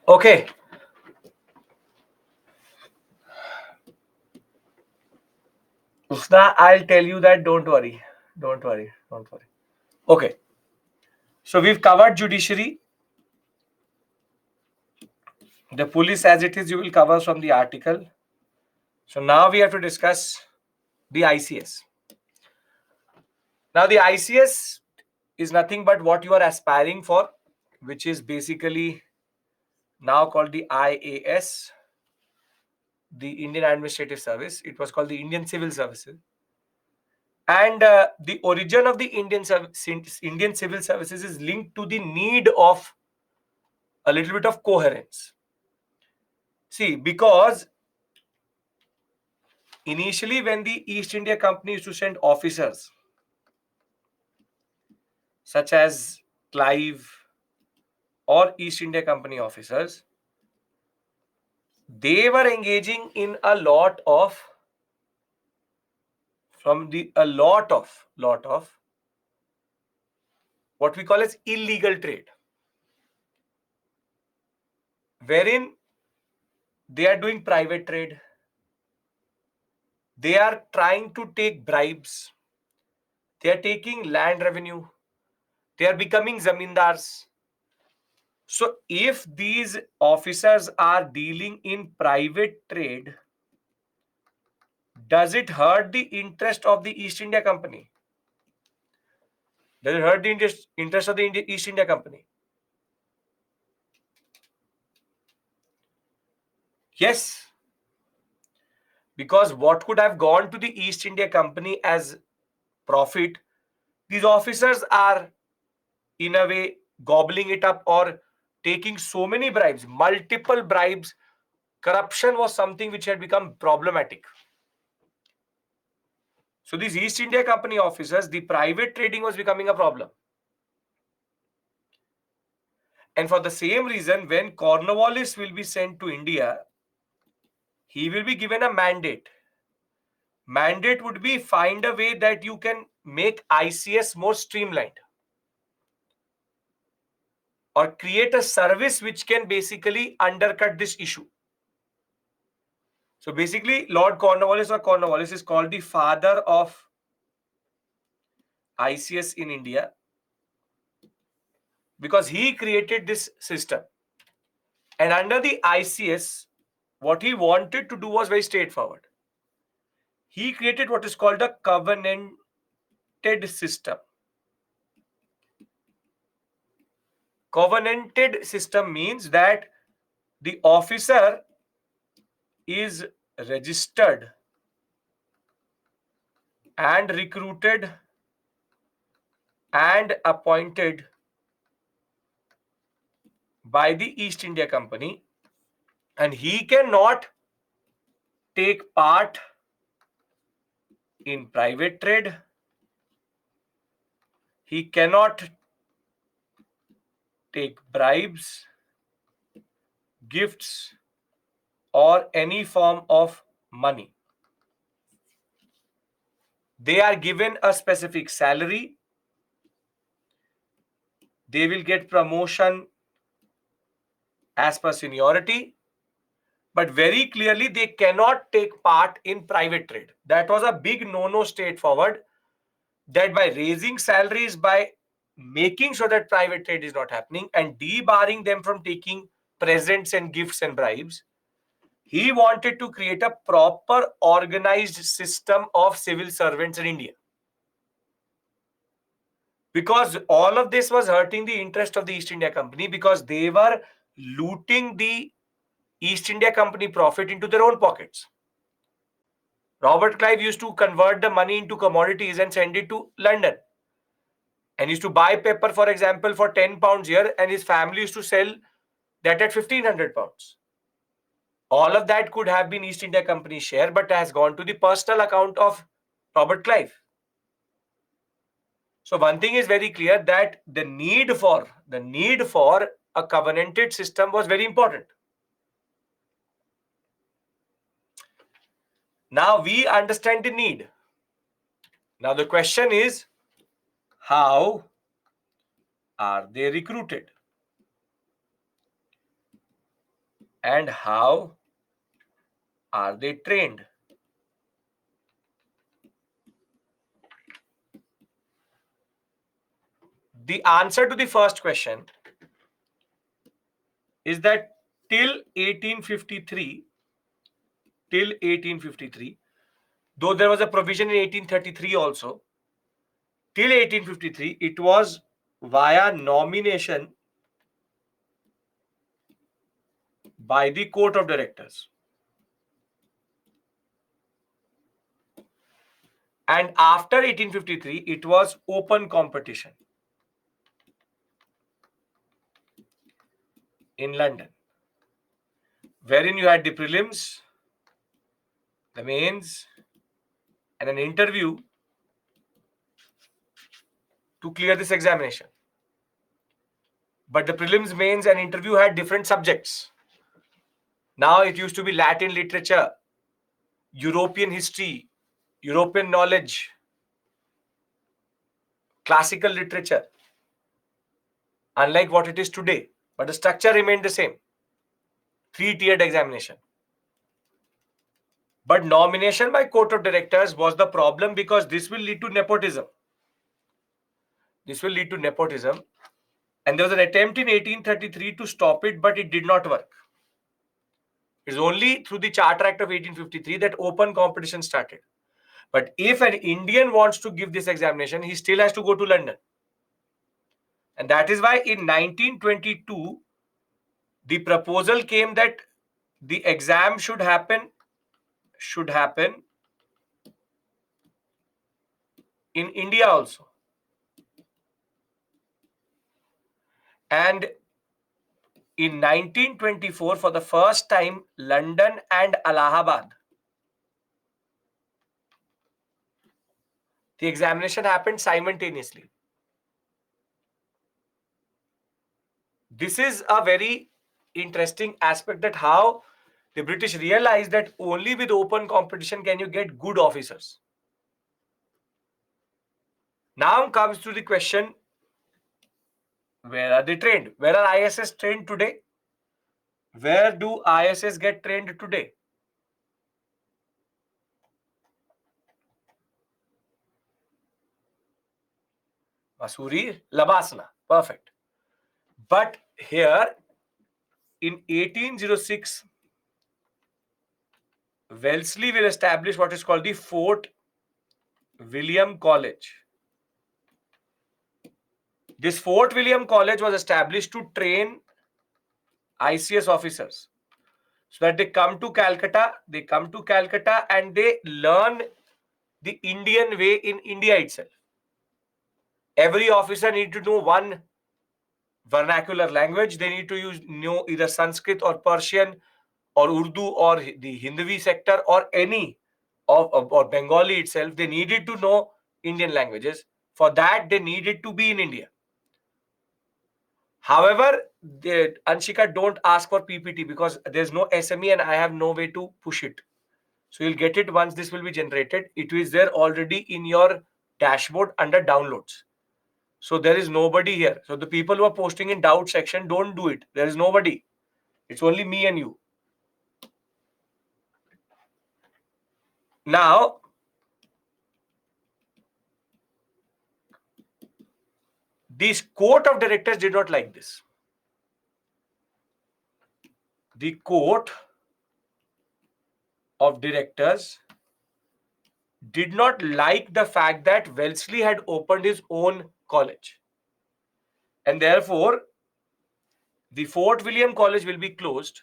Okay. Usna, I'll tell you that. Don't worry. Don't worry. Don't worry. Okay. So we've covered judiciary. The police as it is, you will cover from the article. So now we have to discuss the ICS. Now the ICS is nothing but what you are aspiring for, which is basically now called the IAS, the Indian Administrative Service. It was called the Indian Civil Services. And the origin of the Indian Civil Services is linked to the need of a little bit of coherence. See, because initially when the East India Company used to send officers, such as Clive or East India Company officers, they were engaging in a lot of what we call as illegal trade, wherein they are doing private trade, they are trying to take bribes, they are taking land revenue, they are becoming zamindars. So if these officers are dealing in private trade, does it hurt the interest of the East India Company? Does it hurt the interest of the East India Company? Yes, because what could have gone to the East India Company as profit, these officers are in a way gobbling it up or taking so many bribes, multiple bribes. Corruption was something which had become problematic. So these East India Company officers, the private trading was becoming a problem. And for the same reason, when Cornwallis will be sent to India, he will be given a mandate. Mandate would be find a way that you can make ICS more streamlined or create a service which can basically undercut this issue. So basically, Lord Cornwallis or Cornwallis is called the father of ICS in India because he created this system. And under the ICS, what he wanted to do was very straightforward. He created what is called a covenanted system. Covenanted system means that the officer is registered and recruited and appointed by the East India Company, and he cannot take part in private trade. He cannot take bribes, gifts, or any form of money. They are given a specific salary. They will get promotion as per seniority, but very clearly they cannot take part in private trade. That was a big no-no straightforward, that by raising salaries, by making sure that private trade is not happening and debarring them from taking presents and gifts and bribes, he wanted to create a proper organized system of civil servants in India. Because all of this was hurting the interest of the East India Company because they were looting the East India Company profit into their own pockets. Robert Clive used to convert the money into commodities and send it to London. And used to buy pepper, for example, for £10 here, and his family used to sell that at £1,500. All of that could have been East India Company share, but has gone to the personal account of Robert Clive. So one thing is very clear, that the need for a covenanted system was very important. Now we understand the need. Now the question is, how are they recruited? And how are they trained? The answer to the first question is that till 1853, though there was a provision in 1833 also, till 1853, it was via nomination by the court of directors. And after 1853, it was open competition in London, wherein you had the prelims, the mains, and an interview to clear this examination. But the prelims, mains, and interview had different subjects. Now it used to be Latin literature, European history, European knowledge, classical literature, unlike what it is today. But the structure remained the same. Three-tiered examination. But nomination by court of directors was the problem because this will lead to nepotism. This will lead to nepotism. And there was an attempt in 1833 to stop it, but it did not work. It's only through the Charter Act of 1853 that open competition started. But if an Indian wants to give this examination, he still has to go to London. And that is why in 1922, the proposal came that the exam should happen in India also. And in 1924, for the first time, London and Allahabad, the examination happened simultaneously. This is a very interesting aspect, that how the British realized that only with open competition can you get good officers. Now comes to the question, where are they trained? Where are ISS trained today? Where do ISS get trained today? Masuri, Labasna. Perfect. But here in 1806, Wellesley will establish what is called the Fort William College. This Fort William College was established to train ICS officers, so that they come to Calcutta and they learn the Indian way in India itself. Every officer need to know one vernacular language. They need to know either Sanskrit or Persian or Urdu or the Hindu sector or any or Bengali itself. They needed to know Indian languages. For that, they needed to be in India. However, Anshika, don't ask for PPT because there's no SME and I have no way to push it. So you'll get it once this will be generated. It is there already in your dashboard under downloads. So there is nobody here. So the people who are posting in doubt section, don't do it. There is nobody. It's only me and you. Now, this court of directors did not like this. The court of directors did not like the fact that Wellesley had opened his own college. And therefore, the Fort William College will be closed,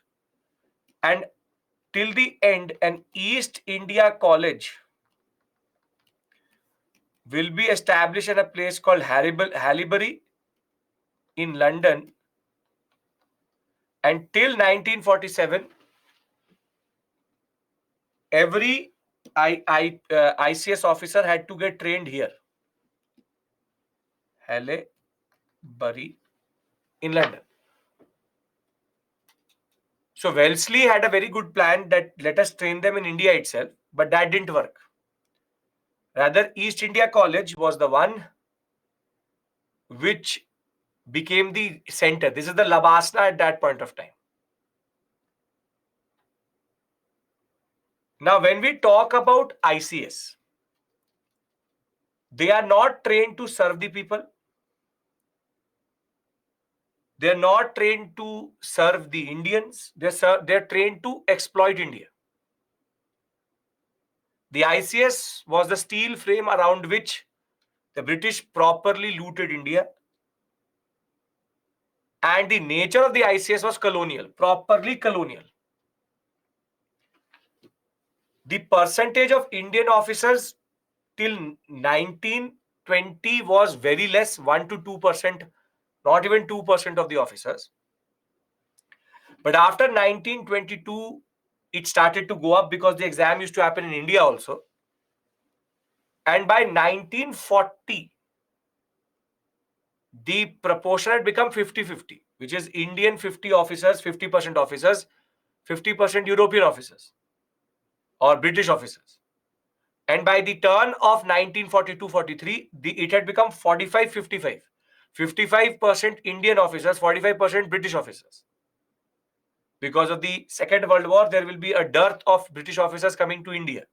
and till the end, an East India College will be established at a place called Haileybury in London. And till 1947, every ICS officer had to get trained here. Haileybury in London. So Wellesley had a very good plan that let us train them in India itself, but that didn't work. Rather, East India College was the one which became the center. This is the Labasna at that point of time. Now, when we talk about ICS, they are not trained to serve the people. They are not trained to serve the Indians. They're trained to exploit India. The ICS was the steel frame around which the British properly looted India. And the nature of the ICS was colonial, properly colonial. The percentage of Indian officers till 1920 was very less, 1 to 2%, not even 2% of the officers. But after 1922, it started to go up because the exam used to happen in India also. And by 1940, the proportion had become 50-50, which is Indian 50 officers, 50% officers, 50% European officers or British officers. And by the turn of 1942-43, it had become 45-55. 55% Indian officers, 45% British officers. Because of the Second World War, there will be a dearth of British officers coming to India.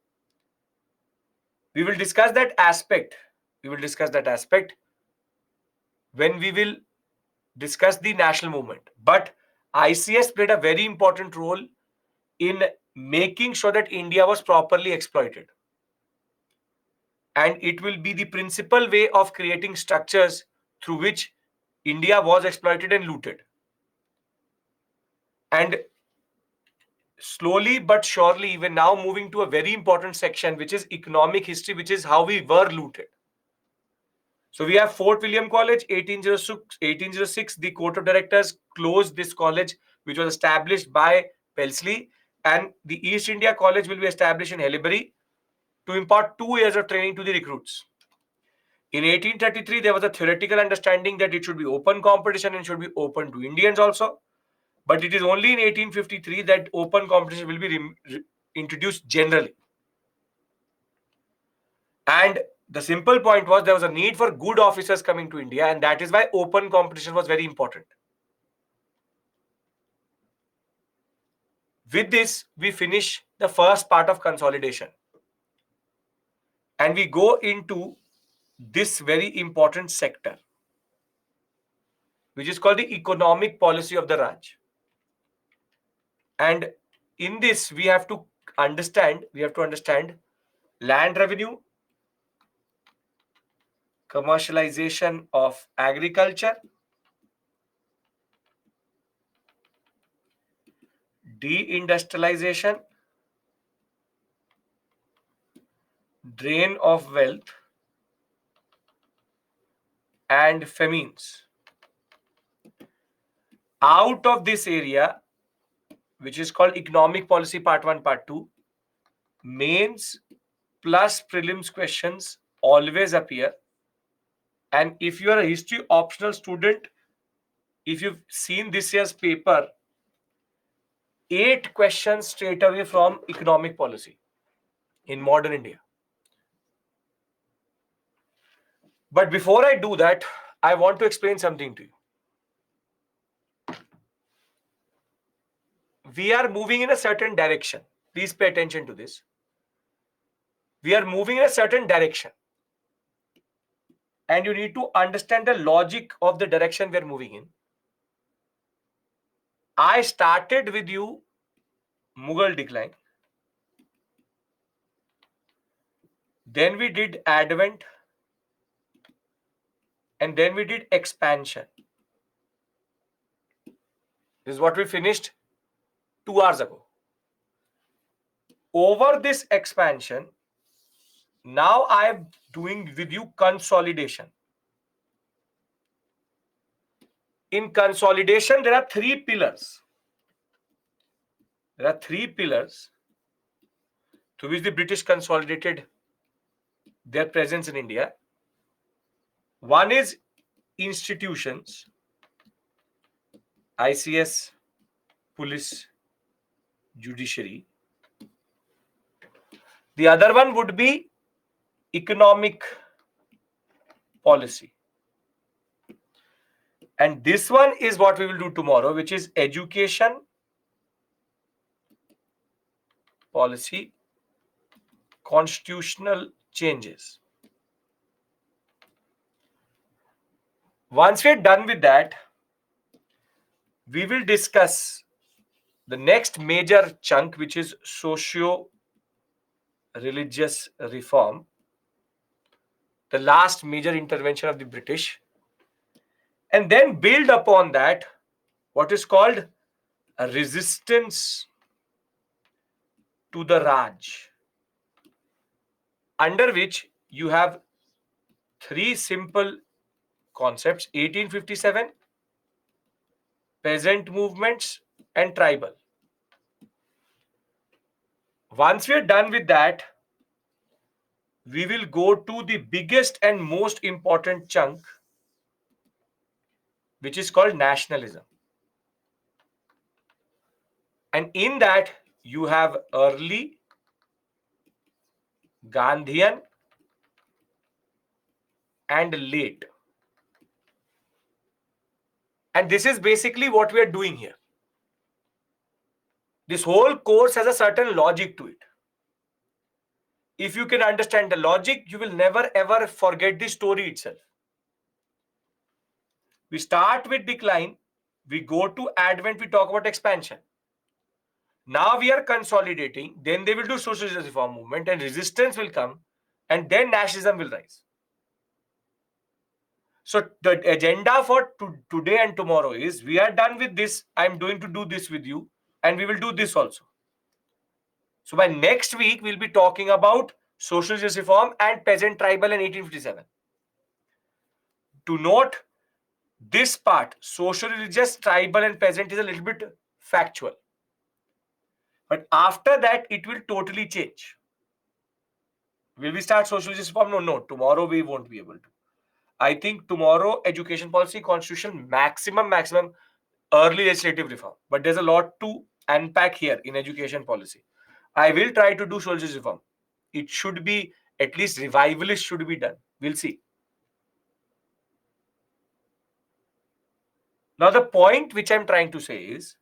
We will discuss that aspect. We will discuss that aspect when we will discuss the national movement. But ICS played a very important role in making sure that India was properly exploited. And it will be the principal way of creating structures through which India was exploited and looted. And slowly but surely, we're now moving to a very important section, which is economic history, which is how we were looted. So we have Fort William College, 1806. The Court of Directors closed this college, which was established by Wellesley, and the East India College will be established in Haileybury to impart 2 years of training to the recruits. In 1833, there was a theoretical understanding that it should be open competition and should be open to Indians also. But it is only in 1853 that open competition will be introduced generally. And the simple point was there was a need for good officers coming to India, and that is why open competition was very important. With this, we finish the first part of consolidation. And we go into this very important sector, which is called the economic policy of the Raj. And in this, we have to understand land revenue, commercialization of agriculture, deindustrialization, drain of wealth, and famines. Out of this area, which is called economic policy part 1, part 2, mains plus prelims questions always appear. And if you are a history optional student, if you've seen this year's paper, 8 questions straight away from economic policy in modern India. But before I do that, I want to explain something to you. We are moving in a certain direction. Please pay attention to this. We are moving in a certain direction. And you need to understand the logic of the direction we are moving in. I started with you Mughal decline. Then we did advent. And then we did expansion. This is what we finished 2 hours ago. Over this expansion, now I am doing with you consolidation. In consolidation, there are 3 pillars. There are 3 pillars to which the British consolidated their presence in India. One is institutions, ICS, police, judiciary. The other one would be economic policy. And this one is what we will do tomorrow, which is education policy constitutional changes. Once we're done with that, we will discuss the next major chunk, which is socio-religious reform, the last major intervention of the British, and then build upon that what is called a resistance to the Raj, under which you have three simple concepts: 1857, peasant movements, and tribal. Once we are done with that, we will go to the biggest and most important chunk, which is called nationalism. And in that, you have early, Gandhian, and late. And this is basically what we are doing here. This whole course has a certain logic to it. If you can understand the logic, you will never ever forget the story itself. We start with decline, we go to advent, we talk about expansion. Now we are consolidating, then they will do social justice reform movement and resistance will come, and then nationalism will rise. So the agenda for today and tomorrow is, we are done with this, I'm going to do this with you, and we will do this also. So by next week, we'll be talking about social justice reform and peasant tribal in 1857. To note, this part, social religious, tribal, and peasant, is a little bit factual. But after that, it will totally change. Will we start social justice reform? No. Tomorrow we won't be able to. I think tomorrow, education policy, constitution, maximum early legislative reform. But there's a lot to unpack here in education policy. I will try to do social justice reform. It should be, at least revivalist should be done. We'll see. Now, the point which I'm trying to say is,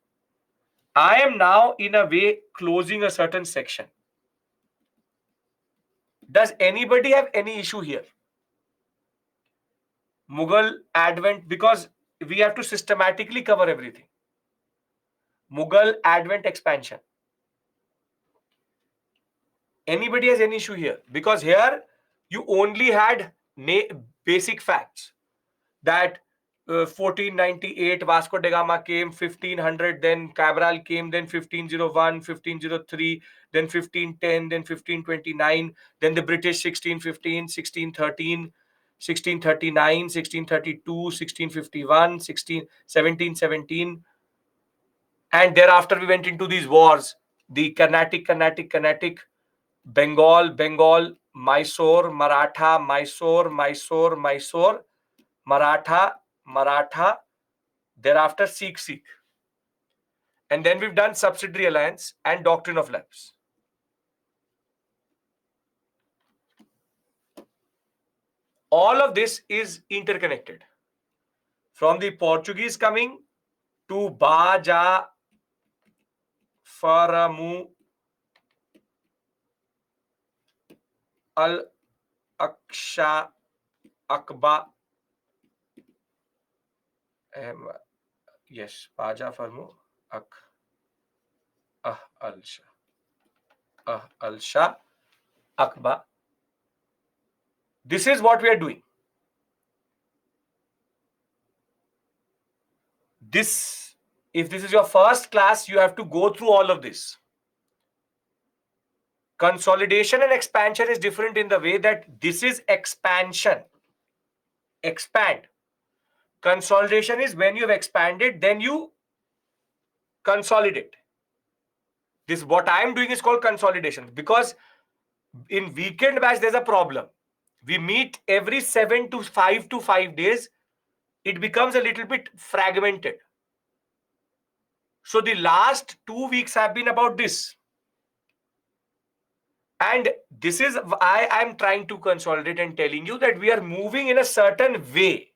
I am now in a way closing a certain section. Does anybody have any issue here? Mughal advent, because we have to systematically cover everything. Mughal advent expansion. Anybody has any issue here? Because here you only had basic facts that 1498 Vasco da Gama came, 1500 then Cabral came, then 1501, 1503, then 1510, then 1529, then the British 1615, 1613, 1639, 1632, 1651, 1717, and thereafter we went into these wars, the Carnatic, Bengal, Mysore, Maratha, thereafter Sikh. And then we've done subsidiary alliance and doctrine of lapse. All of this is interconnected. From the Portuguese coming to Baja Faramu Al Aksha Akba. Yes, Baja Farmu Al-Shah Akba. This is what we are doing. This, if this is your first class, you have to go through all of this. Consolidation and expansion is different in the way that this is expansion. Expand. Consolidation is when you have expanded, then you consolidate. This, what I am doing, is called consolidation, because in weekend batch there's a problem. We meet every 7 to 5 days. It becomes a little bit fragmented. So the last 2 weeks have been about this. And this is why I'm trying to consolidate and telling you that we are moving in a certain way.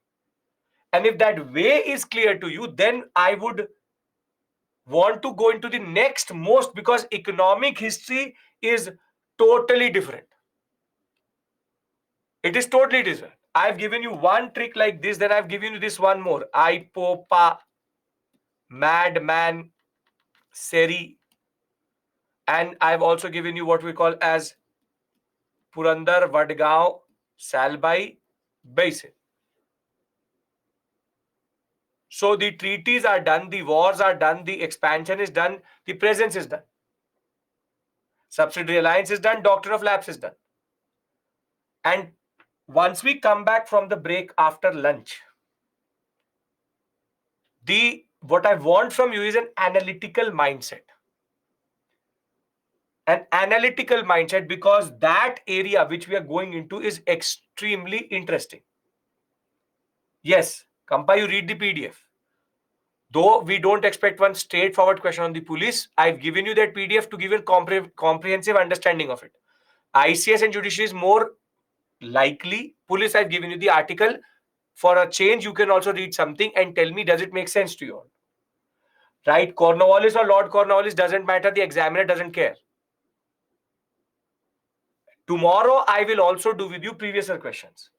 And if that way is clear to you, then I would want to go into the next most, because economic history is totally different. It is totally different. I've given you one trick like this, then I've given you this one more. Ipopa, madman, seri, and I've also given you what we call as Purandar, Vadgaon, Salbai, Basin. So the treaties are done, the wars are done, the expansion is done, the presence is done. Subsidiary alliance is done, doctrine of lapse is done. And once we come back from the break after lunch, what I want from you is an analytical mindset. An analytical mindset, because that area which we are going into is extremely interesting. Yes, Kampa, you read the PDF. Though we don't expect one straightforward question on the police, I've given you that PDF to give you a comprehensive understanding of it. ICS and judiciary is more likely. Police, I've given you the article. For a change, you can also read something and tell me, does it make sense to you all? Right? Cornwallis or Lord Cornwallis, doesn't matter. The examiner doesn't care. Tomorrow, I will also do with you previous year questions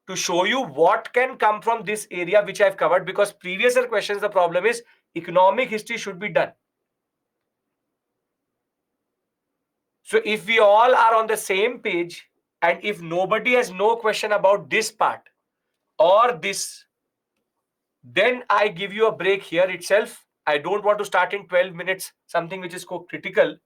to show you what can come from this area which I've covered, because previous year questions, the problem is economic history should be done. So if we all are on the same page, and if nobody has no question about this part or this, then I give you a break here itself. I don't want to start in 12 minutes, something which is critical,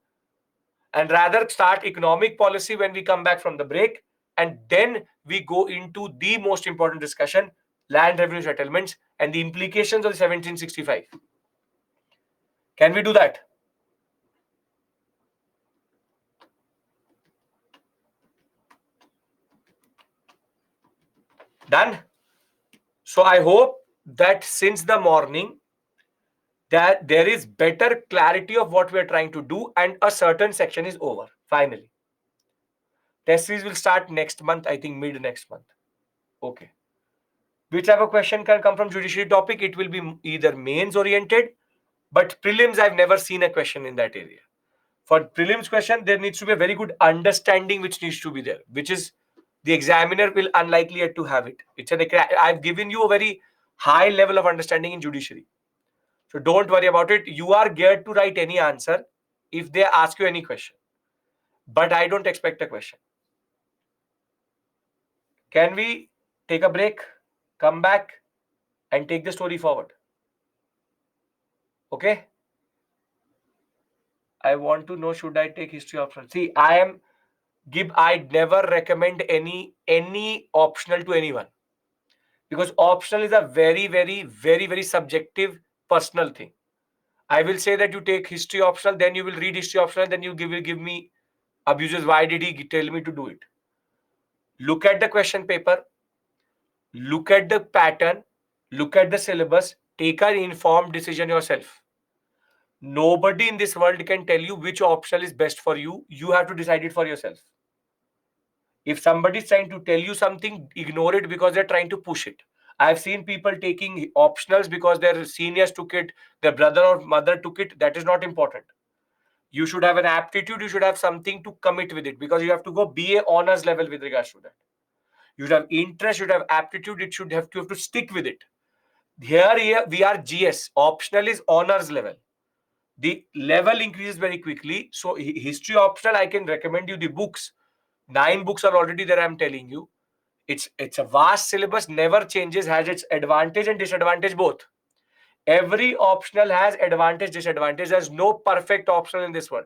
and rather start economic policy when we come back from the break. And then we go into the most important discussion, land revenue settlements and the implications of 1765. Can we do that? Done? So I hope that since the morning, that there is better clarity of what we are trying to do, and a certain section is over finally. Test series will start next month, I think mid next month. Okay. Which type of question can come from judiciary topic? It will be either mains oriented, but prelims I've never seen a question in that area. For prelims question, there needs to be a very good understanding which needs to be there, which is the examiner will unlikely yet to have it. I've given you a very high level of understanding in judiciary. So don't worry about it. You are geared to write any answer if they ask you any question. But I don't expect a question. Can we take a break, come back, and take the story forward? Okay? I want to know, should I take history optional? See, I never recommend any optional to anyone, because optional is a very, very, very, very subjective personal thing. I will say that you take history optional, then you will read history optional, then you will give me abuses. Why did he tell me to do it? Look at the question paper, look at the pattern, look at the syllabus, take an informed decision yourself. Nobody in this world can tell you which optional is best for you. You have to decide it for yourself. If somebody is trying to tell you something, ignore it because they're trying to push it. I've seen people taking optionals because their seniors took it, their brother or mother took it. That is not important. You should have an aptitude. You should have something to commit with it, because you have to go BA honors level with regards to that. You should have interest. You should have aptitude. It should have to stick with it. Here we are GS. Optional is honors level. The level increases very quickly. So history optional, I can recommend you the books. 9 books are already there. I'm telling you. It's a vast syllabus, never changes, has its advantage and disadvantage both. Every optional has advantage, disadvantage. There's no perfect optional in this world.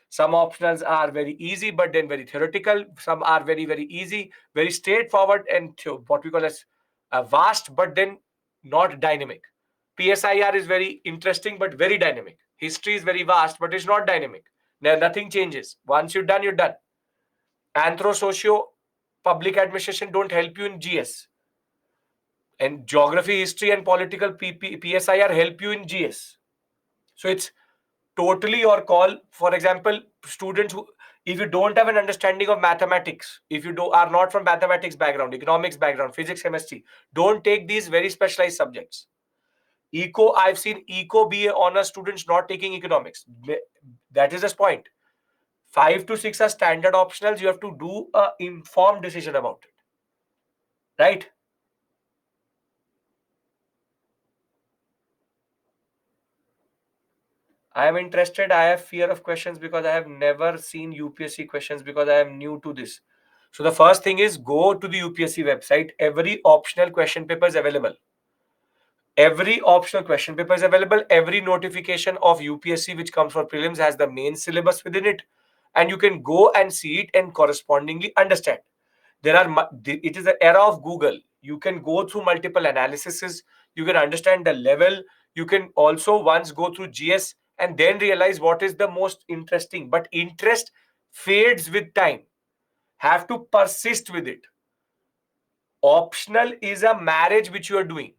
Some optionals are very easy, but then very theoretical. Some are very, very easy, very straightforward, and what we call as vast, but then not dynamic. PSIR is very interesting, but very dynamic. History is very vast, but it's not dynamic. Nothing changes. Once you're done, you're done. Anthro, socio, public administration don't help you in GS. And geography, history, and political PSIR help you in GS. So it's totally your call. For example, students who, if you don't have an understanding of mathematics, if you are not from mathematics background, economics background, physics, chemistry, don't take these very specialized subjects. Eco, I've seen Eco BA honor students not taking economics. That is the point. 5 to 6 are standard optionals. You have to do a informed decision about it. Right? I am interested. I have fear of questions because I have never seen UPSC questions because I am new to this. So the first thing is go to the UPSC website. Every optional question paper is available. Every optional question paper is available. Every notification of UPSC which comes for prelims has the main syllabus within it. And you can go and see it and correspondingly understand. It is the era of Google. You can go through multiple analyses. You can understand the level. You can also once go through GS and then realize what is the most interesting. But interest fades with time. Have to persist with it. Optional is a marriage which you are doing.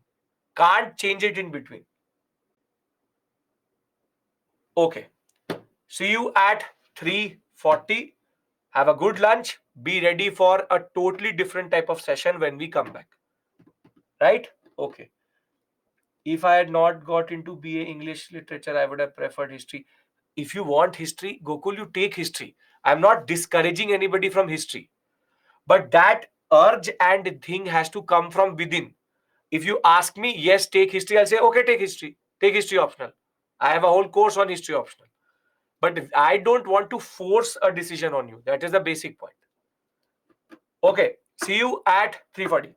Can't change it in between. Okay. See you at 3:40. Have a good lunch. Be ready for a totally different type of session when we come back. Right? Okay. If I had not got into BA English literature, I would have preferred history. If you want history, Gokul, you take history. I'm not discouraging anybody from history. But that urge and thing has to come from within. If you ask me, yes, take history, I'll say, okay, take history. Take history optional. I have a whole course on history optional. But I don't want to force a decision on you. That is the basic point. Okay. See you at 3:40.